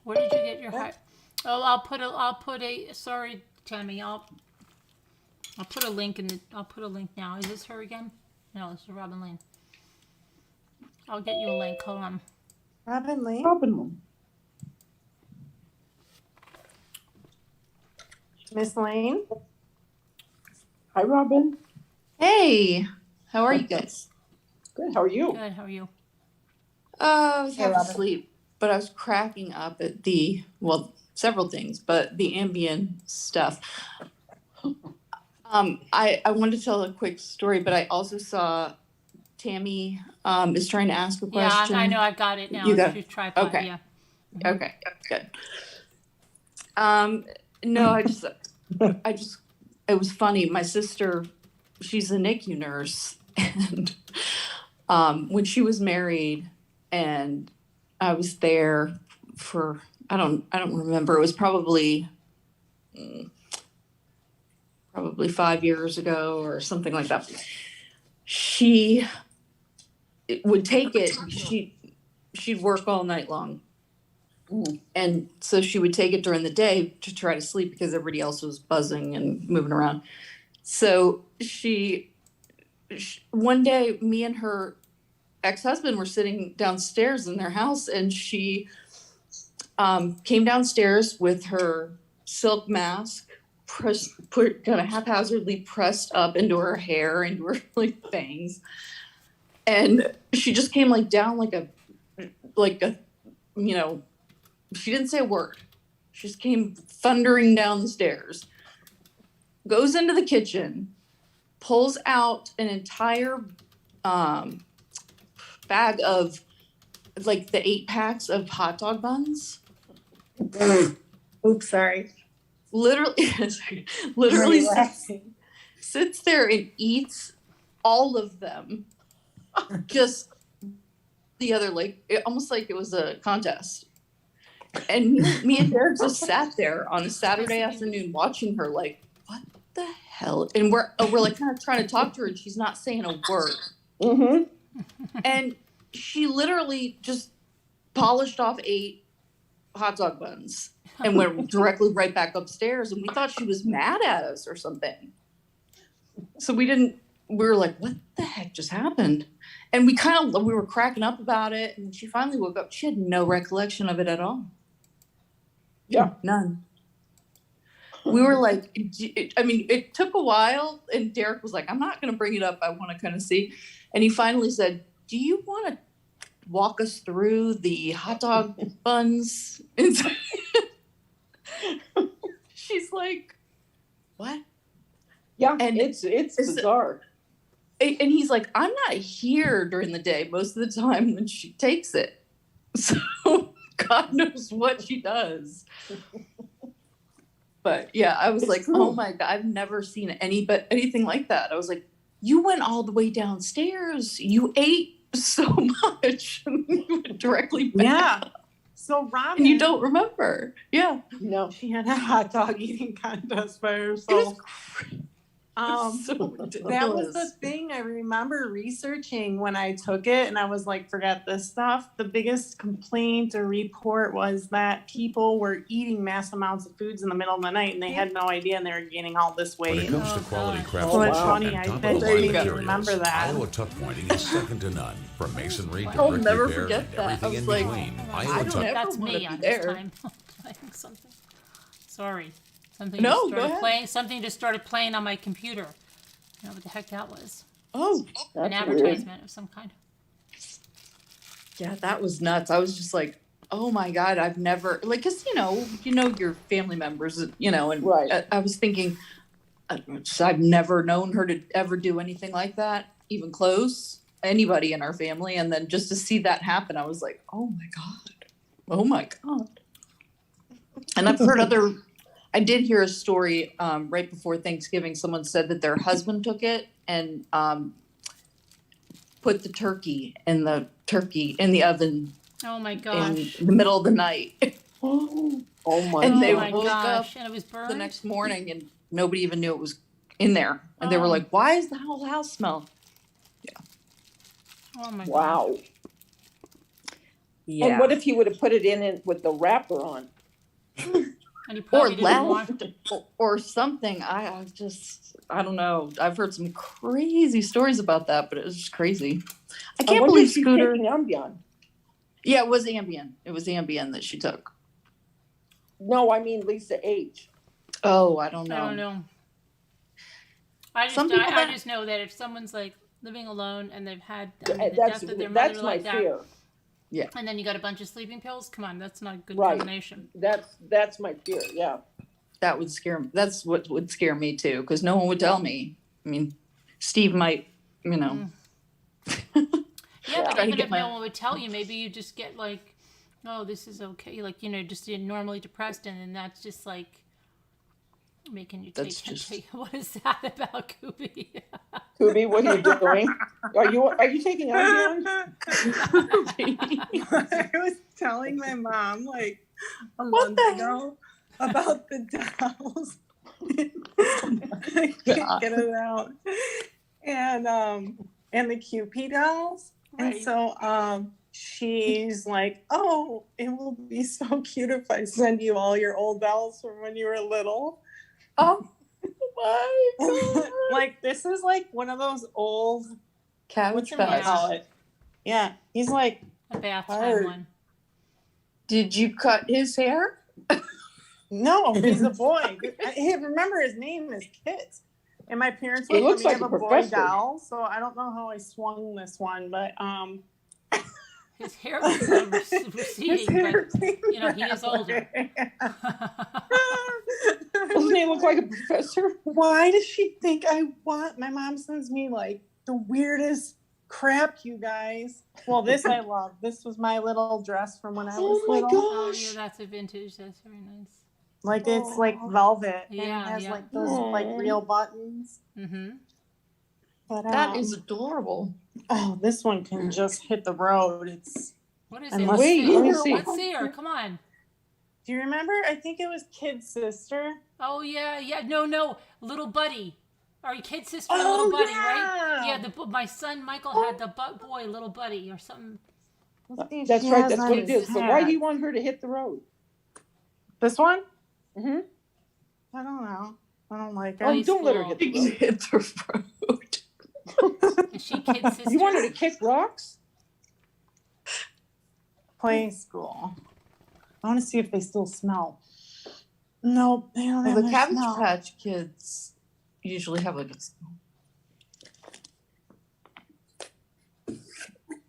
Where did you get your hat? Oh, I'll put a sorry, Tammy, I'll put a link I'll put a link now. Is this her again? No, this is Robin Lane. I'll get you a link. Hold on. Robin Lee. Robin. Miss Lane. Hi, Robin. Hey, how are you guys? Good. How are you? Good. How are you? I was Hey, half Robin. asleep, but I was cracking up at several things, but the Ambien stuff. I wanted to tell a quick story, but I also saw Tammy is trying to ask a question. Yeah, I know. I got it now. You got It's tripod. okay. Yeah. Okay, good. No, it was funny. My sister, she's a NICU nurse, and when she was married, and I was there for I don't remember. It was probably 5 years ago or something like that. She would take it. She'd work all night long. And so she would take it during the day to try to sleep because everybody else was buzzing and moving around. So one day, me and her ex-husband were sitting downstairs in their house, and she came downstairs with her silk mask, put kind of haphazardly pressed up into her hair, into her like bangs, and she just came down like a she didn't say a word. She just came thundering down the stairs, goes into the kitchen, pulls out an entire bag of the 8 packs of hot dog buns. Oops, sorry. Literally sits there and eats all of them. Just the other, almost like it was a contest. And me and Derek just sat there on a Saturday afternoon watching her what the hell? And we're kind of trying to talk to her, and she's not saying a word. Mm-hmm. And she literally just polished off 8 hot dog buns and went directly right back upstairs. And we thought she was mad at us or something. So we were like, what the heck just happened? And we were cracking up about it. And she finally woke up. She had no recollection of it at all. Yeah. None. we were like, I mean, it took a while, and Derek was like, I'm not going to bring it up. I want to kind of see. And he finally said, do you want to walk us through the hot dog buns? And so she's like, what? Yeah, And it's it's- bizarre. And he's like, I'm not here during the day most of the time when she takes it. So God knows what she does. But yeah, I was It's like, true. oh my God, I've never seen anything like that. I was like, you went all the way downstairs. You ate so much. You went directly back. Yeah. So Robin, And you don't remember. Yeah. No. she had a hot dog eating contest by It was herself. so That was the ridiculous. thing I remember researching when I took it, and I was like, forget this stuff. The biggest complaint or report was that people were eating mass amounts of foods in the middle of the night, and they had no idea, and they were gaining all this When it weight. comes to Oh, quality God. craftsmanship So it's wow. funny, and I top bet of the you line you materials, remember that. Iowa tuck pointing is second to none. From masonry to I'll brick never repair forget and that. I everything in was like, between. I Iowa don't tuck ever That's wanna me be on there. this time playing something. Sorry. Something No, just go started ahead. playing. Something just started playing on my computer. I don't know what the heck that was. Oh, An That's weird. advertisement of some kind. yeah, that was nuts. I was just like, oh my God, I've never, like, cause you know your family members, and Right. I was thinking, I've never known her to ever do anything like that, even close, anybody in our family. And then just to see that happen, I was like, oh my God. And I've heard I did hear a story right before Thanksgiving. Someone said that their husband took it and put the turkey in the oven Oh my in gosh. the middle of the night. Oh my And they Oh my woke gosh. up And it was burned. the next morning and nobody even knew it was in there. And they were Oh. like, why is the whole house smell? Oh my gosh. Wow. Yeah. And what if he would have put it in with the wrapper on? And he or probably didn't want. left or something. I don't know. I've heard some crazy stories about that, but it was just crazy. I can't wonder believe if she's Scooter. taking Ambien. Yeah, it was Ambien. It was Ambien that she took. No, I mean Lisa H. Oh, I don't know. I don't know. I Some people I that- just know that if someone's like living alone and they've had the That's death of their mother my like that, fear. and then you got a bunch of sleeping pills, come on, that's not a good Right. combination. That's my fear. Yeah. That would scare me. That's what would scare me too, because no one would tell me. I mean, Steve might, Yeah, Yeah. but Try to even get if my- no one would tell you, maybe you just get like, oh, this is okay, like just you're normally depressed, and then that's just like making you That's take. just- What is that about, Kubi? Kubi, what are you doing? Are you taking Ambien? I was telling my mom like a What month the ago about the dolls. I can't get it out. And the Cupid dolls. Right. And so she's like, oh, it will be so cute if I send you all your old dolls from when you were little. Oh my God. Like this is like one of those old Cabbage what's Patch. call it? Yeah. He's like, A bath time Hard. one. Did you cut his hair? no, he's a boy. Remember his name is Kit. And my parents He let looks me like have a a boy professor. doll, so I don't know how I swung this one, but His hair was his receding, hair but came you know, he is that older. way. Doesn't he look like a professor? Why does she think I want? My mom sends me like the weirdest crap, you guys. Well, this I love. This was my little dress from when I was Oh my little. Oh gosh. yeah, that's a vintage. That's very nice. Like it's like velvet, and Yeah, it has yeah. like those like real buttons. Mm-hmm. But That is adorable. oh, this one can just hit the road. It's. What is And it? let's Let's see. see. Let me see. Let's see her. Come on. Do you remember? I think it was Kid's sister. Oh yeah, yeah. No, little buddy. Our kid sister, Oh, little buddy, yeah. right? Yeah. My son Michael had the boy, little buddy, or something. Let's see if That's she right. has That's on what it his is. But why hat. do you want her to hit the road? This one? Mm-hmm. I don't know. I don't like Oh, her. don't let her hit the road. Hit the road. Is she kid sister? You want her to kick rocks? Play school. I want to see if they still smell. No, they don't Well, have the a Cabbage smell. Patch Kids usually have like a smell.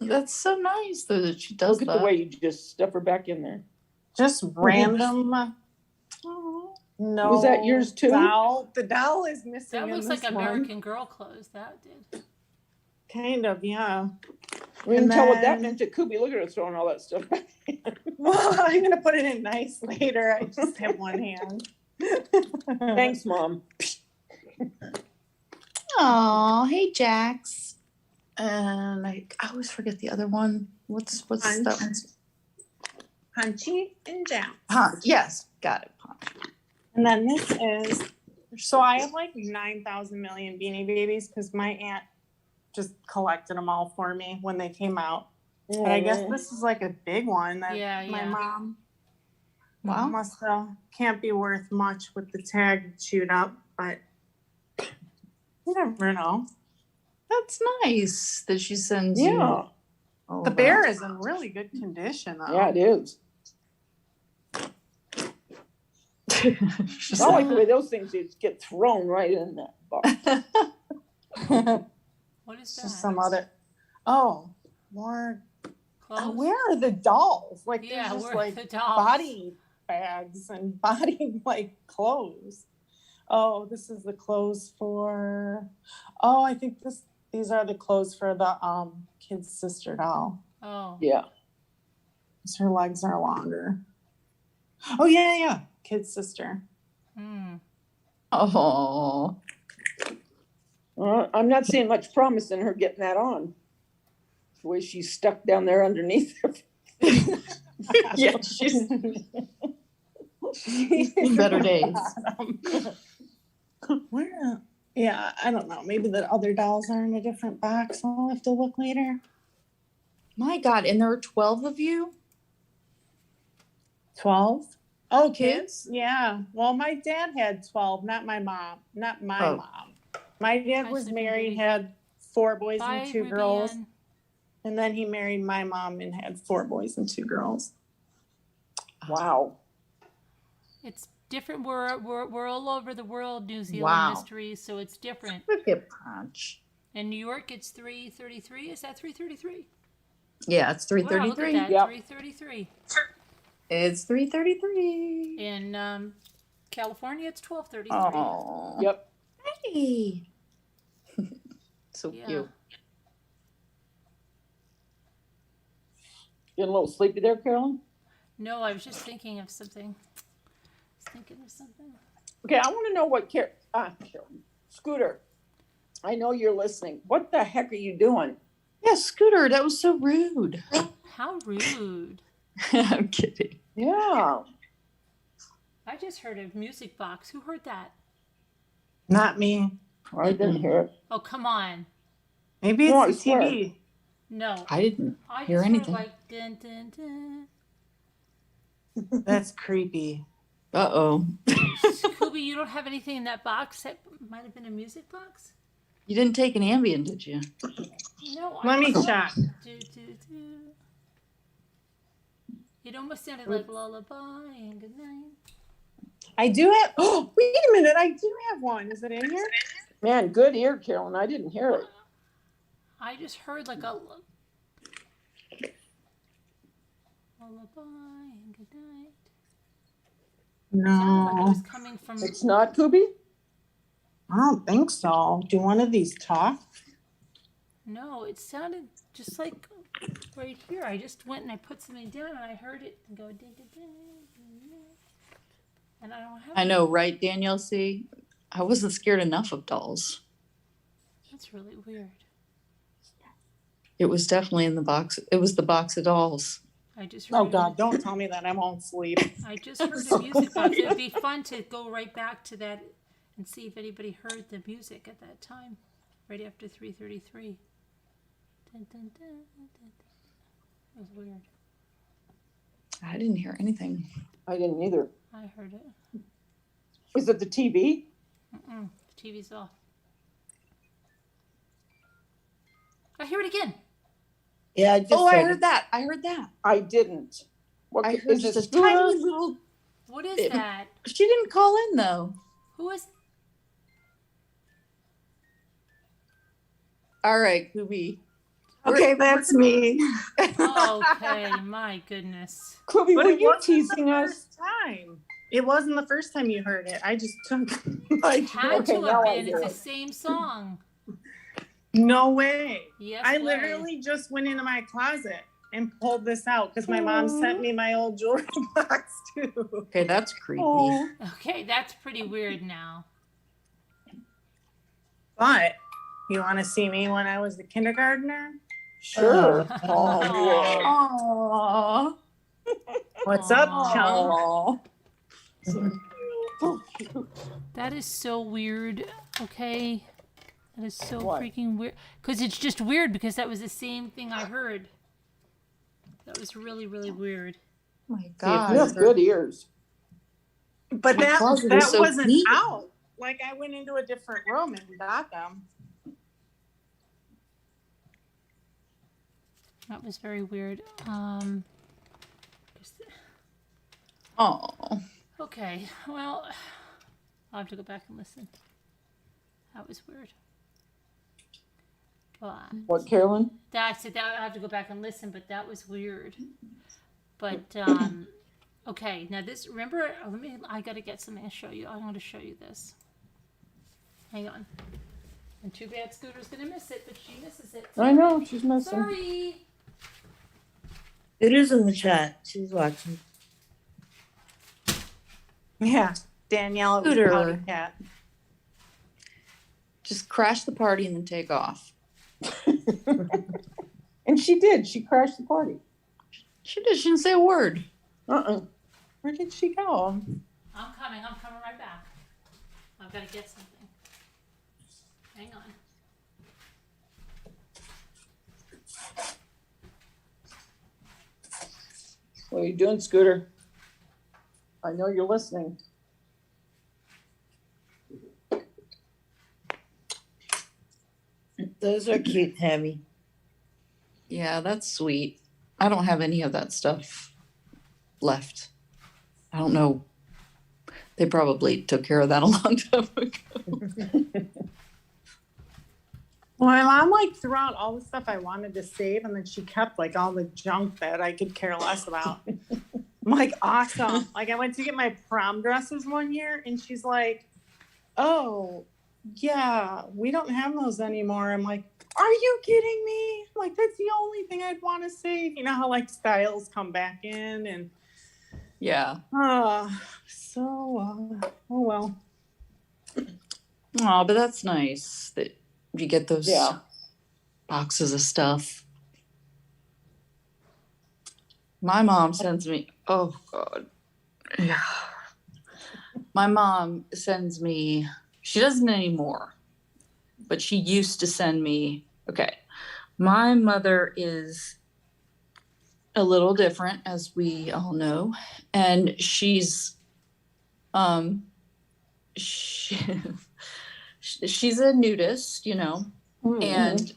That's so nice though that she does Look at that. the way you just stuff her back in there. Just random. No. Was that yours too? Doll. The doll is missing. That in looks this like one. American Girl clothes. That did. Kind of, yeah. We didn't And tell what that then- meant to Kubi. Look at her throwing all that stuff back in. Well, I'm gonna put it in nice later. I just have one hand. Thanks, Mom. Aw, hey Jax. And I always forget the other one. What's Punch. that one? Punchy and Jack. Yes, got it. Punch. And then this is, so I have like 9,000 million Beanie Babies because my aunt just collected them all for me when they came out. But I guess this is like a big one that Yeah, my yeah. mom Wow. must can't be worth much with the tag chewed up, but you never know. That's nice that she sends you. Yeah, all The that. bear is in really good condition though. yeah, it is. She's It's not like the way those things just get thrown right in that box. What is It's that? just some other, more, Clothes? where are the dolls? Like Yeah, there's just where are like the dolls? body bags and body like clothes. Oh, this is the clothes for, I think these are the clothes for the kid's sister doll. Oh. Yeah. 'Cause her legs are longer. Oh yeah. Kid's sister. Hmm. Oh. I'm not seeing much promise in her getting that on. The way she's stuck down there underneath her. Yeah, she's seen better days. Where? Yeah, I don't know. Maybe the other dolls are in a different box. I'll have to look later. My God, and there are 12 of you? 12? Oh, kids? Yeah. Well, my dad had 12, not my mom. Not my Oh. mom. My dad Hi, was Sleeping married, Beauty. had 4 boys Bye, and 2 Ruby girls. Ann. And then he married my mom and had 4 boys and 2 girls. Wow. It's different. We're all over the world, New Zealand Wow. mysteries, so it's different. Look at Punch. In New York, it's 3:33. Is that 3:33? Yeah, it's Wow, look at 3:33. that. Yep. 3:33. It's 3:33. In California, it's 12:33. Oh. Yep. Hey. So Yeah. cute. Getting a little sleepy there, Carolyn? No, I was just thinking of something. Okay, I want to know what Carolyn. Scooter, I know you're listening. What the heck are you doing? Yeah, Scooter, that was so rude. How rude. I'm kidding. Yeah. I just heard a music box. Who heard that? Not me. I didn't hear it. Oh, come on. Maybe No, I it's the swear. TV. No. I didn't I hear just anything. heard like dun dun dun. That's creepy. Uh-oh. Scooby, you don't have anything in that box that might have been a music box? You didn't take an Ambien, did you? No. Let me just- check. Do, do, do. It almost sounded like lullaby and good night. I do have, wait a minute. I do have one. Is it in here? Man, good ear, Carolyn. I didn't hear it. I just heard like a lullaby and good night. It sounded like it No, was coming from. It's not Kubi? I don't think so. Do one of these talk? No, it sounded just like right here. I just went and I put something down and I heard it go ding ding ding. And I don't have. I know, right, Danielle? See, I wasn't scared enough of dolls. That's really weird. It was definitely in the box. It was the box of dolls. I just heard. Oh God, don't tell me that. I won't sleep. I just heard a music box. It would be fun to go right back to that and see if anybody heard the music at that time, right after 3:33. Dun, dun, dun, dun, dun. It was weird. I didn't hear anything. I didn't either. I heard it. Is it the TV? Mm-mm. The TV's off. I hear it again. Yeah, I just Oh, I heard heard it. that. I heard that. I didn't. What I is heard it just a Scooter? tiny little What is that? She didn't call in though. Who is? All right, Kubi. Okay, that's me. Okay, my goodness. Kobe, But were it you wasn't teasing the us? first time. It wasn't the first time you heard it. I just took my Had Okay, to now have I been. do. It's the same song. No way. Yes, I way. literally just went into my closet and pulled this out because my mom sent me my old jewelry box too. Okay, that's creepy. Oh. Okay, that's pretty weird now. But you want to see me when I was the kindergartner? Sure. Aww. What's up, Aw. chunk? That is so weird. Okay. That is so What? freaking weird. Because it's just weird because that was the same thing I heard. That was really, really weird. Oh my You God. have good ears. But My that closet is so wasn't neat. out. Like I went into a different room and got them. That was very weird. Oh. Okay, well, I'll have to go back and listen. That was weird. But What, Carolyn? I said that I have to go back and listen, but that was weird. But okay, now this. Remember, I gotta get something to show you. I want to show you this. Hang on. And too bad Scooter's gonna miss it, but she misses it. I know, she's missing. Sorry. It is in the chat. She's watching. Yeah, Danielle, it was Scooter. Pouty Cat. Just crash the party and then take off. And she did. She crashed the party. She didn't say a word. Where did she go? I'm coming right back. I've got to get something. Hang on. What are you doing, Scooter? I know you're listening. Those are cute, Tammy. Yeah, that's sweet. I don't have any of that stuff left. I don't know. They probably took care of that a long time ago. Well, my mom like threw out all the stuff I wanted to save, and then she kept like all the junk that I could care less about. I'm like, awesome. Like I went to get my prom dresses one year, and she's like, "Oh, yeah, we don't have those anymore." I'm like, "Are you kidding me?" I'm like, that's the only thing I'd want to save. You know how like styles come back in, and Yeah. oh well. Oh, but that's nice that you get those Yeah. boxes of stuff. My mom sends me, oh God. Yeah. My mom sends me, she doesn't anymore, but she used to send me, okay. My mother is a little different, as we all know, and she's she's a nudist, you know, and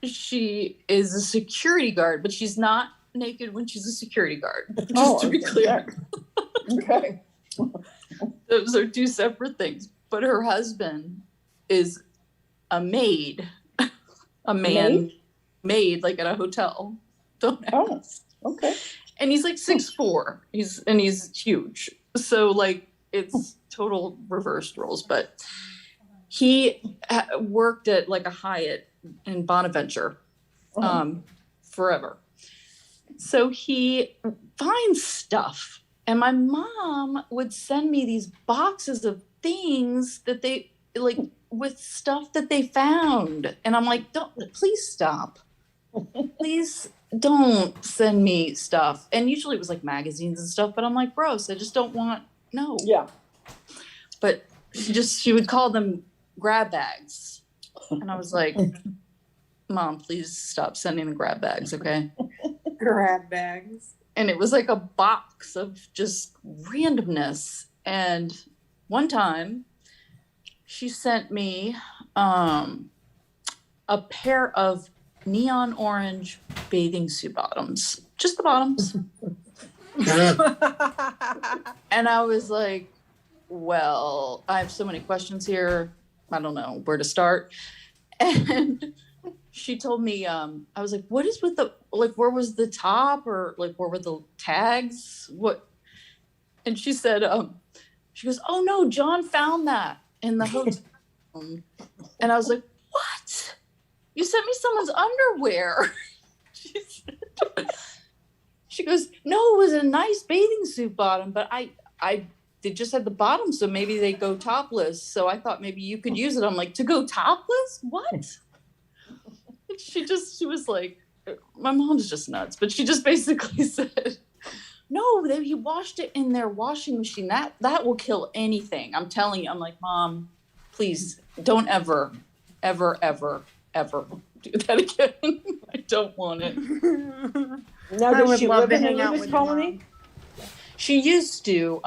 she is a security guard, but she's not naked when she's a security guard. Just to be clear. Okay. Those are two separate things. But her husband is a maid, a man maid, like at a hotel. Don't ask. Oh, okay. And he's like 6'4". He's huge. So like it's total reversed roles. But he worked at like a Hyatt in Bonaventure forever. So he finds stuff. And my mom would send me these boxes of things that they like with stuff that they found. And I'm like, please stop. Please don't send me stuff. And usually it was like magazines and stuff, but I'm like, gross. I just don't want, no. Yeah. But she would call them grab bags. And I was like, Mom, please stop sending the grab bags, okay? Grab bags. And it was like a box of just randomness. And one time she sent me a pair of neon orange bathing suit bottoms, just the bottoms. And I was like, well, I have so many questions here. I don't know where to start. And she told me, I was like, what is with the, like, where was the top, or like, where were the tags? What? And she said, she goes, oh no, John found that in the hotel. And I was like, what? You sent me someone's underwear. She goes, no, it was a nice bathing suit bottom, but they just had the bottom, so maybe they go topless. So I thought maybe you could use it. I'm like, to go topless? What? She was like, my mom's just nuts. But she just basically said, no, he washed it in their washing machine. That will kill anything. I'm telling you. I'm like, Mom, please don't ever, ever, ever, ever do that again. I don't want it. Now, I does would she love live to in a hang out nudist with your colony? mom. She used to.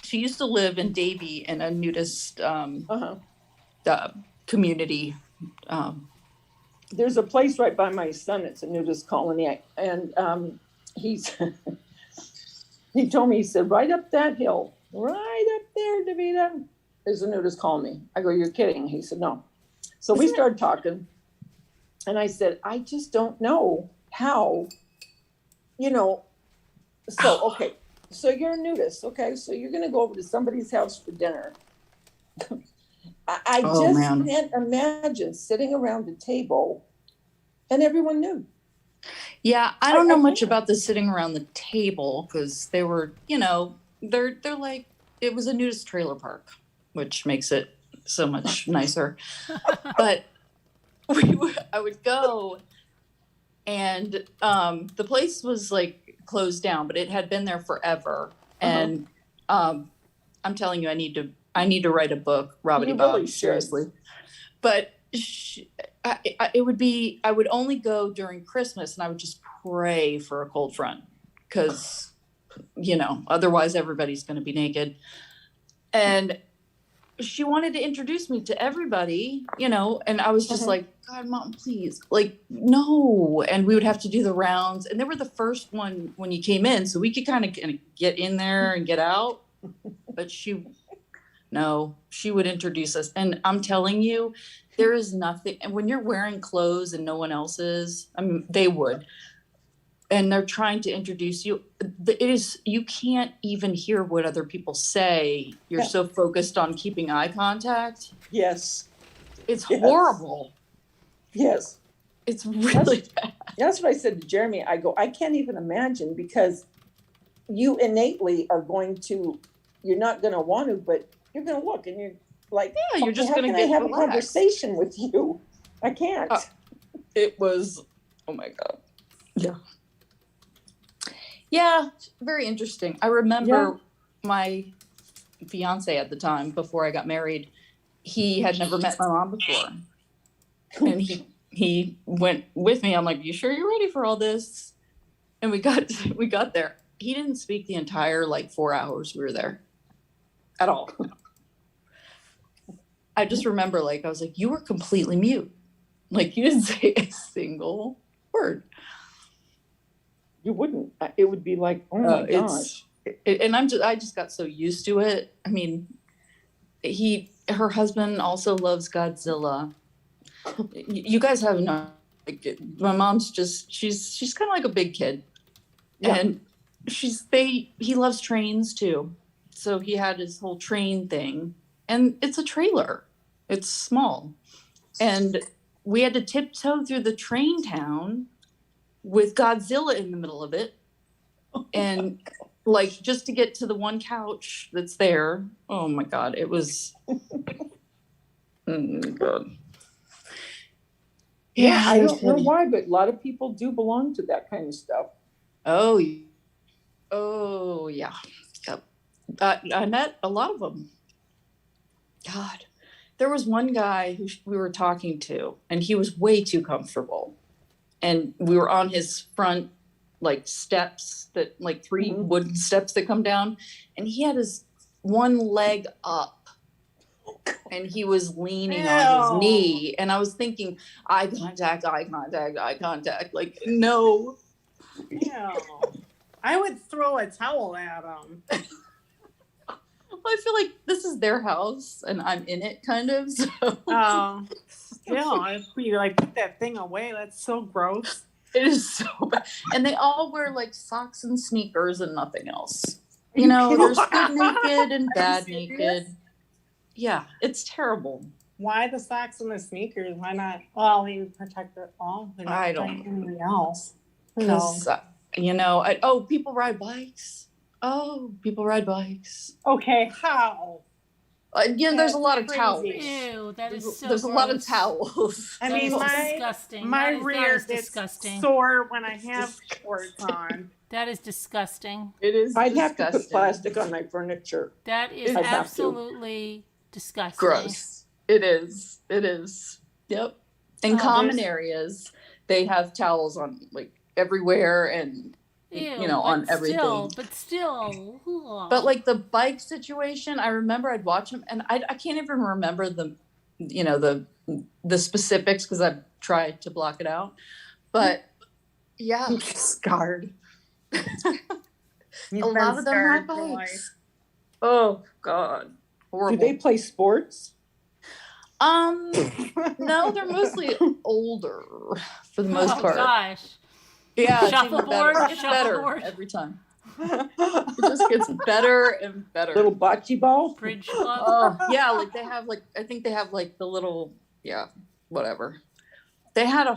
She used to live in Davie in a nudist community. There's a place right by my son. It's a nudist colony, and he's he told me, he said, right up that hill, right up there, Davida, is a nudist colony. I go, you're kidding? He said, no. So we started talking, and I said, I just don't know how, so, okay, so you're a nudist, okay, so you're gonna go over to somebody's house for dinner. I just can't imagine sitting around a table and everyone knew. Yeah, I don't know much about the sitting around the table, because they were, they're like, it was a nudist trailer park, which makes it so much nicer. But I would go, and the place was like closed down, but it had been there forever. And I'm telling you, I need to write a book, Robert You Bob, really should. seriously. But I would only go during Christmas, and I would just pray for a cold front, because, otherwise everybody's going to be naked. And she wanted to introduce me to everybody, and I was just like, God, Mom, please, like, no. And we would have to do the rounds, and they were the first one when you came in, so we could kind of get in there and get out. But she would introduce us. And I'm telling you, there is nothing. And when you're wearing clothes and no one else is, they would. And they're trying to introduce you. You can't even hear what other people say. You're so focused on keeping eye contact. Yes. It's horrible. Yes. It's really bad. That's what I said to Jeremy. I go, I can't even imagine, because you innately are going to, you're not going to want to, but you're going to look, and you're like, yeah, you're just going to get have a conversation with you. I can't. It was, oh my God. Yeah. Yeah, very interesting. I remember my fiance at the time, before I got married, he had never met my mom before. And he went with me. I'm like, you sure you're ready for all this? And we got there. He didn't speak the entire 4 hours we were there at all. I just remember I was like, you were completely mute. You didn't say a single word. You wouldn't. It would be like, oh my gosh. And I just got so used to it. I mean, her husband also loves Godzilla. You guys have no, my mom's she's kind of like a big kid. Yeah. And he loves trains too. So he had his whole train thing, and it's a trailer. It's small. And we had to tiptoe through the train town with Godzilla in the middle of it. And just to get to the one couch that's there. Oh my God. It was, God. Yeah, I don't know why, but a lot of people do belong to that kind of stuff. Oh yeah. Yep. I met a lot of them. God, there was one guy who we were talking to, and he was way too comfortable. And we were on his front, steps that, 3 wooden steps that come down. And he had his one leg up, and he was leaning on his knee. And I was thinking, eye contact. No. Ew. I would throw a towel at them. I feel like this is their house and I'm in it, kind of. So Oh, still, I'd be like, put that thing away. That's so gross. it is so bad. And they all wear like socks and sneakers and nothing else. Are You know, kidding? there's good naked and bad serious? naked. Yeah, it's terrible. Why the socks and the sneakers? Why not? Well, they would protect it all. They're not I don't protecting anything else. Who knows? Because, you know, people ride bikes. Oh, people ride bikes. Okay, how? Again, there's a lot of That's towels. crazy. Ew, that is so There's a lot of gross. towels. I That mean, is my disgusting. my That rear is gets disgusting. sore when I have shorts on. That is disgusting. It is I'd have to put disgusting. plastic on my furniture. That is I'd have to. absolutely disgusting. Gross. It is. It is. Yep. In Oh, common there's- areas, they have towels on like everywhere and Ew, you know, but on everything. Still. Ugh. But like the bike situation, I remember I'd watch them, and I can't even remember the specifics because I've tried to block it out. But yeah, Scarred. a lot of them ride bikes. Oh God, Do horrible. they play sports? No, they're mostly older for the most oh part. gosh. Yeah, it's even Shuffleboard, better. It's better shuffleboard. every time. It just gets better and better. Little bocce ball? Bridge club. Oh yeah, like they have I think they have like the little whatever. They had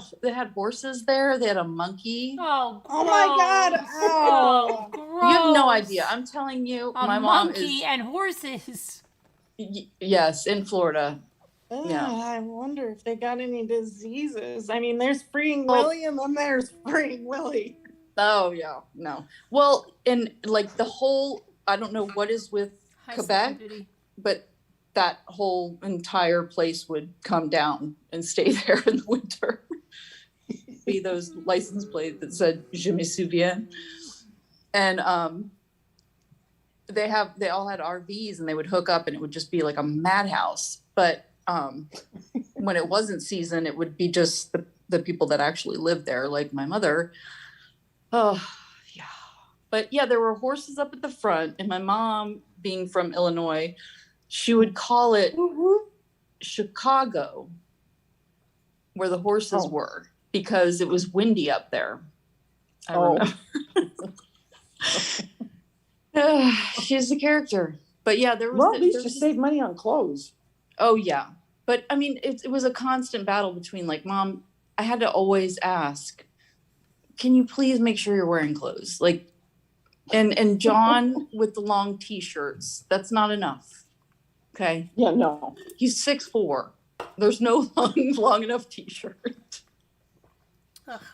horses there. They had a monkey. Oh, Oh my God. gross. Oh. gross. You have no idea. I'm telling you, A my mom monkey is and horses. yes, in Florida. Yeah. I wonder if they got any diseases. I mean, there's Freeing Well- Willie and then there's Freeing Willie. Oh yeah, no. Well, and like the whole I don't know what is with High Quebec, celebrity. but that whole entire place would come down and stay there in the winter. Be those license plates that said "Je me souviens," and they all had RVs and they would hook up and it would just be like a madhouse. But when it wasn't season, it would be just the people that actually lived there, like my mother. Oh yeah, but yeah, there were horses up at the front, and my mom, being from Illinois, she would call it Chicago, where the horses were, because it was windy up there. I remember. She's a character, but yeah, there was. Well, at least you save money on clothes. Oh yeah, but I mean, it was a constant battle between like, Mom, I had to always ask, can you please make sure you're wearing clothes? Like, and John with the long t-shirts, that's not enough. Okay. Yeah, no. He's 6'4". There's no long enough t-shirt.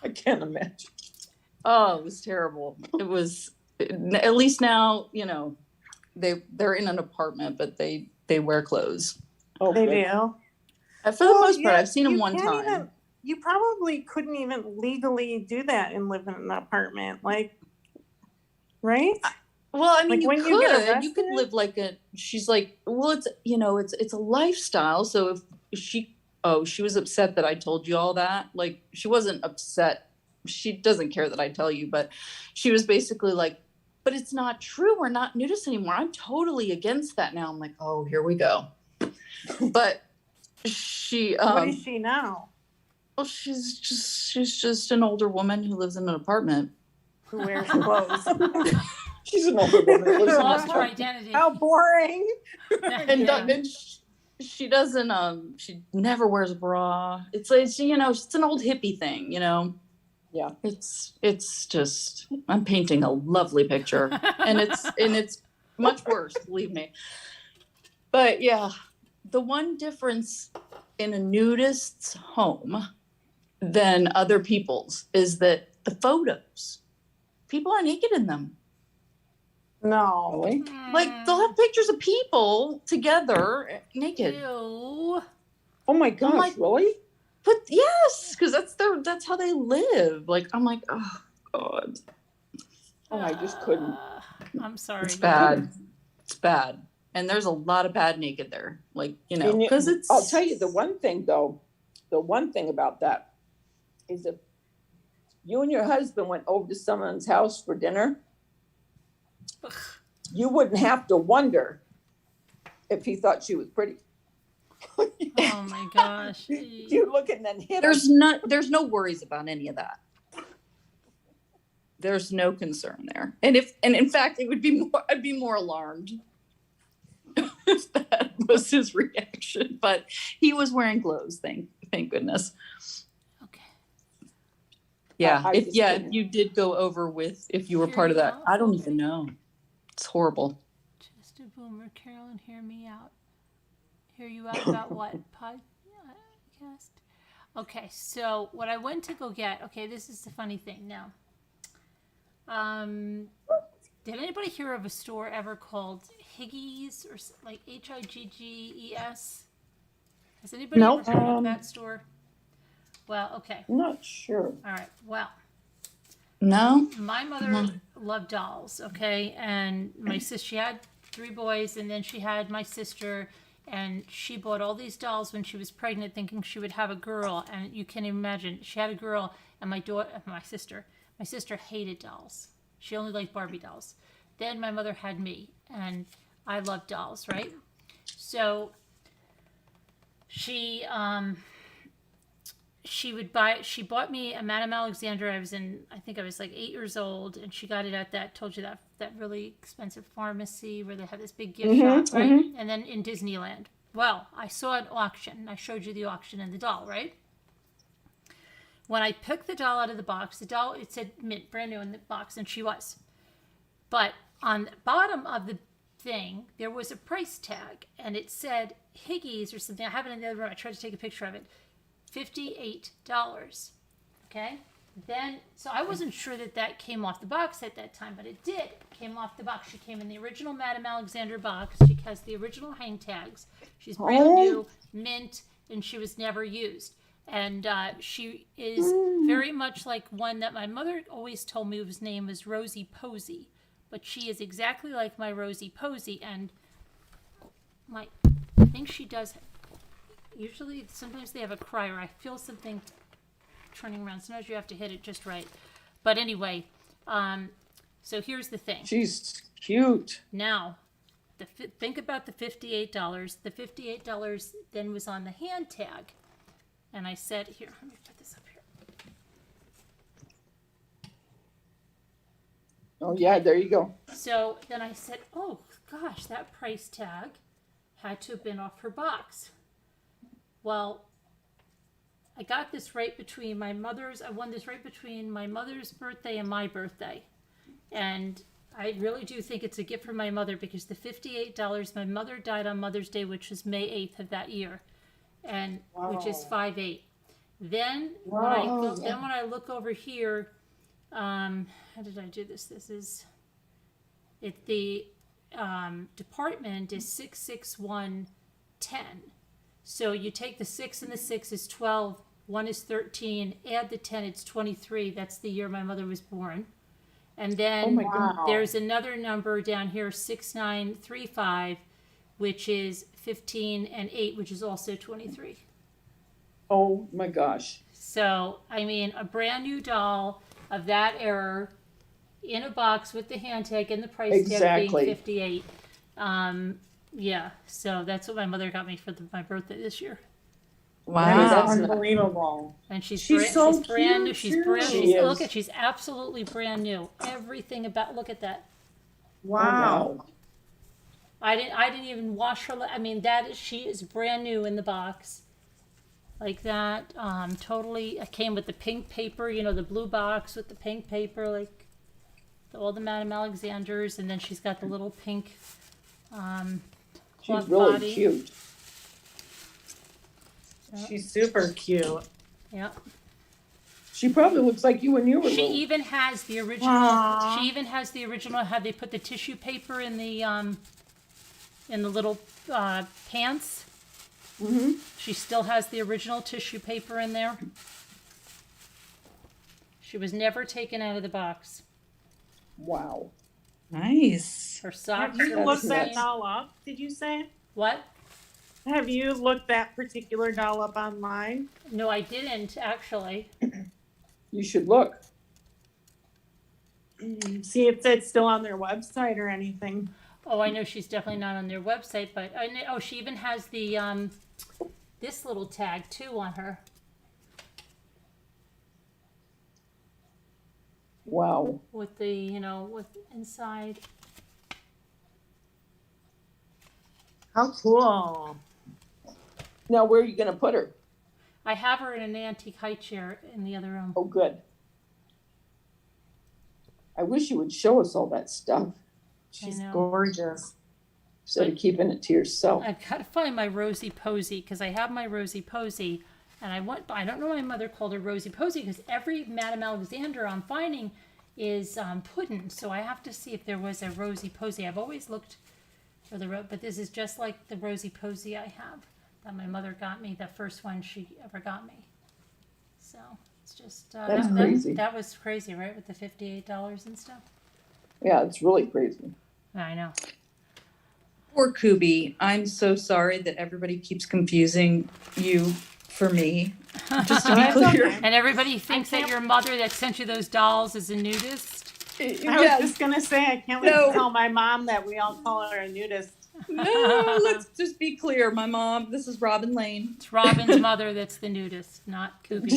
I can't imagine. Oh, it was terrible. It was, at least now, you know, they're in an apartment, but they wear clothes. Oh, They good. do. For the most part, I've seen them you one can't time. You probably couldn't even legally do that and live in an apartment, like, right? Well, I mean, Like, you when could. you get You could arrested? live like a. She's like, well, it's a lifestyle. So if she was upset that I told you all that. Like, she wasn't upset. She doesn't care that I tell you, but she was basically like, but it's not true. We're not nudists anymore. I'm totally against that now. I'm like, oh, here we go. But she. What is she now? Well, she's just an older woman who lives in an apartment. Who wears clothes? She's an older woman. that lives in Lost this her town. identity. How boring. And, Yeah. and she doesn't she never wears a bra. It's you know, it's an old hippie thing, you know. Yeah. It's just, I'm painting a lovely picture, and it's much worse, believe me. But yeah, the one difference in a nudist's home than other people's is that the photos, people are naked in them. No. Really? Like, they'll have pictures of people together naked. Ew. Oh my gosh, like- really? But yes, because that's how they live. Like, I'm like, oh God, Oh, I just couldn't. I'm sorry. it's bad. It's bad. And there's a lot of bad naked there. Like, you know, And you- because it's. I'll tell you the one thing though, the one thing about that is if you and your husband went over to someone's house for dinner you wouldn't have to wonder if he thought she was pretty. Oh my gosh. You look and then hit There's no worries about any of that. There's no concern there. And in fact, I'd be more alarmed if that was his reaction. But he was wearing gloves, thank goodness. Okay. Yeah. I If just yeah, didn't- you did go over if you were Hear part of you that. out, I don't okay. even know. It's horrible. Just a boomer, Carolyn, hear me out. Hear you out about what? Podcast? Okay, so what I went to go get, okay, this is the funny thing now. Did anybody hear of a store ever called Higgies or like Higges? Has anybody Nope. ever heard of that store? Well, okay. I'm not sure. All right. Well, No? my mother loved dolls, okay? And my sister, she had 3 boys, and then she had my sister, and she bought all these dolls when she was pregnant, thinking she would have a girl. And you can't even imagine. She had a girl, and my sister hated dolls. She only liked Barbie dolls. Then my mother had me, and I loved dolls, right? So she bought me a Madame Alexander. I think I was like 8 years old, and she got it at that really expensive pharmacy where they have this big gift shop, right? And then in Disneyland. Well, I saw an auction, and I showed you the auction and the doll, right? When I picked the doll out of the box, it said mint, brand new in the box, and she was. But on the bottom of the thing, there was a price tag, and it said Higgies or something. I have it in the other room. I tried to take a picture of it. $58. Okay? Then, so I wasn't sure that came off the box at that time, but it did. It came off the box. She came in the original Madame Alexander box. She has the original hang tags. She's brand new, mint, and she was never used. And she is very much like one that my mother always told me his name was Rosie Posey. But she is exactly like my Rosie Posey. And I think she does. Usually, sometimes they have a crier. I feel something turning around. Sometimes you have to hit it just right. But anyway, so here's the thing. She's cute. Now, think about the $58. The $58 then was on the hand tag. And I said, here, let me put this up here. Oh, yeah, there you go. So then I said, oh, gosh, that price tag had to have been off her box. Well, I got this right between I won this right between my mother's birthday and my birthday. And I really do think it's a gift from my mother because the $58, my mother died on Mother's Day, which was May 8th of that year. And which is 5/8. Then when I look over here, how did I do this? This is the department is 66110. So you take the 6 and the 6 is 12, 1 is 13, add the 10, it's 23. That's the year my mother was born. And then there's another number down here, 6935, which is 15 and 8, which is also 23. Oh my gosh. So, I mean, a brand new doll of that era in a box with the hand tag and the price tag being 58. Yeah, so that's what my mother got me for my birthday this year. Wow, that's Wow. unbelievable. And she's so brand new. cute, She's too. brand She new. is. Look at, she's absolutely brand new. Everything about, look at that. Wow. I didn't even wash her. I mean, she is brand new in the box, like that. Totally. It came with the pink paper, the blue box with the pink paper, like all the Madame Alexanders, and then she's got the little pink. She's cloth really body. cute. She's super cute. Yep. She probably looks like you when you were She little. even has the original. Aw. She even has the original. How they put the tissue paper in the little pants. Mm-hmm. She still has the original tissue paper in there. She was never taken out of the box. Wow. Nice. Her socks Have you are looked the that same. doll up? Did you say? What? Have you looked that particular doll up online? No, I didn't actually. You should look. See if it's still on their website or anything. Oh, I know she's definitely not on their website, but I know, oh, she even has the this little tag too on her. Wow. With the, you know, with inside. How cool. Now, where are you going to put her? I have her in an antique high chair in the other room. Oh, good. I wish you would show us all that stuff She's know. gorgeous. instead of keeping it to yourself. I've got to find my Rosie Posey because I have my Rosie Posey, and I don't know why my mother called her Rosie Posey because every Madame Alexander I'm finding is pudding. So I have to see if there was a Rosie Posey. I've always looked for but this is just like the Rosie Posey I have that my mother got me, the first one she ever got me. So it's just That's crazy. That was crazy, right? With the $58 and stuff. Yeah, it's really crazy. I know. Poor Kubi. I'm so sorry that everybody keeps confusing you for me. Just to be That's clear. okay. And everybody thinks that your mother that sent you those dolls is a nudist. I was Yes. just gonna say I can't wait No. to tell my mom that we all call her a nudist. No, let's just be clear. My mom, this is Robin Lane. It's Robin's mother that's the nudist, not Kubi.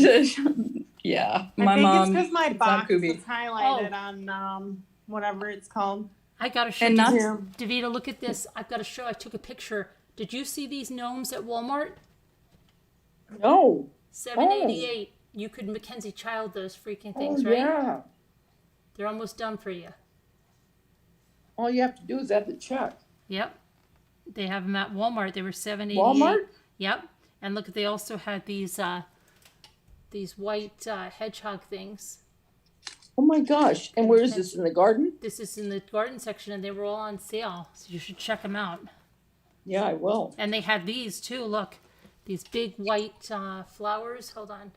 Yeah, I my think mom. it's because my it's not box Kubi. is highlighted on whatever it's called. I gotta show And you. not- Yeah. Davita, look at this. I've got to show. I took a picture. Did you see these gnomes at Walmart? No. $7.88. You could Mackenzie Child those freaking things, Oh, right? yeah. They're almost done for you. All you have to do is have the check. Yep. They have them at Walmart. They were $7.88. Walmart? Yep. And look, they also had these white hedgehog things. Oh my gosh. And where is this, in the garden? This is in the garden section, and they were all on sale. So you should check them out. Yeah, I will. And they had these too. Look, these big white flowers. Hold on.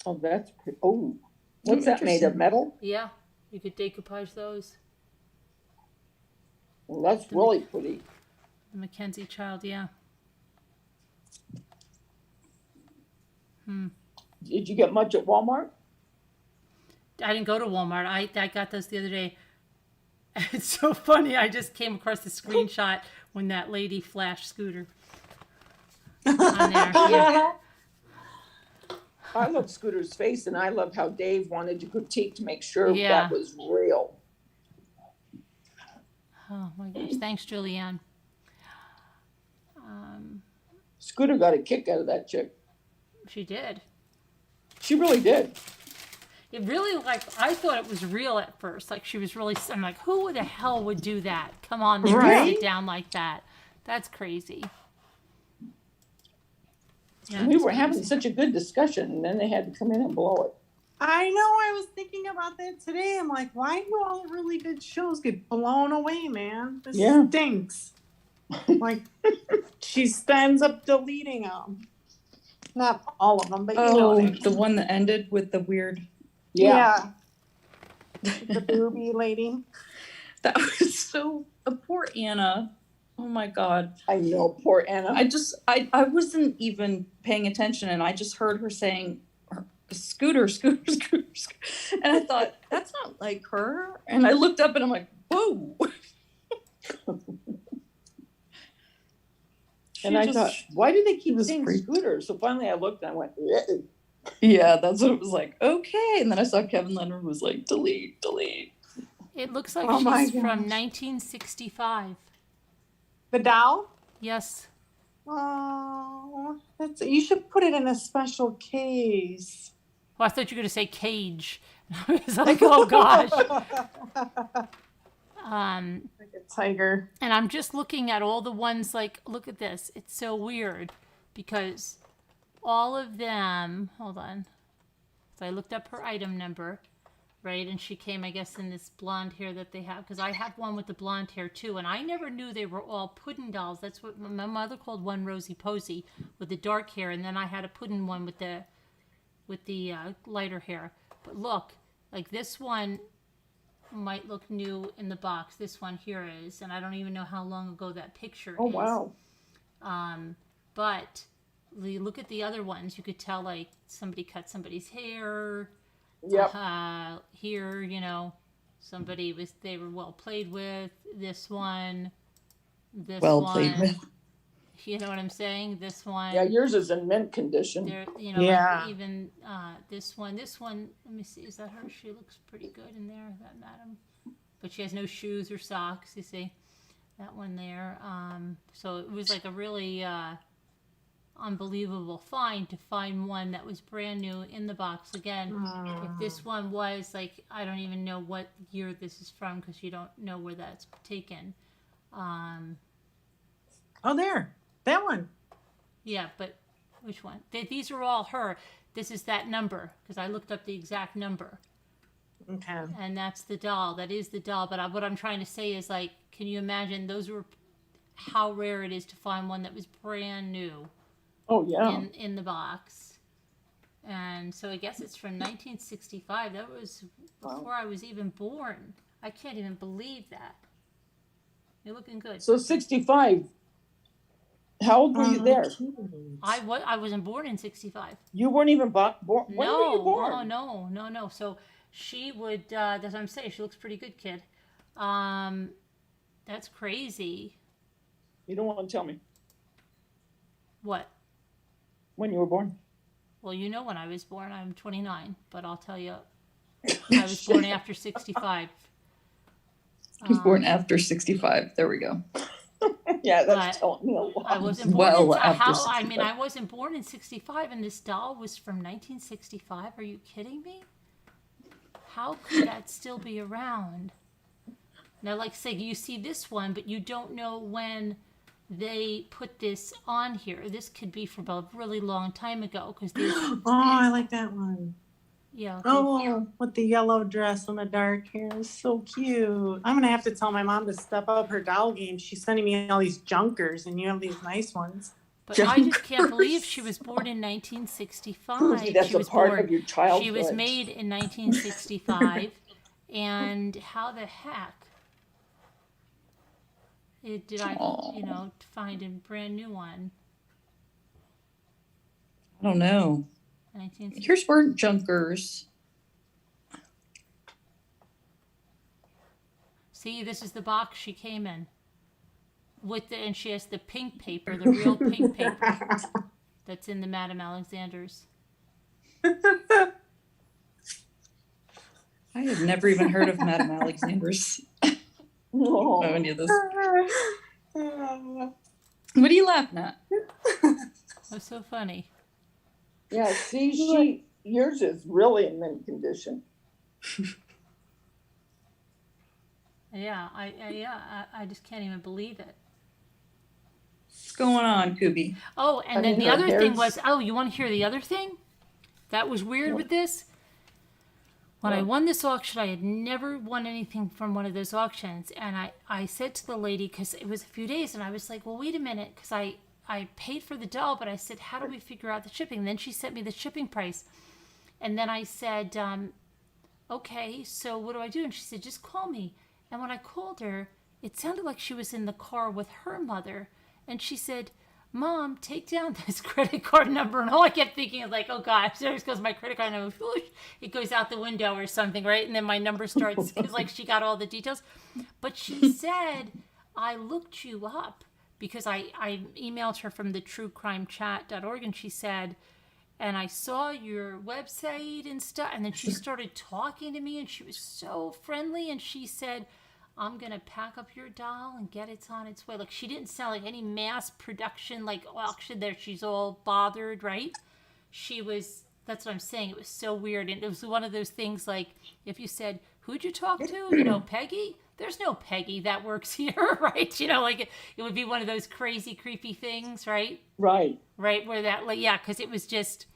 Oh, that's pretty. Oh, what's that made of? Metal? Yeah, you could decoupage those. Well, that's really pretty. The Mackenzie Child, yeah. Did you get much at Walmart? I didn't go to Walmart. I got those the other day. It's so funny. I just came across the screenshot when that lady flashed Scooter on there. Yeah. I love Scooter's face, and I love how Dave wanted to critique to make sure Yeah. that was real. Oh my gosh! Thanks, Julianne. Scooter got a kick out of that chick. She did. She really did. It really, like, I thought it was real at first. Like, she was really, I'm like, who the hell would do that? Come on, they would Right? sit down like that. That's crazy. Yeah, We it's were having crazy. such a good discussion, and then they had to come in and blow it. I know. I was thinking about that today. I'm like, why do all the really good shows get blown away, man? This Yeah. stinks. Like, she ends up deleting them. Not all of them, but you know Oh, what I mean. the one that ended with the weird. Yeah. The booby lady. That was so. Poor Anna. Oh my God. I know, poor Anna. I wasn't even paying attention, and I just heard her saying, "Scooter, Scooter, Scooter," Scooter. And I thought that's not like her. And I looked up, and I'm like, whoa. And I thought, why do they keep was saying creepy. Scooter? So finally I looked and I went, "Ugh." Yeah, that's what it was like. Okay, and then I saw Kevin Leonard was like, delete, delete. It looks like Oh my she's from gosh. 1965. The doll? Yes. Oh, you should put it in a special case. Well, I thought you were going to say cage. I was like, oh gosh. Like a tiger. And I'm just looking at all the ones, like, look at this. It's so weird because all of them, hold on. So I looked up her item number, right? And she came, I guess, in this blonde hair that they have. Because I have one with the blonde hair, too. And I never knew they were all pudding dolls. That's what my mother called one Rosie Posey with the dark hair. And then I had a pudding one with the lighter hair. But look, like this one might look new in the box. This one here is. And I don't even know how long ago that picture Oh, is. wow. But you look at the other ones, you could tell like somebody cut somebody's hair. Yep. Here, you know, they were well played with. This one, Well played with. You know what I'm saying? This one. Yeah, yours is in mint condition. There, you know, Yeah. like even this one. Let me see. Is that her? She looks pretty good in there. That madam, but she has no shoes or socks. You see, that one there. So it was like a really unbelievable find to find one that was brand new in the box again. If this one was like, I don't even know what year this is from because you don't know where that's taken. Oh, there. That one. Yeah, but which one? These are all her. This is that number because I looked up the exact number. Okay. And that's the doll. That is the doll. But what I'm trying to say is, like, can you imagine how rare it is to find one that was brand new Oh, yeah. in the box. And so I guess it's from 1965. That was before I was even born. I can't even believe that. You're looking good. So 65. How old were you there? I wasn't born in 65. You weren't even born. When were you No, born? no. So she would, that's what I'm saying. She looks pretty good, kid. That's crazy. You don't want to tell me What? when you were born. Well, you know when I was born. I'm 29, but I'll tell you, I was born after 65. He was born after 65. There we go. Yeah, that's telling me a lot. I wasn't born Well, after I wasn't born in 65, and this doll was from 1965. Are you kidding me? How could that still be around? Now, like say, you see this one, but you don't know when they put this on here. This could be from a really long time ago, because Oh, I like that one. yeah. Oh, with the yellow dress and the dark hair. It's so cute. I'm going to have to tell my mom to step up her doll game. She's sending me all these junkers, and you have these nice ones. But I just can't believe she was born in 1965. That's She was a part born. of your childhood. She was made in 1965, and how the heck did I, find a brand new one? I don't know. 1960. Here's where junkers. See, this is the box she came in and she has the pink paper, the real pink paper that's in the Madame Alexander's. I have never even heard of Madame Alexander's. Oh. Know any of this. What are you laughing at? That's so funny. Yeah, see, yours is really in mint condition. Yeah, I just can't even believe it. What's going on, Kubi? Oh, and then the other thing was, you want to hear the other thing? That was weird with this? When I won this auction, I had never won anything from one of those auctions. And I said to the lady, because it was a few days, and I was like, well, wait a minute, because I paid for the doll, but I said, how do we figure out the shipping? And then she sent me the shipping price. And then I said, okay, so what do I do? And she said, just call me. And when I called her, it sounded like she was in the car with her mother. And she said, Mom, take down this credit card number. And all I kept thinking is like, oh gosh, there goes my credit card number. It goes out the window or something, right? And then my number starts, because like she got all the details. But she said, I looked you up, because I emailed her from the truecrimechat.org, and she said, and I saw your website and stuff. And then she started talking to me, and she was so friendly. And she said, I'm going to pack up your doll and get it on its way. Like, she didn't sound like any mass production, like auction there. She's all bothered, right? That's what I'm saying. It was so weird. And it was one of those things like, if you said, who'd you talk to? Peggy? There's no Peggy that works here, right? Like it would be one of those crazy, creepy things, right? Right. Right, where that, like, yeah, because it was just,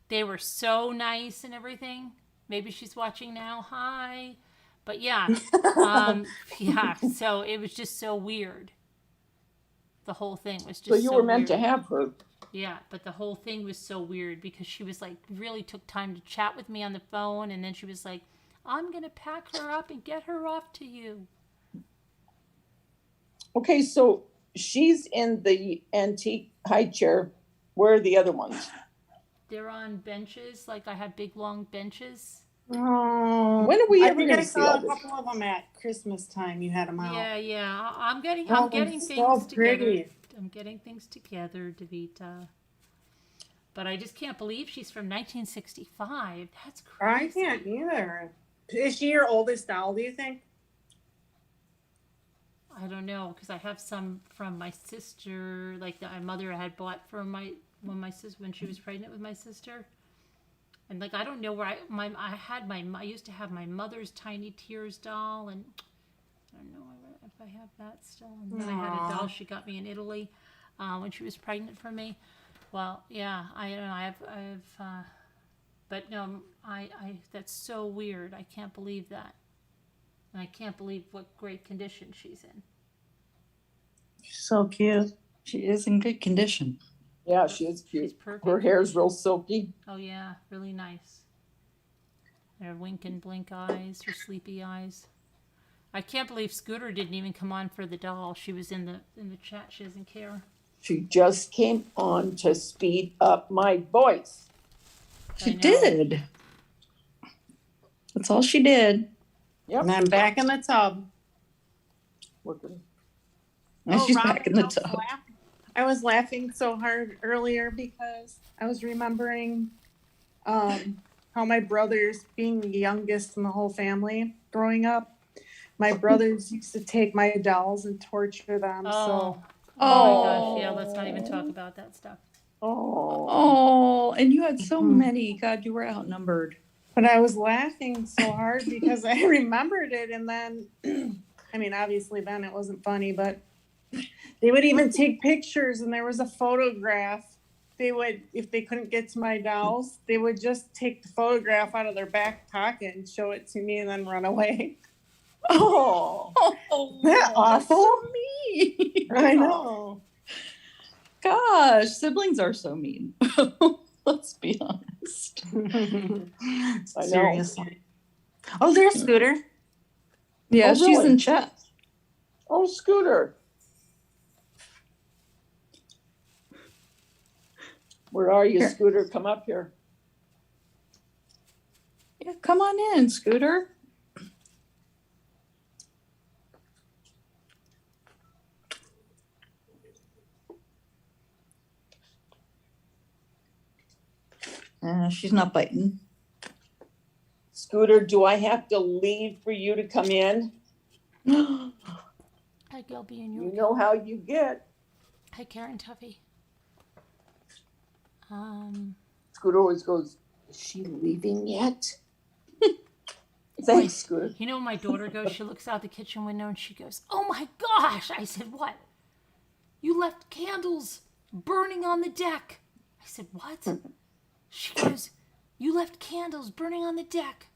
they were so nice and everything. Maybe she's watching now. Hi. But yeah, yeah, so it was just so weird. The whole thing was just so you were meant weird. to have her. Yeah, but the whole thing was so weird, because she was like, really took time to chat with me on the phone, and then she was like, I'm going to pack her up and get her off to you. Okay, so she's in the antique high chair. Where are the other ones? They're on benches, like I have big long benches Oh, When are we I ever think gonna I see saw all a this? couple of them at Christmas time. You had them out. Yeah. I'm getting Oh, things so together. pretty. I'm getting things together, Davita. But I just can't believe she's from 1965. That's crazy. I can't either. Is she your oldest doll, do you think? I don't know, because I have some from my sister, like that my mother had bought for when she was pregnant with my sister. And like I don't know where I used to have my mother's Tiny Tears doll, and I don't know if I have that still. And then I had a doll she got me in Italy when she was pregnant for me. Well, yeah, I don't know. But no, that's so weird. I can't believe that. And I can't believe what great condition she's in. So cute. She is in good condition. Yeah, she is She's cute. perfect. Her hair's real silky. Oh yeah, really nice. Her wink and blink eyes, her sleepy eyes. I can't believe Scooter didn't even come on for the doll. She was in the chat. She doesn't care. She just came on to speed up my voice. She I know. did. That's all she did. Yep. And I'm back in the tub. Working. And she's Robin, back in the I was tub. I was laughing so hard earlier because I was remembering how my brothers, being the youngest in the whole family growing up, my brothers used to take my dolls and torture them. Oh So my gosh, yeah, let's not even talk about that stuff. Oh. Oh, and you had so many. God, you were outnumbered. but I was laughing so hard because I remembered it. And then, I mean, obviously then it wasn't funny, but they would even take pictures and there was a photograph. They would, if they couldn't get to my dolls, they would just take the photograph out of their back pocket and show it to me and then run away. Oh. Isn't that awful? So mean. I know. Gosh, siblings are so mean. Let's be honest. I know. Seriously. Oh, there's Scooter. Yeah, Oh, she's really? in chat. Oh, Scooter. Where are you, Here. Scooter? Come up here. Yeah, come on in, Scooter. She's not biting. Scooter, do I have to leave for you to come in? Hi, Gilby and You York. know how you get. Hi, Karen Tuffy. Scooter always goes, is she leaving yet? Thanks, Scooter. You know when my daughter goes, she looks out the kitchen window and she goes, "Oh my gosh!" I said, "What? You left candles burning on the deck." I said, "What?" She goes, "You left candles burning on the deck."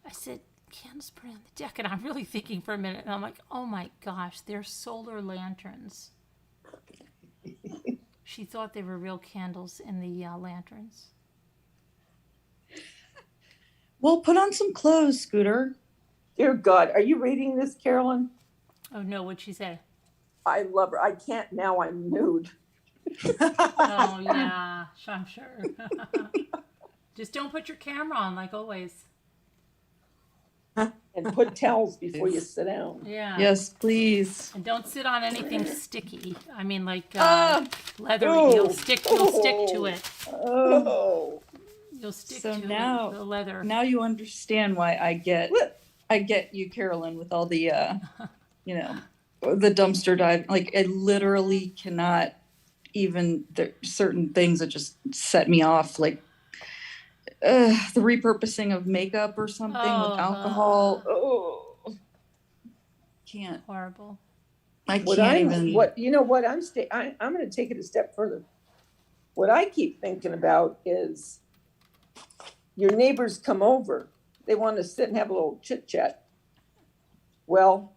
I said, "Candles burning on the deck?" And I'm really thinking for a minute, and I'm like, "Oh my gosh, they're solar lanterns." She thought they were real candles in the lanterns. Well, put on some clothes, Scooter. Dear God, are you reading this, Carolyn? Oh no, what'd she say? I love her. I can't now. I'm nude. Oh yeah, I'm sure. Just don't put your camera on like always. And put towels before you sit down. Yeah. Yes, please. And don't sit on anything sticky. I mean, like leather. Oh. You'll stick to it. Oh. You'll stick So to now- it, the leather. Now you understand why I get you, Carolyn, with all the the dumpster dive. Like I literally cannot even, there certain things that just set me off, like the repurposing of makeup or something Oh, with alcohol. Oh. Can't. Horrible. I What can't I'm, even. what you know what I'm going to take it a step further. What I keep thinking about is your neighbors come over. They want to sit and have a little chit chat. Well,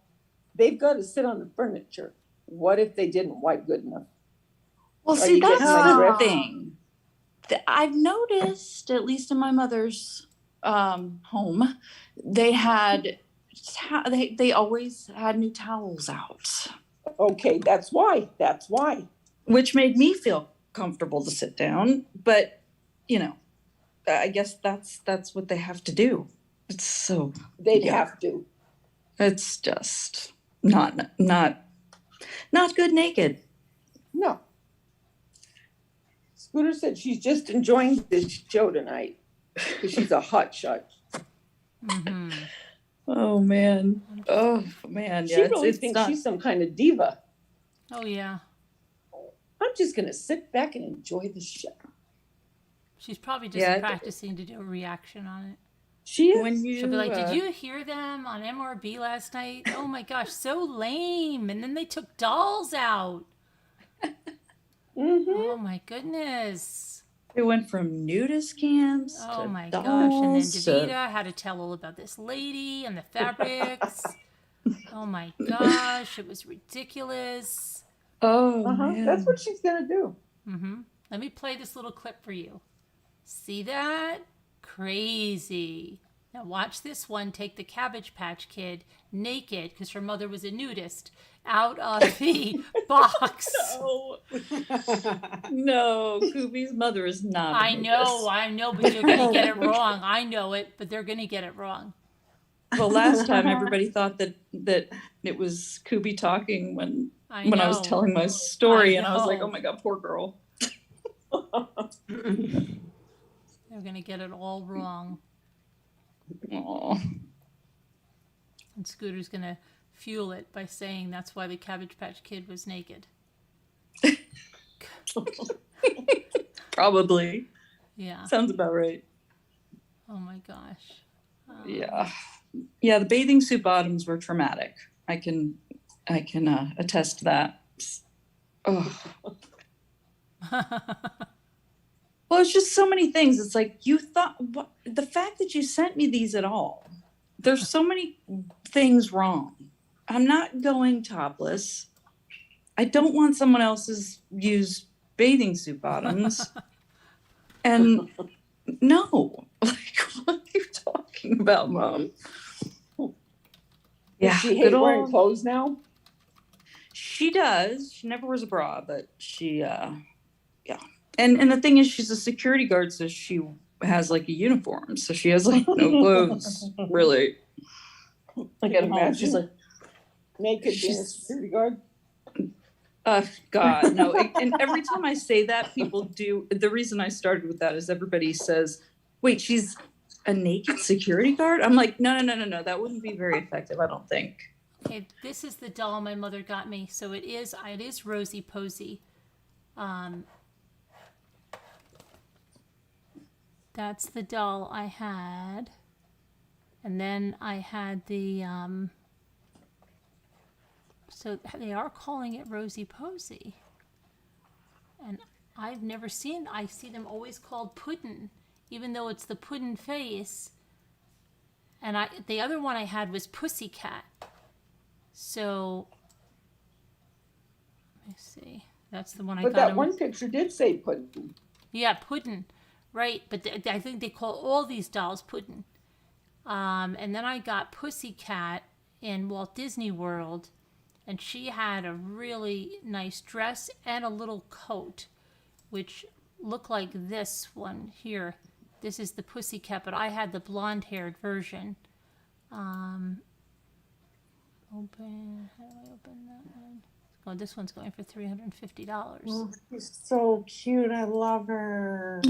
they've got to sit on the furniture. What if they didn't wipe good enough? Well, Are see, you that's getting my the drift? thing. I've noticed, at least in my mother's home, they had they always had new towels out, Okay, that's why. That's why. which made me feel comfortable to sit down. But I guess that's what they have to do. It's so They'd Yeah. have to. it's just not good naked. No. Scooter said she's just enjoying this show tonight because she's a hot shot. Mm-hmm. Oh man. Oh man. She Yeah, really it's thinks not, she's some kind of diva. Oh yeah. I'm just gonna sit back and enjoy the show. She's probably just Yeah, practicing to do a reaction on it. She is. when you She'll be like, "Did you hear them on MRB last night? Oh my gosh, so lame! And then they took dolls out. Mhm. Oh my goodness! They went from nudist camps Oh to my gosh!" And then dolls to- Davida had to tell all about this lady and the fabrics. Oh my gosh, it was ridiculous. Oh Uh-huh. That's what she's gonna do. Mm-hmm. Let me play this little clip for you. See that? Crazy. Now watch this one take the Cabbage Patch Kid naked, because her mother was a nudist, out of the box. No, Kubi's mother is not. I know, but you're going to get it wrong. I know it, but they're going to get it wrong. Well, last time everybody thought that it was Kubi talking when I was know. telling my story, I and I was like, know. oh my god, poor girl. They're going to get it all wrong. Aw. And Scooter's going to fuel it by saying that's why the Cabbage Patch Kid was naked. Probably. Yeah. Sounds about right. Oh my gosh. Yeah. Yeah, the bathing suit bottoms were traumatic. I can attest to that. Oh. Well, it's just so many things. It's like you thought the fact that you sent me these at all. There's so many things wrong. I'm not going topless. I don't want someone else's used bathing suit bottoms. And no, like, what are you talking about, Mom? Does she hate wearing clothes now? She does. She never wears a bra, but she, yeah. And the thing is, she's a security guard, so she has like a uniform. So she has like no clothes, really. I can imagine. She's like, naked being a security guard. God, no. And every time I say that, people do. The reason I started with that is everybody says, wait, she's a naked security guard? I'm like, no. That wouldn't be very effective, I don't think. Okay, this is the doll my mother got me. So it is Rosie Posey. That's the doll I had. And then I had the, so they are calling it Rosie Posey. And I've never seen, I see them always called Puddin', even though it's the Puddin' face. And the other one I had was Pussycat. So, let me see. That's the one I got. But that one picture did say Puddin'. Yeah, Puddin'. Right, but I think they call all these dolls Puddin'. And then I got Pussycat in Walt Disney World, and she had a really nice dress and a little coat, which looked like this one here. This is the Pussycat, but I had the blonde-haired version. Open. How do I open that one? Oh, this one's going for $350. Oh, she's so cute. I love her.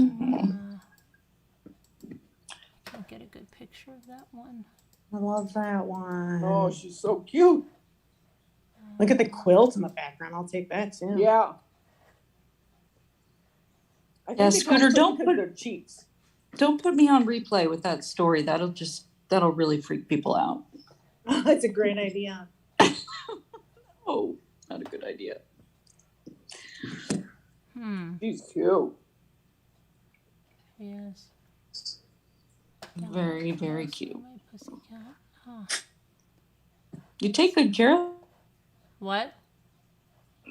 Can't get a good picture of that one. I love that one. Oh, she's so cute. Look at the quilt in the background. I'll take that too. Yeah. I think Yeah, they Scooter, don't put their cheeks. Don't put me on replay with that story. That'll really freak people out. That's a great idea. Oh, not a good idea. She's cute. Yes. Very, very cute. My Pussycat. Huh. You take good care of. What?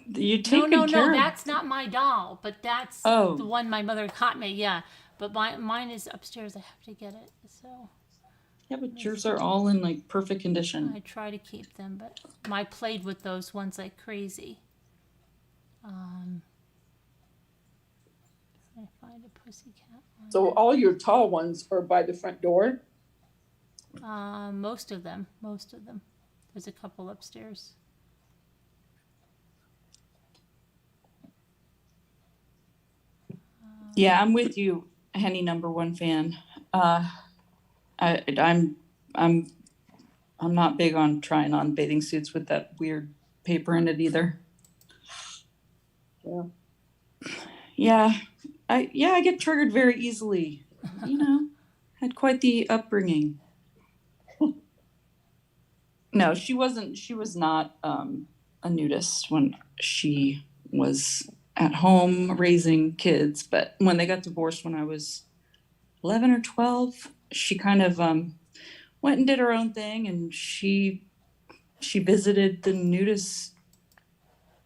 You take No, good care of. that's not my doll, but that's Oh. the one my mother got me, yeah. But mine is upstairs. I have to get it, so Yeah, but yours are all in like perfect condition. I try to keep them, but I played with those ones like crazy. I find find a pussycat one. So all your tall ones are by the front door? Most of them. There's a couple upstairs. Yeah, I'm with you, Henny number one fan. I'm not big on trying on bathing suits with that weird paper in it either. Yeah. Yeah, I get triggered very easily. You know, had quite the upbringing. No, she wasn't. She was not a nudist when she was at home raising kids. But when they got divorced when I was 11 or 12, she kind of went and did her own thing, and she visited the nudist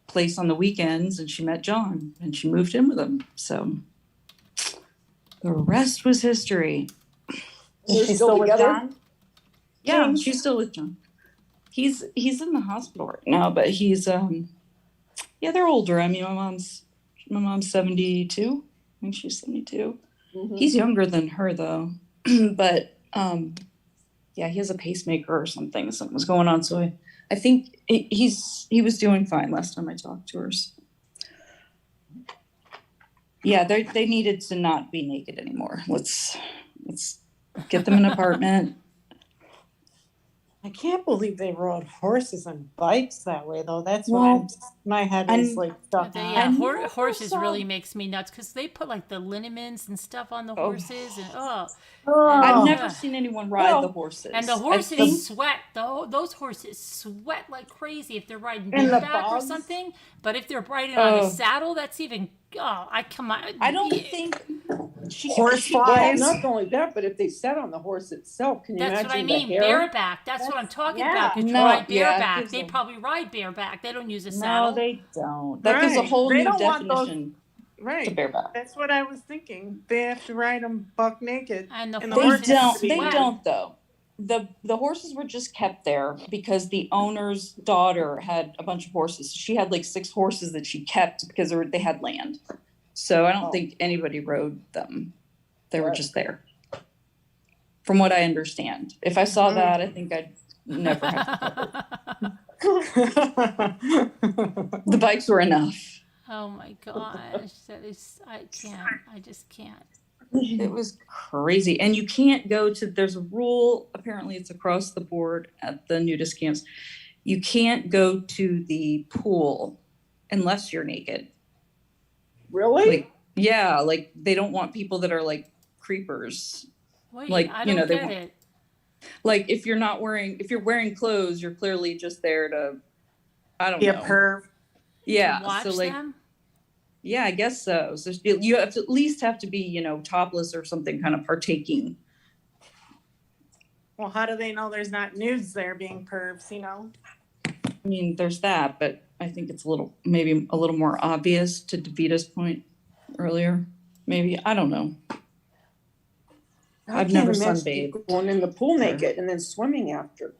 place on the weekends, and she met John, and she moved in with him. So the rest was history. They're Is she still still with together? John? Yeah, she's still with John. He's in the hospital right now, but he's they're older. I mean, my mom's 72. I think she's 72. Mhm. He's younger than her though. But yeah, he has a pacemaker or something. Something was going on. So I think he was doing fine last time I talked to her. So. Yeah, they needed to not be naked anymore. Let's get them an apartment. I can't believe they rode horses and bikes that way, though. That's Well, what my head is like stuck on. Yeah, I never horses saw- really makes me nuts because they put like the liniments and stuff on the horses, and Oh. I've never Yeah. seen anyone ride Well, the horses. and the I horses think- sweat. Those horses sweat like crazy if they're riding In the back or bogs? something. But if they're riding on a Oh. saddle, that's even. Oh, I come on. I don't think Horse Well, flies. not only that, but if they sat on the horse itself, can you That's imagine what I mean. the hair? Bareback. That's what I'm talking yeah. about. Could No, ride yeah, it bareback. gives They them- probably ride bareback. They don't use a No, saddle. they don't. That gives a Right. whole They new don't want those- definition to Right. bareback. That's what I was thinking. They have to ride them buck naked. And the And the They horses horses don't. They sweat. don't though. The horses were just kept there because the owner's daughter had a bunch of horses. She had like 6 horses that she kept because they had land. So I don't think anybody rode them. They were Right. just there. From what I understand. If I saw that, I think I'd never have to. The bikes were enough. Oh my gosh, that is, I can't, I just can't. It was crazy. And you can't go to, there's a rule, apparently it's across the board at the nudist camps. You can't go to the pool unless you're naked. Really? Like, yeah, like they don't want people that are like creepers. Wait, Like, I you don't know, they get want- it. Like if you're wearing clothes, you're clearly just there to, I don't Be a know. perv. Yeah. To watch So like, them? yeah, I guess so. So you have to at least have to be, you know, topless or something kind of partaking. Well, how do they know there's not nudes there being pervs, you know? I mean, there's that, but I think it's maybe a little more obvious to Davita's point earlier. Maybe, I don't know. I I've can't never imagine sunbathed. going in the pool naked and then swimming after.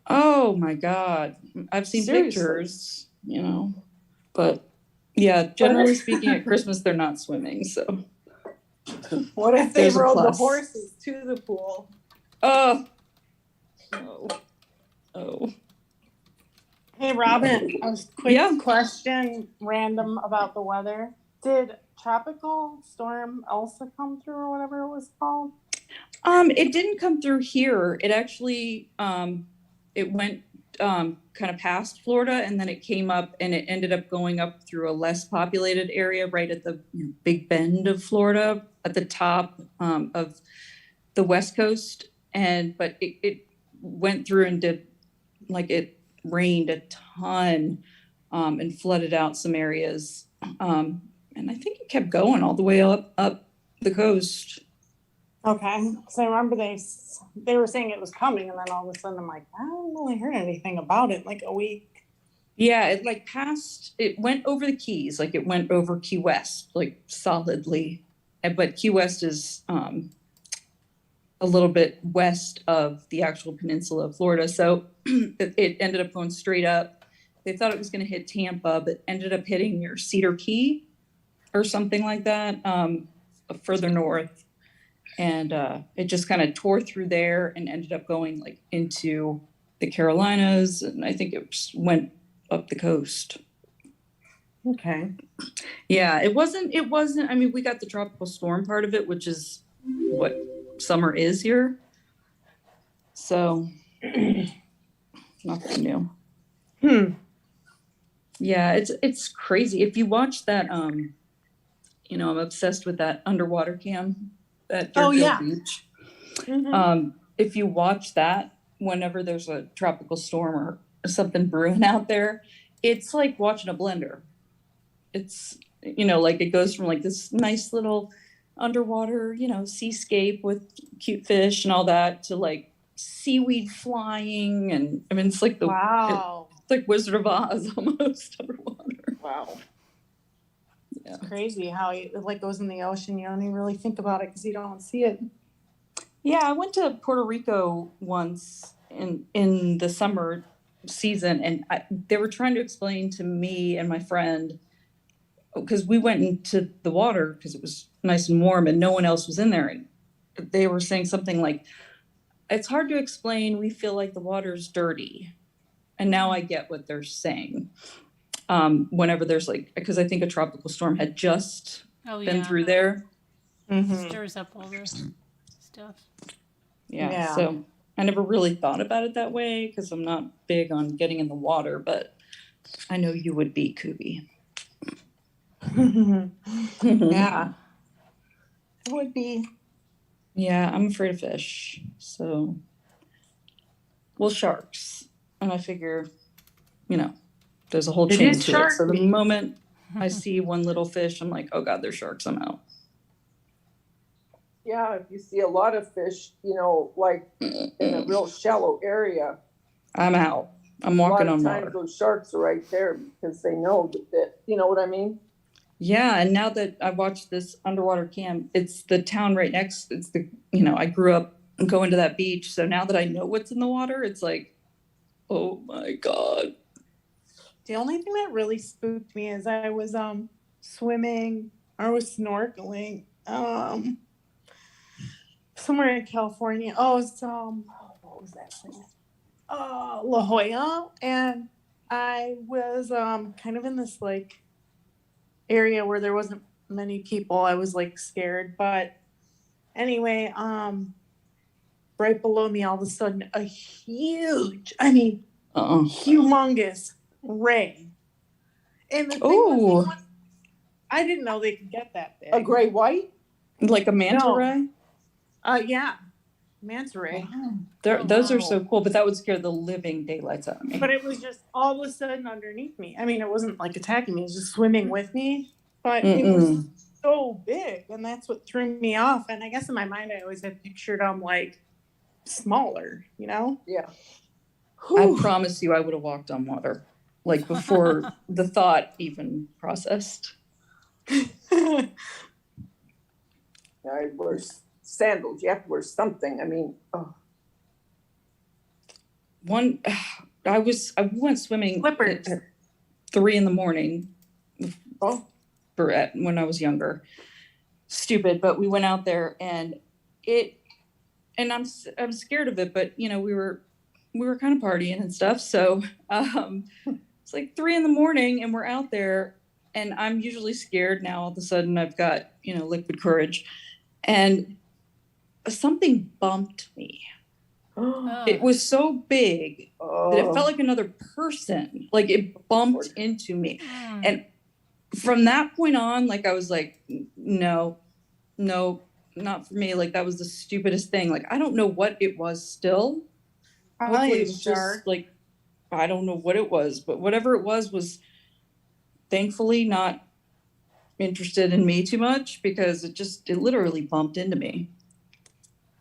Oh my God. I've seen Seriously. pictures, you know, but yeah, generally speaking at Christmas, they're not swimming. So, What if they There's a rode the plus. horses to the pool? oh. Hey, Robin, a quick Yeah. question, random about the weather. Did Tropical Storm Elsa come through or whatever it was called? It didn't come through here. It actually, it went kind of past Florida, and then it came up and it ended up going up through a less populated area right at the Big Bend of Florida at the top of the West Coast. But it went through and did, like, it rained a ton and flooded out some areas. And I think it kept going all the way up the coast. Okay, so I remember they were saying it was coming, and then all of a sudden I'm like, I haven't really heard anything about it, like a week. Yeah, it went over the Keys, like it went over Key West, like solidly. But Key West is a little bit west of the actual peninsula of Florida. So it ended up going straight up. They thought it was going to hit Tampa, but ended up hitting near Cedar Key or something like that, further north, and it just kind of tore through there and ended up going like into the Carolinas, and I think it just went up the coast. Okay. Yeah, it wasn't, I mean, we got the tropical storm part of it, which is what summer is here. So nothing new. Yeah, it's crazy. If you watch that, you know, I'm obsessed with that underwater cam at Deerfield Beach. If you watch that, whenever there's a tropical storm or something brewing out there, it's like watching a blender. It's, you know, like it goes from like this nice little underwater, you know, seascape with cute fish and all that to like seaweed flying. And I mean, it's like it's like Wizard of Oz almost underwater. Wow. Yeah. It's crazy how it like goes in the ocean. You don't even really think about it because you don't see it. Yeah, I went to Puerto Rico once in the summer season, and they were trying to explain to me and my friend, because we went into the water because it was nice and warm and no one else was in there. And they were saying something like, it's hard to explain. We feel like the water's dirty. And now I get what they're saying. Whenever there's like, because I think a tropical storm had just been through there. Stirs up all this stuff. Yeah. So I never really thought about it that way because I'm not big on getting in the water, but I know you would be, Kubi. Yeah. It would be. Yeah, I'm afraid of fish. So, well, sharks. And I figure, you know, there's a whole chain to it. So the moment I see one little fish, I'm like, oh God, there's sharks. I'm out. Yeah, if you see a lot of fish, you know, like in a real shallow area, I'm out. I'm walking on water. A lot of times those sharks are right there because they know that, you know what I mean? Yeah, and now that I watched this underwater cam, it's the town right next. It's the, you know, I grew up going to that beach. So now that I know what's in the water, it's like, oh my God. The only thing that really spooked me is I was swimming, I was snorkeling somewhere in California. Oh, it's what was that place? La Jolla, and I was kind of in this like area where there wasn't many people. I was like scared, but anyway, right below me, all of a sudden, a huge, humongous ray. And the thing was, I didn't know they could get that big. A gray white? Like a manta ray? Yeah. Manta ray. Wow. Those are so cool, but that would scare the living daylights out of me. But it was just all of a sudden underneath me. I mean, it wasn't like attacking me, it was just swimming with me. But it was so big, and that's what threw me off. And I guess in my mind, I always had pictured them like smaller, you know? Yeah. I promise you I would have walked on water, like before the thought even processed. I wear sandals. You have to wear something. I mean, I went swimming at 3 a.m. When I was younger. Stupid, but we went out there and I'm scared of it, but you know, we were kind of partying and stuff. So it's like 3 a.m. and we're out there, and I'm usually scared. Now all of a sudden I've got, you know, liquid courage, and something bumped me. It was so big that it felt like another person. Like it bumped into me. And from that point on, like I was like, no, not for me. Like that was the stupidest thing. Like I don't know what it was still. Hopefully it was just like, I don't know what it was, but whatever it was thankfully not interested in me too much, because it literally bumped into me.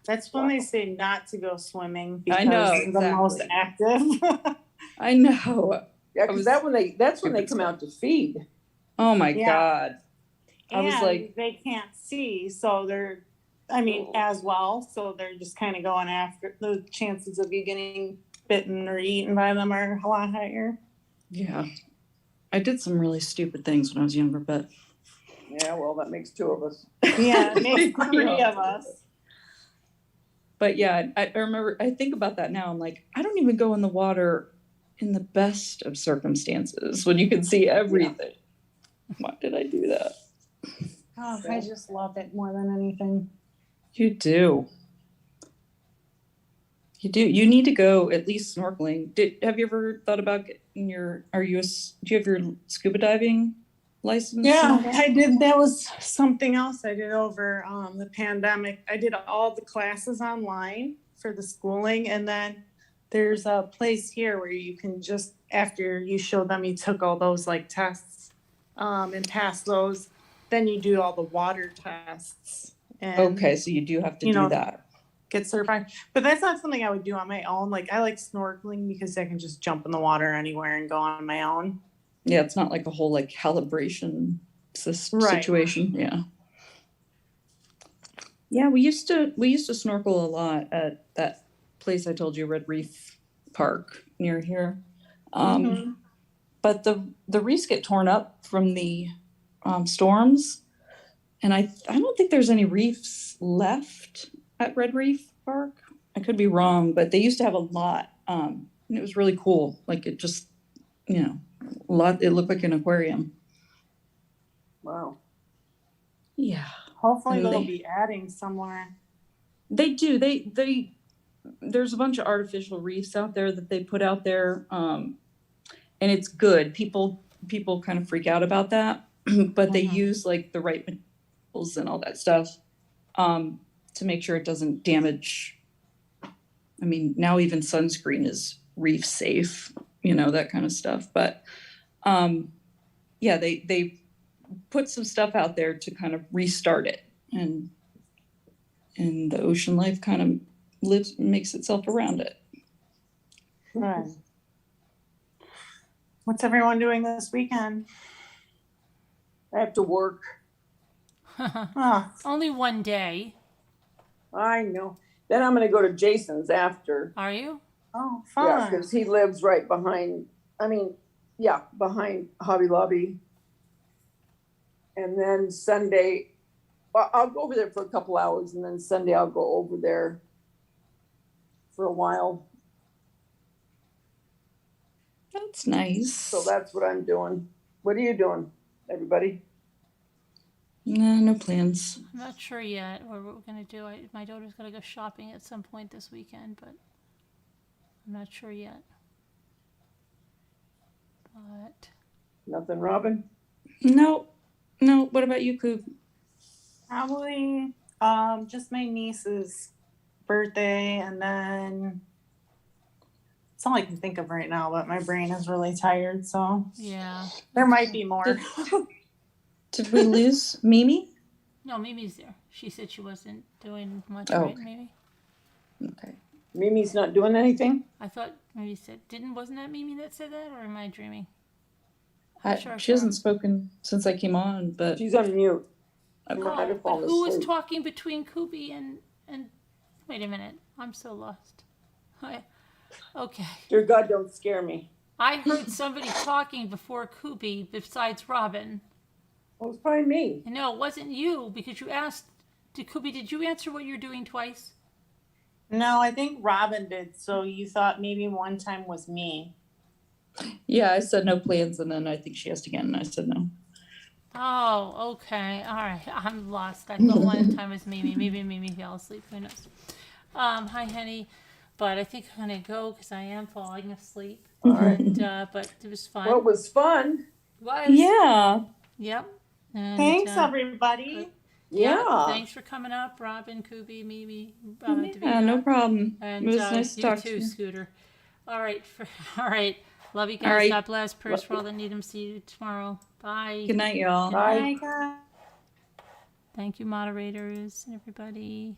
That's when they say not to go swimming because I know, it's the most active. I know. Yeah, because that's when they come out to feed. Oh my God. I was like, they can't see, so they're, as well. So they're just kind of going after, the chances of you getting bitten or eaten by them are a lot higher. Yeah. I did some really stupid things when I was younger, but Yeah, well, that makes two of us. Yeah, maybe three of us. But yeah, I remember, I think about that now. I'm like, I don't even go in the water in the best of circumstances when you can see everything. Why did I do that? Oh, I just love it more than anything. You do. You do. You need to go at least snorkeling. Have you ever thought about getting do you have your scuba diving license? Yeah, I did. That was something else I did over the pandemic. I did all the classes online for the schooling, and then there's a place here where you can just, after you show them you took all those like tests and passed those, then you do all the water tests. And, Okay, so you do have to you do know, that. get certified. But that's not something I would do on my own. Like, I like snorkeling because I can just jump in the water anywhere and go on my own. Yeah, it's not like a whole like calibration Right. situation. Yeah. Yeah, we used to snorkel a lot at that place I told you, Red Reef Park near here. But the reefs get torn up from the storms, and I don't think there's any reefs left at Red Reef Park. I could be wrong, but they used to have a lot, and it was really cool. Like it just, a lot. It looked like an aquarium. Wow. Yeah. Hopefully And they'll be adding somewhere. They do. They there's a bunch of artificial reefs out there that they put out there, and it's good. People kind of freak out about that, but they use like the right materials and all that stuff to make sure it doesn't damage. I mean, now even sunscreen is reef safe, that kind of stuff. But yeah, they put some stuff out there to kind of restart it, and the ocean life kind of makes itself around it. Right. What's everyone doing this weekend? I have to work. Oh, Only one day. I know. Then I'm going to go to Jason's after. Are you? oh, Yeah, fun. because he lives right behind, behind Hobby Lobby. And then Sunday, well, I'll go over there for a couple hours, and then Sunday I'll go over there for a while. That's nice. So that's what I'm doing. What are you doing, everybody? Nah, no plans. I'm not sure yet what we're going to do. My daughter's going to go shopping at some point this weekend, but I'm not sure yet. But Nothing, Robin? No. What about you, Coop? Probably just my niece's birthday, and then it's all I can think of right now, but my brain is really tired, so yeah. there might be more. Did we lose Mimi? No, Mimi's there. She said she wasn't doing much, Oh, right, okay. Mimi? Okay. Mimi's not doing anything? I thought Mimi said, wasn't that Mimi that said that, or am I dreaming? Sure, She hasn't spoken since I came on, but She's on mute. Okay. Might have But fallen who was asleep. talking between Kubi and wait a minute, I'm so lost. Okay. Dear God, don't scare me. I heard somebody talking before Kubi besides Robin. Well, it's probably me. No, it wasn't you, because you asked, Kubi, did you answer what you're doing twice? No, I think Robin did, so you thought maybe one time was me. yeah, I said no plans, and then I think she asked again, and I said no. Oh, okay. All right. I'm lost. I thought one time was Mimi. Maybe Mimi fell asleep. Who knows? Hi, honey. But I think I'm going to go because I am falling asleep. And, but it was fun. Well, it was fun. Yeah. Yep. And, Thanks, everybody. Yeah. Thanks for coming up, Robin, Kubi, Mimi. Yeah, Davina. no problem. And It was nice to you talk to too, you. Scooter. All right. All right. Love you guys. All right. God bless. Prayers for all that need them. See you tomorrow. Bye. Good night, y'all. Bye. Bye, guys. Thank you, moderators and everybody.